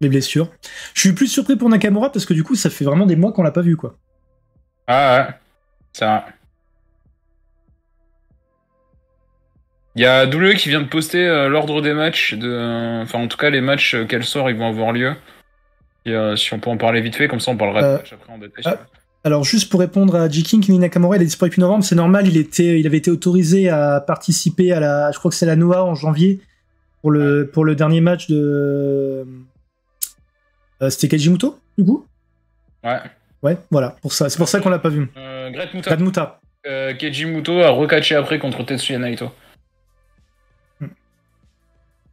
les blessures. Je suis plus surpris pour Nakamura parce que du coup, ça fait vraiment des mois qu'on l'a pas vu, quoi. Ah ouais, ça va. Il y a WWE qui vient de poster l'ordre des matchs, enfin en tout cas les matchs quel soir ils vont avoir lieu. Et, si on peut en parler vite fait, comme ça on parlera de match après en détail. Alors juste pour répondre à J-King, Kenny Nakamura, il est disparu depuis novembre, c'est normal, il avait été autorisé à participer je crois que c'est la Noah en janvier, pour le dernier match de... c'était Kajimoto, du coup ? Ouais. Ouais, voilà, c'est pour ça qu'on l'a pas vu. Great Muta. Kajimoto a recatché après contre Tetsuya Naito.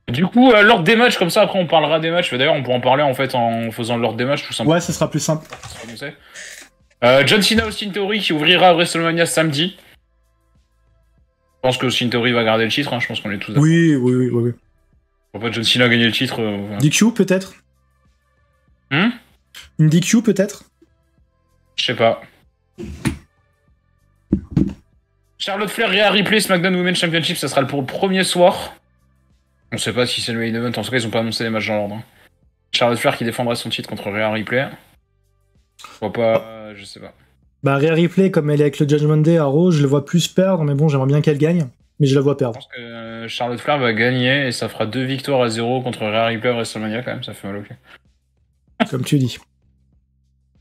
Du coup, l'ordre des matchs, comme ça, après on parlera des matchs. D'ailleurs, on pourra en parler en fait en faisant l'ordre des matchs tout simplement. Ouais, ce sera plus simple. John Cena Austin Theory qui ouvrira WrestleMania samedi. Je pense que Austin Theory va garder le titre, hein, je pense qu'on est tous d'accord. Oui. Pourquoi John Cena gagner le titre DQ peut-être Une DQ peut-être Je sais pas. Charlotte Flair et Ripley SmackDown Women's Championship, ça sera pour le premier soir. On sait pas si c'est le main event, en tout cas ils ont pas annoncé les matchs dans l'ordre. Hein. Charlotte Flair qui défendra son titre contre Rhea Ripley. Je vois pas, je sais pas. Bah, Rhea Ripley, comme elle est avec le Judgment Day à Raw, je le vois plus perdre, mais bon, j'aimerais bien qu'elle gagne. Mais je la vois perdre. Je pense que Charlotte Flair va gagner et ça fera 2 victoires à 0 contre Rhea Ripley à WrestleMania quand même, ça fait mal au cul. Comme tu dis.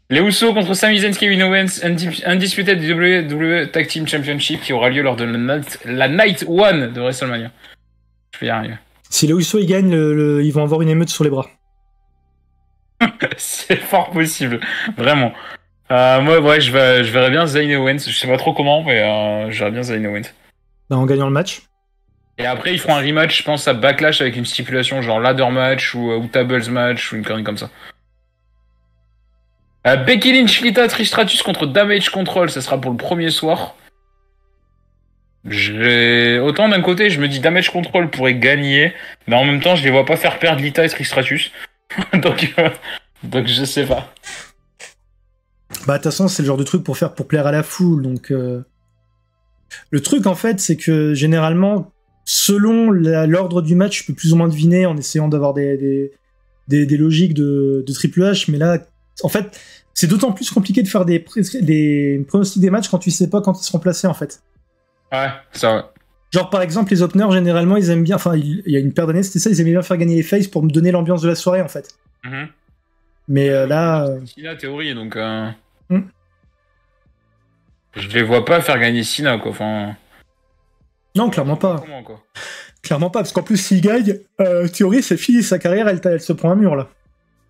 Les Usos contre Sami Zayn, Kevin Owens, Undisputed WWE Tag Team Championship qui aura lieu lors de la Night 1 de WrestleMania. Je vais y arriver. Si les Usos ils gagnent, ils vont avoir une émeute sur les bras. C'est fort possible, vraiment. Moi, ouais, je verrais bien Zayn et Owens. Je sais pas trop comment, mais je verrais bien Zayn et Owens. Bah, en gagnant le match. Et après, ils feront un rematch, je pense, à Backlash avec une stipulation genre ladder match ou tables match ou une connerie comme ça. Becky Lynch, Lita, Trish Stratus contre Damage Control, ça sera pour le premier soir. Autant d'un côté, je me dis Damage Control pourrait gagner, mais en même temps, je les vois pas faire perdre Lita et Trish Stratus. donc je sais pas. Bah, de toute façon, c'est le genre de truc pour plaire à la foule. Donc, le truc, en fait, c'est que généralement, selon l'ordre du match, je peux plus ou moins deviner en essayant d'avoir des logiques de Triple H. Mais là, en fait, c'est d'autant plus compliqué de faire des pronostics des matchs quand tu sais pas quand ils seront placés, en fait. Ouais, ça va. Genre, par exemple, les openers, généralement, ils aiment bien. Enfin, il y a une paire d'années, c'était ça, ils aimaient bien faire gagner les faces pour me donner l'ambiance de la soirée, en fait. Mais là. Sina, théorie, donc. Je les vois pas faire gagner Sina, quoi. Enfin. Non, clairement pas. Comment, quoi. Clairement pas, parce qu'en plus, s'il gagne, théorie, c'est fini, sa carrière, elle se prend un mur, là.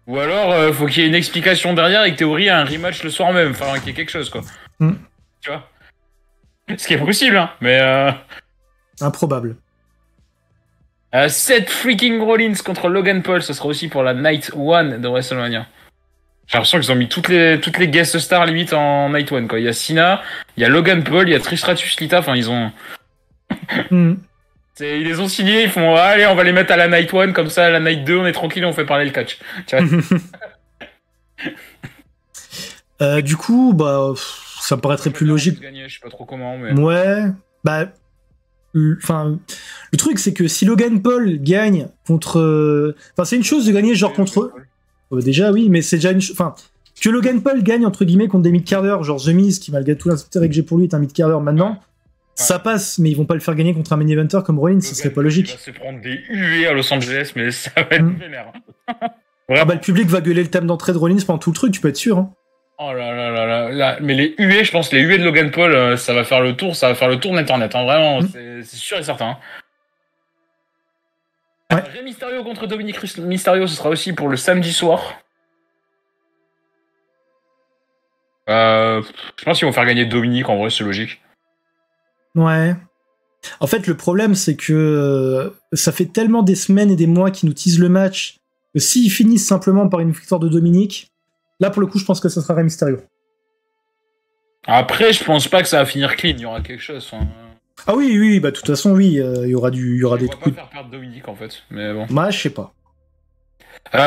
Ou alors, faut qu'il y ait une explication derrière et que théorie a un rematch le soir même. Enfin, qu'il y ait quelque chose, quoi. Tu vois. Ce qui est possible, hein, mais. Improbable. Seth freaking Rollins contre Logan Paul, ce sera aussi pour la Night 1 de WrestleMania. J'ai l'impression qu'ils ont mis toutes les guest stars limite en Night 1, quoi. Il y a Cena, il y a Logan Paul, il y a Trish Stratus, Lita, enfin ils ont... Ils les ont signés, ils font allez, on va les mettre à la Night 1, comme ça à la Night 2 on est tranquille et on fait parler le catch. Tu vois. Du coup, bah, ça me paraîtrait plus logique. Gagner, je sais pas trop comment, mais... Ouais, bah... Enfin, le truc c'est que si Logan Paul gagne contre... Enfin, c'est une chose de gagner genre contre... déjà oui, mais c'est déjà une... Enfin, que Logan Paul gagne entre guillemets contre des mid-carders, genre The Miz, qui malgré tout l'intérêt que j'ai pour lui est un mid-carder maintenant, ça passe, mais ils vont pas le faire gagner contre un main eventer comme Rollins, ce serait pas logique. Il va se prendre des huées à Los Angeles, mais ça va être vénère. Ah bah le public va gueuler le thème d'entrée de Rollins pendant tout le truc, tu peux être sûr. Hein. Oh là. Mais les huées, je pense, les huées de Logan Paul, ça va faire le tour d'internet, hein, vraiment, c'est sûr et certain. Ouais. Rey Mysterio contre Dominic Mysterio, ce sera aussi pour le samedi soir. Je pense qu'ils vont faire gagner Dominic, en vrai, c'est logique. Ouais. En fait, le problème, c'est que ça fait tellement des semaines et des mois qu'ils nous teasent le match que s'ils finissent simplement par une victoire de Dominic, là, pour le coup, je pense que ça sera Rey Mysterio. Après, je pense pas que ça va finir clean, il y aura quelque chose. Hein. Ah oui, bah de toute façon, oui, il y aura des coups. On va pas faire perdre Dominic, en fait, mais bon. Moi, je sais pas.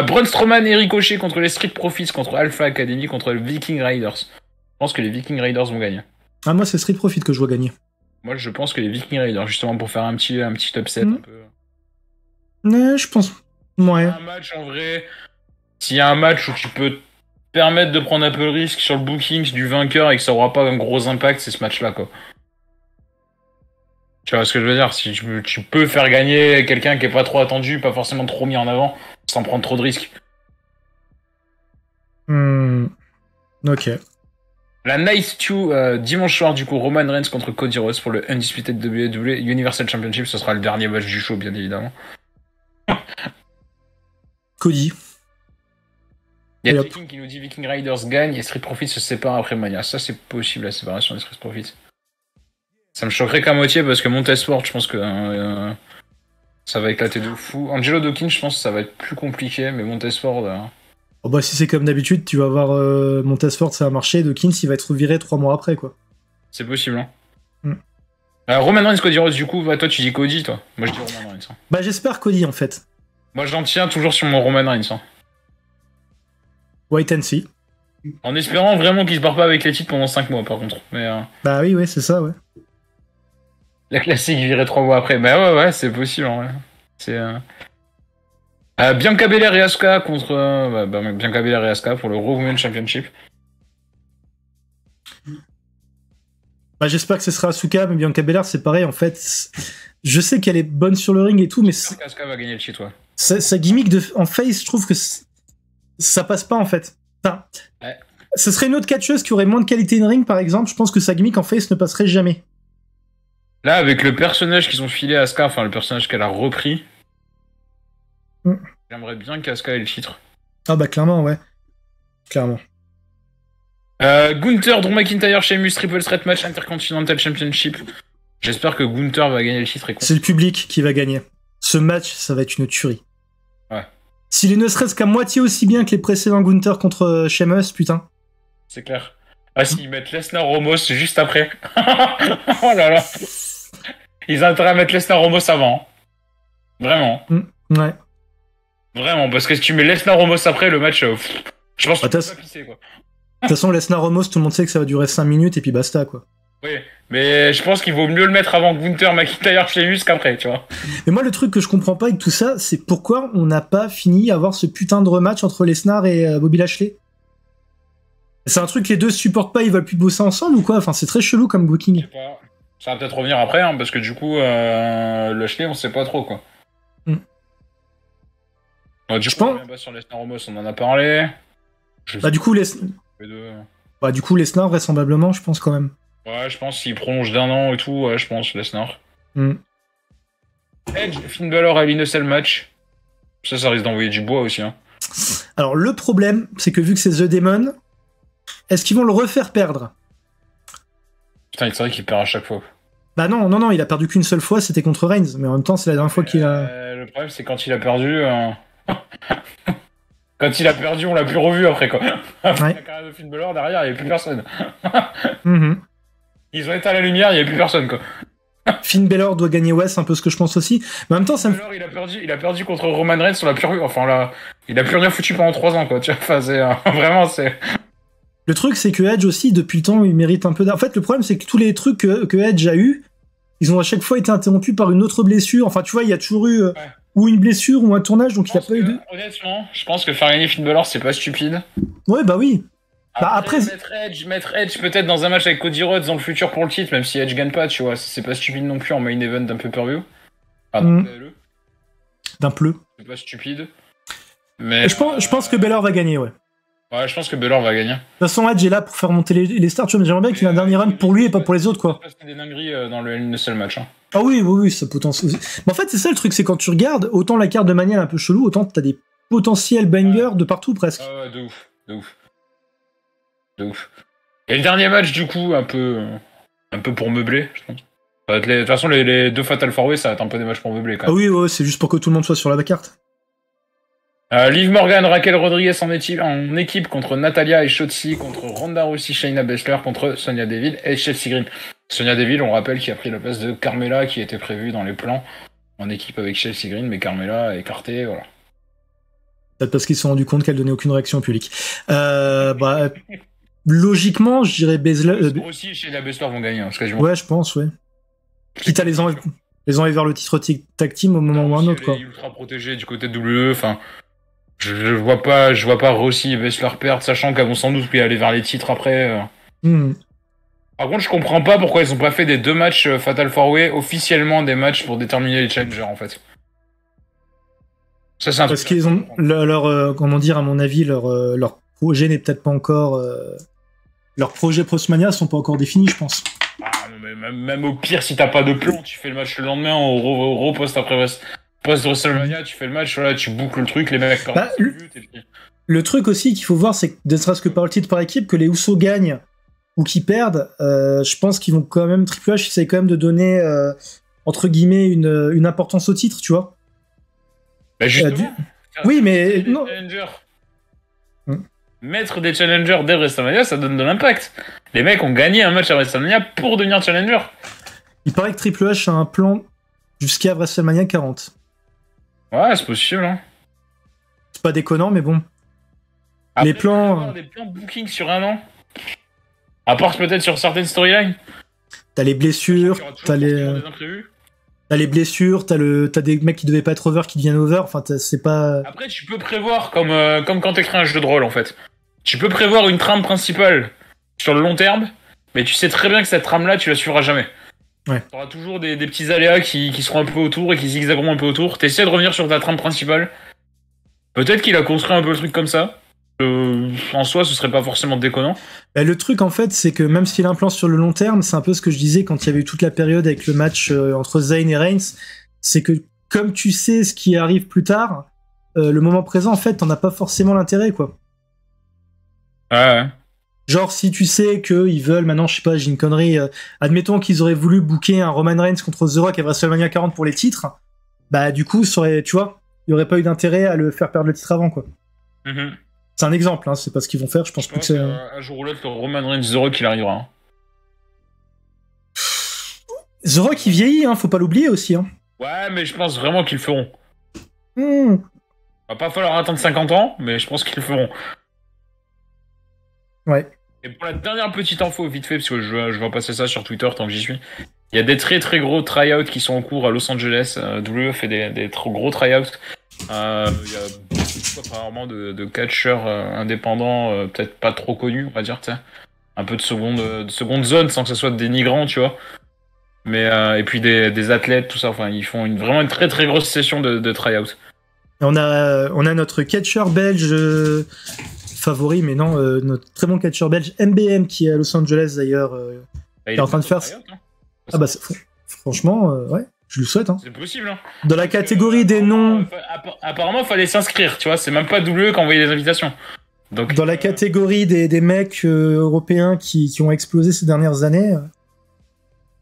Braun Strowman et Ricochet contre les Street Profits, contre Alpha Academy, contre les Viking Raiders. Je pense que les Viking Raiders vont gagner. Ah, moi, c'est Street Profits que je vois gagner. Moi, je pense que les Viking Raiders, justement, pour faire un petit upset un peu. Ouais, je pense. Ouais. Un match, en vrai, s'il y a un match où tu peux te permettre de prendre un peu le risque sur le booking du vainqueur et que ça aura pas un gros impact, c'est ce match-là, quoi. Tu vois ce que je veux dire? Si tu peux faire gagner quelqu'un qui est pas trop attendu, pas forcément trop mis en avant, sans prendre trop de risques. Ok. La Night 2, dimanche soir, du coup, Roman Reigns contre Cody Rhodes pour le Undisputed WWE Universal Championship. Ce sera le dernier match du show, bien évidemment. Cody. Il y a Viking qui nous dit Viking Raiders gagne et Street Profits se sépare après Mania. Ça, c'est possible, la séparation des Street Profits. Ça me choquerait qu'à moitié parce que Montesport, je pense que ça va éclater de fou. Angelo Dawkins, je pense que ça va être plus compliqué, mais Montesport... Oh bah si c'est comme d'habitude, tu vas voir Montesport, ça va marcher, Dawkins, il va être viré 3 mois après, quoi. C'est possible, hein. Roman Reigns, Cody Rhodes, du coup, toi tu dis Cody, toi. Moi je dis Roman Reigns. Hein. Bah j'espère Cody, en fait. Moi j'en tiens toujours sur mon Roman Reigns. Hein. Wait and see. En espérant vraiment qu'il se barre pas avec les titres pendant 5 mois, par contre. Mais, Bah oui, c'est ça, ouais. La classique virée 3 mois après. Bah ouais, c'est possible, en vrai. C'est... Bianca Belair et Asuka contre Bianca Belair et Asuka pour le Raw Women's Championship. Bah, j'espère que ce sera Asuka, mais Bianca Belair, c'est pareil, en fait. Je sais qu'elle est bonne sur le ring et tout, mais Asuka va gagner le shit, toi. Sa gimmick en face, je trouve que ça passe pas, en fait. Enfin, ouais. Ce serait une autre catcheuse qui aurait moins de qualité in ring, par exemple. Je pense que sa gimmick en face ne passerait jamais. Là, avec le personnage qu'ils ont filé à Asuka, enfin le personnage qu'elle a repris, j'aimerais bien qu'Asuka ait le titre. Ah bah clairement, ouais. Clairement. Gunther, Drew McIntyre, Sheamus, Triple Threat Match, Intercontinental Championship. J'espère que Gunther va gagner le titre. C'est le public qui va gagner. Ce match, ça va être une tuerie. Ouais. S'il est ne serait-ce qu'à moitié aussi bien que les précédents Gunther contre Sheamus, putain. C'est clair. Ah, s'ils mettent Lesnar Omos juste après. Oh là là. Ils ont intérêt à mettre Lesnar Omos avant. Vraiment. Ouais. Vraiment, parce que si tu mets Lesnar Omos après, le match, je pense que tu peux pas pisser, quoi. De toute façon, Lesnar Omos, tout le monde sait que ça va durer 5 minutes et puis basta, quoi. Oui, mais je pense qu'il vaut mieux le mettre avant Gunther, McIntyre, Sheamus qu'après, tu vois. Mais moi, le truc que je comprends pas avec tout ça, c'est pourquoi on n'a pas fini à avoir ce putain de rematch entre Lesnar et Bobby Lashley. C'est un truc que les deux se supportent pas, ils veulent plus bosser ensemble ou quoi? Enfin, c'est très chelou comme booking. Je sais pas. Ça va peut-être revenir après, hein, parce que du coup, Lashley, on sait pas trop, quoi. Du coup, on sur Lesnar Omos, on en a parlé. Du coup, Lesnar, vraisemblablement, je pense quand même. Ouais, je pense s'il prolonge d'1 an et tout, ouais, je pense, Lesnar. Edge, Finn Balor à l'Innocel match. Ça risque d'envoyer du bois aussi, hein. Alors, le problème, c'est que vu que c'est The Demon, est-ce qu'ils vont le refaire perdre? Putain, c'est vrai qu'il perd à chaque fois. Bah non, il a perdu qu'une seule fois, c'était contre Reigns, mais en même temps, c'est la dernière fois qu'il a... Le problème, c'est quand il a perdu... Quand il a perdu, on l'a plus revu après, quoi. Après la carrière de Finn Balor, derrière, il n'y avait plus personne. Ils ont éteint la lumière, il n'y avait plus personne, quoi. Finn Balor doit gagner, ouais, c'est un peu ce que je pense aussi. Mais en même temps, ça Balor, il a perdu contre Roman Reigns sur la pure... Enfin, là, il a plus rien foutu pendant 3 ans, quoi. Tu vois, enfin, c'est... vraiment, c'est... Le truc, c'est que Edge aussi, depuis le temps, il mérite un peu... En fait, le problème, c'est que tous les trucs que Edge a eu, ils ont à chaque fois été interrompus par une autre blessure. Enfin, tu vois, il y a toujours eu... ou une blessure ou un tournage, donc il n'y a pas eu de... Honnêtement, je pense que faire gagner Finn Balor, c'est pas stupide. Ouais, bah oui. Après mettre Edge peut-être dans un match avec Cody Rhodes dans le futur pour le titre, même si Edge gagne pas, tu vois, c'est pas stupide non plus en main event d'un pay-per-view. D'un pleu. C'est pas stupide. Mais je pense que Balor va gagner, ouais. Ouais, je pense que Balor va gagner. De toute façon, Edge est là pour faire monter les stars, tu vois, mais j'aimerais bien qu'il ait un dernier run pour lui et pas pour les autres, quoi. C'est des dingueries dans le seul match, hein. Ah oui, ça potentiel. Mais en fait, c'est ça le truc, c'est quand tu regardes, autant la carte de Mania est un peu chelou, autant t'as des potentiels bangers de partout presque. Ah ouais, de ouf. Et le dernier match, du coup, un peu pour meubler, je pense. De toute façon, les deux Fatal 4-Way, ça va être un peu des matchs pour meubler, quand même. Ah oui, ouais, c'est juste pour que tout le monde soit sur la carte. Liv Morgan, Raquel Rodriguez en équipe contre Natalia et Shotzi, contre Ronda Rousey, Shayna Baszler, contre Sonya Deville et Chelsea Green. Sonya Deville, on rappelle, qui a pris la place de Carmella, qui était prévue dans les plans en équipe avec Chelsea Green, mais Carmella a écarté, voilà. Peut-être parce qu'ils se sont rendus compte qu'elle donnait aucune réaction au public. Logiquement, je dirais Baszler. Aussi, Shayna Baszler vont gagner, hein, quasiment. Ouais, je pense, ouais. Quitte à les enlever vers le titre tag team au moment ou un autre, quoi. Elle est ultra protégée du côté de WWE, enfin... Je vois pas Rossi et Baszler perdre, sachant qu'elles vont sans doute aller vers les titres après. Par contre, je comprends pas pourquoi ils ont pas fait des 2 matchs Fatal 4-Way officiellement des matchs pour déterminer les challengers, en fait. Ça, c'est un Parce qu'ils ont comment dire, à mon avis, leur projet n'est peut-être pas encore... Leurs projets Postmania sont pas encore définis, je pense. Ah, mais même au pire, si t'as pas de plan, tu fais le match le lendemain au reposte après Post-WrestleMania, tu fais le match, voilà, tu boucles le truc, les mecs perdent le but, et puis... Le truc aussi qu'il faut voir, c'est que, ne serait-ce que par le titre par équipe, que les Usos gagnent ou qu'ils perdent, je pense qu'ils vont quand même, Triple H essaye quand même de donner, entre guillemets, une importance au titre, tu vois. Bah justement, oui, mais... non. Mettre des challengers dès WrestleMania, ça donne de l'impact. Les mecs ont gagné un match à WrestleMania pour devenir challenger. Il paraît que Triple H a un plan jusqu'à WrestleMania 40. Ouais, c'est possible, hein. C'est pas déconnant, mais bon. Après, les plans... Des plans booking sur un an. À part peut-être sur certaines storylines. T'as les blessures, t'as les blessures, t'as des mecs qui devaient pas être over qui deviennent over, enfin c'est pas... Après tu peux prévoir, comme quand t'écris un jeu de rôle en fait. Tu peux prévoir une trame principale sur le long terme, mais tu sais très bien que cette trame-là, tu la suivras jamais. Ouais. Tu auras toujours des petits aléas qui seront un peu autour et qui zigzagueront un peu autour. T'essaies de revenir sur ta trame principale. Peut-être qu'il a construit un peu le truc comme ça. En soi, ce serait pas forcément déconnant. Bah, le truc, en fait, c'est que même s'il a un plan sur le long terme, c'est un peu ce que je disais quand il y avait eu toute la période avec le match entre Zayn et Reigns, c'est que comme tu sais ce qui arrive plus tard, le moment présent, en fait, t'en as pas forcément l'intérêt, quoi. Ouais. Genre, si tu sais qu'ils veulent, maintenant, je sais pas, j'ai une connerie, admettons qu'ils auraient voulu booker un Roman Reigns contre The Rock à WrestleMania 40 pour les titres, bah, du coup, ça aurait, tu vois, il y aurait pas eu d'intérêt à le faire perdre le titre avant, quoi. Mm-hmm. C'est un exemple, hein, c'est pas ce qu'ils vont faire, je pense pas que c'est... Un jour ou l'autre, le Roman Reigns The Rock, il arrivera. Hein. The Rock, il vieillit, hein, faut pas l'oublier aussi, hein. Ouais, mais je pense vraiment qu'ils le feront. Va pas falloir attendre 50 ans, mais je pense qu'ils le feront. Ouais. Et pour la dernière petite info, vite fait, parce que je vais passer ça sur Twitter tant que j'y suis. Il y a des très très gros tryouts qui sont en cours à Los Angeles. WWE fait des trop gros tryouts. Il y a beaucoup apparemment de catcheurs indépendants, peut-être pas trop connus, on va dire, tu sais. Un peu de seconde zone sans que ce soit dénigrant, tu vois. Mais et puis des athlètes, tout ça. Enfin, ils font vraiment une très très grosse session de tryouts. On a notre catcheur belge favori, mais non, notre très bon catcheur belge MBM qui est à Los Angeles d'ailleurs, qui est en train de faire. Ah bah franchement, ouais, je le souhaite. Hein. C'est possible. Hein. Dans la catégorie des noms. Apparemment, il fallait s'inscrire, tu vois. C'est même pas WWE qui a envoyé les invitations. Donc, dans la catégorie des mecs européens qui ont explosé ces dernières années.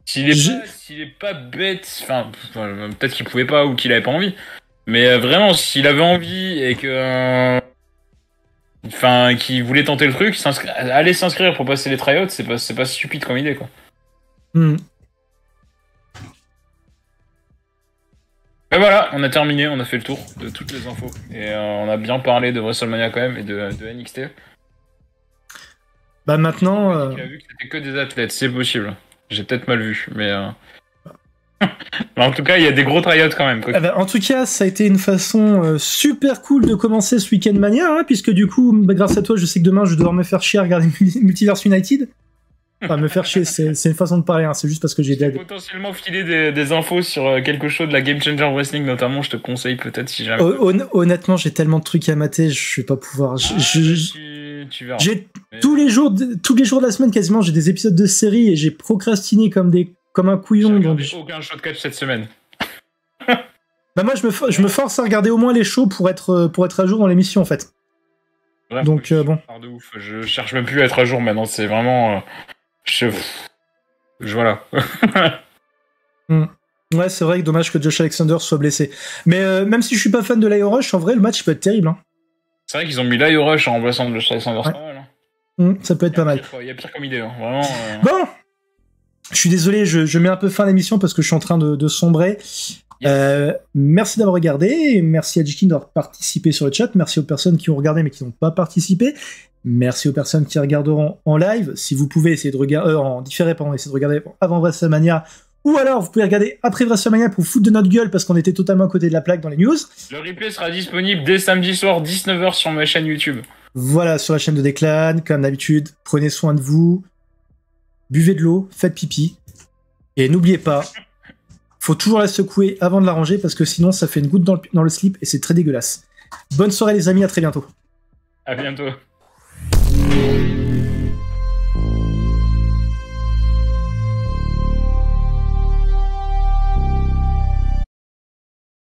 S'il est pas bête, enfin, peut-être qu'il pouvait pas ou qu'il avait pas envie. Mais vraiment, s'il avait envie et que. Enfin, qu'il voulait tenter le truc, aller s'inscrire pour passer les tryouts, c'est pas stupide comme idée, quoi. Et voilà, on a terminé, on a fait le tour de toutes les infos. Et on a bien parlé de WrestleMania quand même et de NXT. Bah maintenant. Il a vu que c'était que des athlètes, c'est possible. J'ai peut-être mal vu, mais. Mais en tout cas, il y a des gros tryouts quand même. Bah, en tout cas, ça a été une façon super cool de commencer ce Week-end Mania, hein, puisque du coup, bah, grâce à toi, je sais que demain, je vais devoir me faire chier à regarder Multiverse United. Enfin, me faire chier, c'est une façon de parler, hein, c'est juste parce que j'ai dead. Potentiellement filer des infos sur quelque chose de la Game Changer Wrestling, notamment, je te conseille peut-être si jamais. Honnêtement, j'ai tellement de trucs à mater, je vais pas pouvoir. Tu verras. Tous les jours de la semaine, quasiment, j'ai des épisodes de série et j'ai procrastiné comme un couillon. J'ai aucun shotcatch cette semaine. Bah moi, je me force à regarder au moins les shows pour être à jour dans l'émission, en fait. Ouais, donc, bon. De ouf. Je cherche même plus à être à jour maintenant, c'est vraiment... Voilà. Ouais, c'est vrai que dommage que Josh Alexander soit blessé. Mais même si je suis pas fan de l'Io Rush, en vrai, le match peut être terrible. Hein. C'est vrai qu'ils ont mis l'Io Rush en remplaçant Josh Alexander, c'est pas mal. Hein. Ça peut être pas mal. Il y a pire comme idée, hein. Vraiment. Bon, je suis désolé, je mets un peu fin à l'émission parce que je suis en train de sombrer. Yes. Merci d'avoir regardé, merci à Jikin d'avoir participé sur le chat, merci aux personnes qui ont regardé mais qui n'ont pas participé, merci aux personnes qui regarderont en live, si vous pouvez essayer de regarder, en différé, pardon, essayer de regarder avant WrestleMania, ou alors vous pouvez regarder après WrestleMania pour foutre de notre gueule parce qu'on était totalement à côté de la plaque dans les news. Le replay sera disponible dès samedi soir 19h sur ma chaîne YouTube. Voilà, sur la chaîne de Declan, comme d'habitude, prenez soin de vous, buvez de l'eau, faites pipi, et n'oubliez pas, faut toujours la secouer avant de la ranger parce que sinon ça fait une goutte dans le slip et c'est très dégueulasse. Bonne soirée les amis, à très bientôt. À bientôt.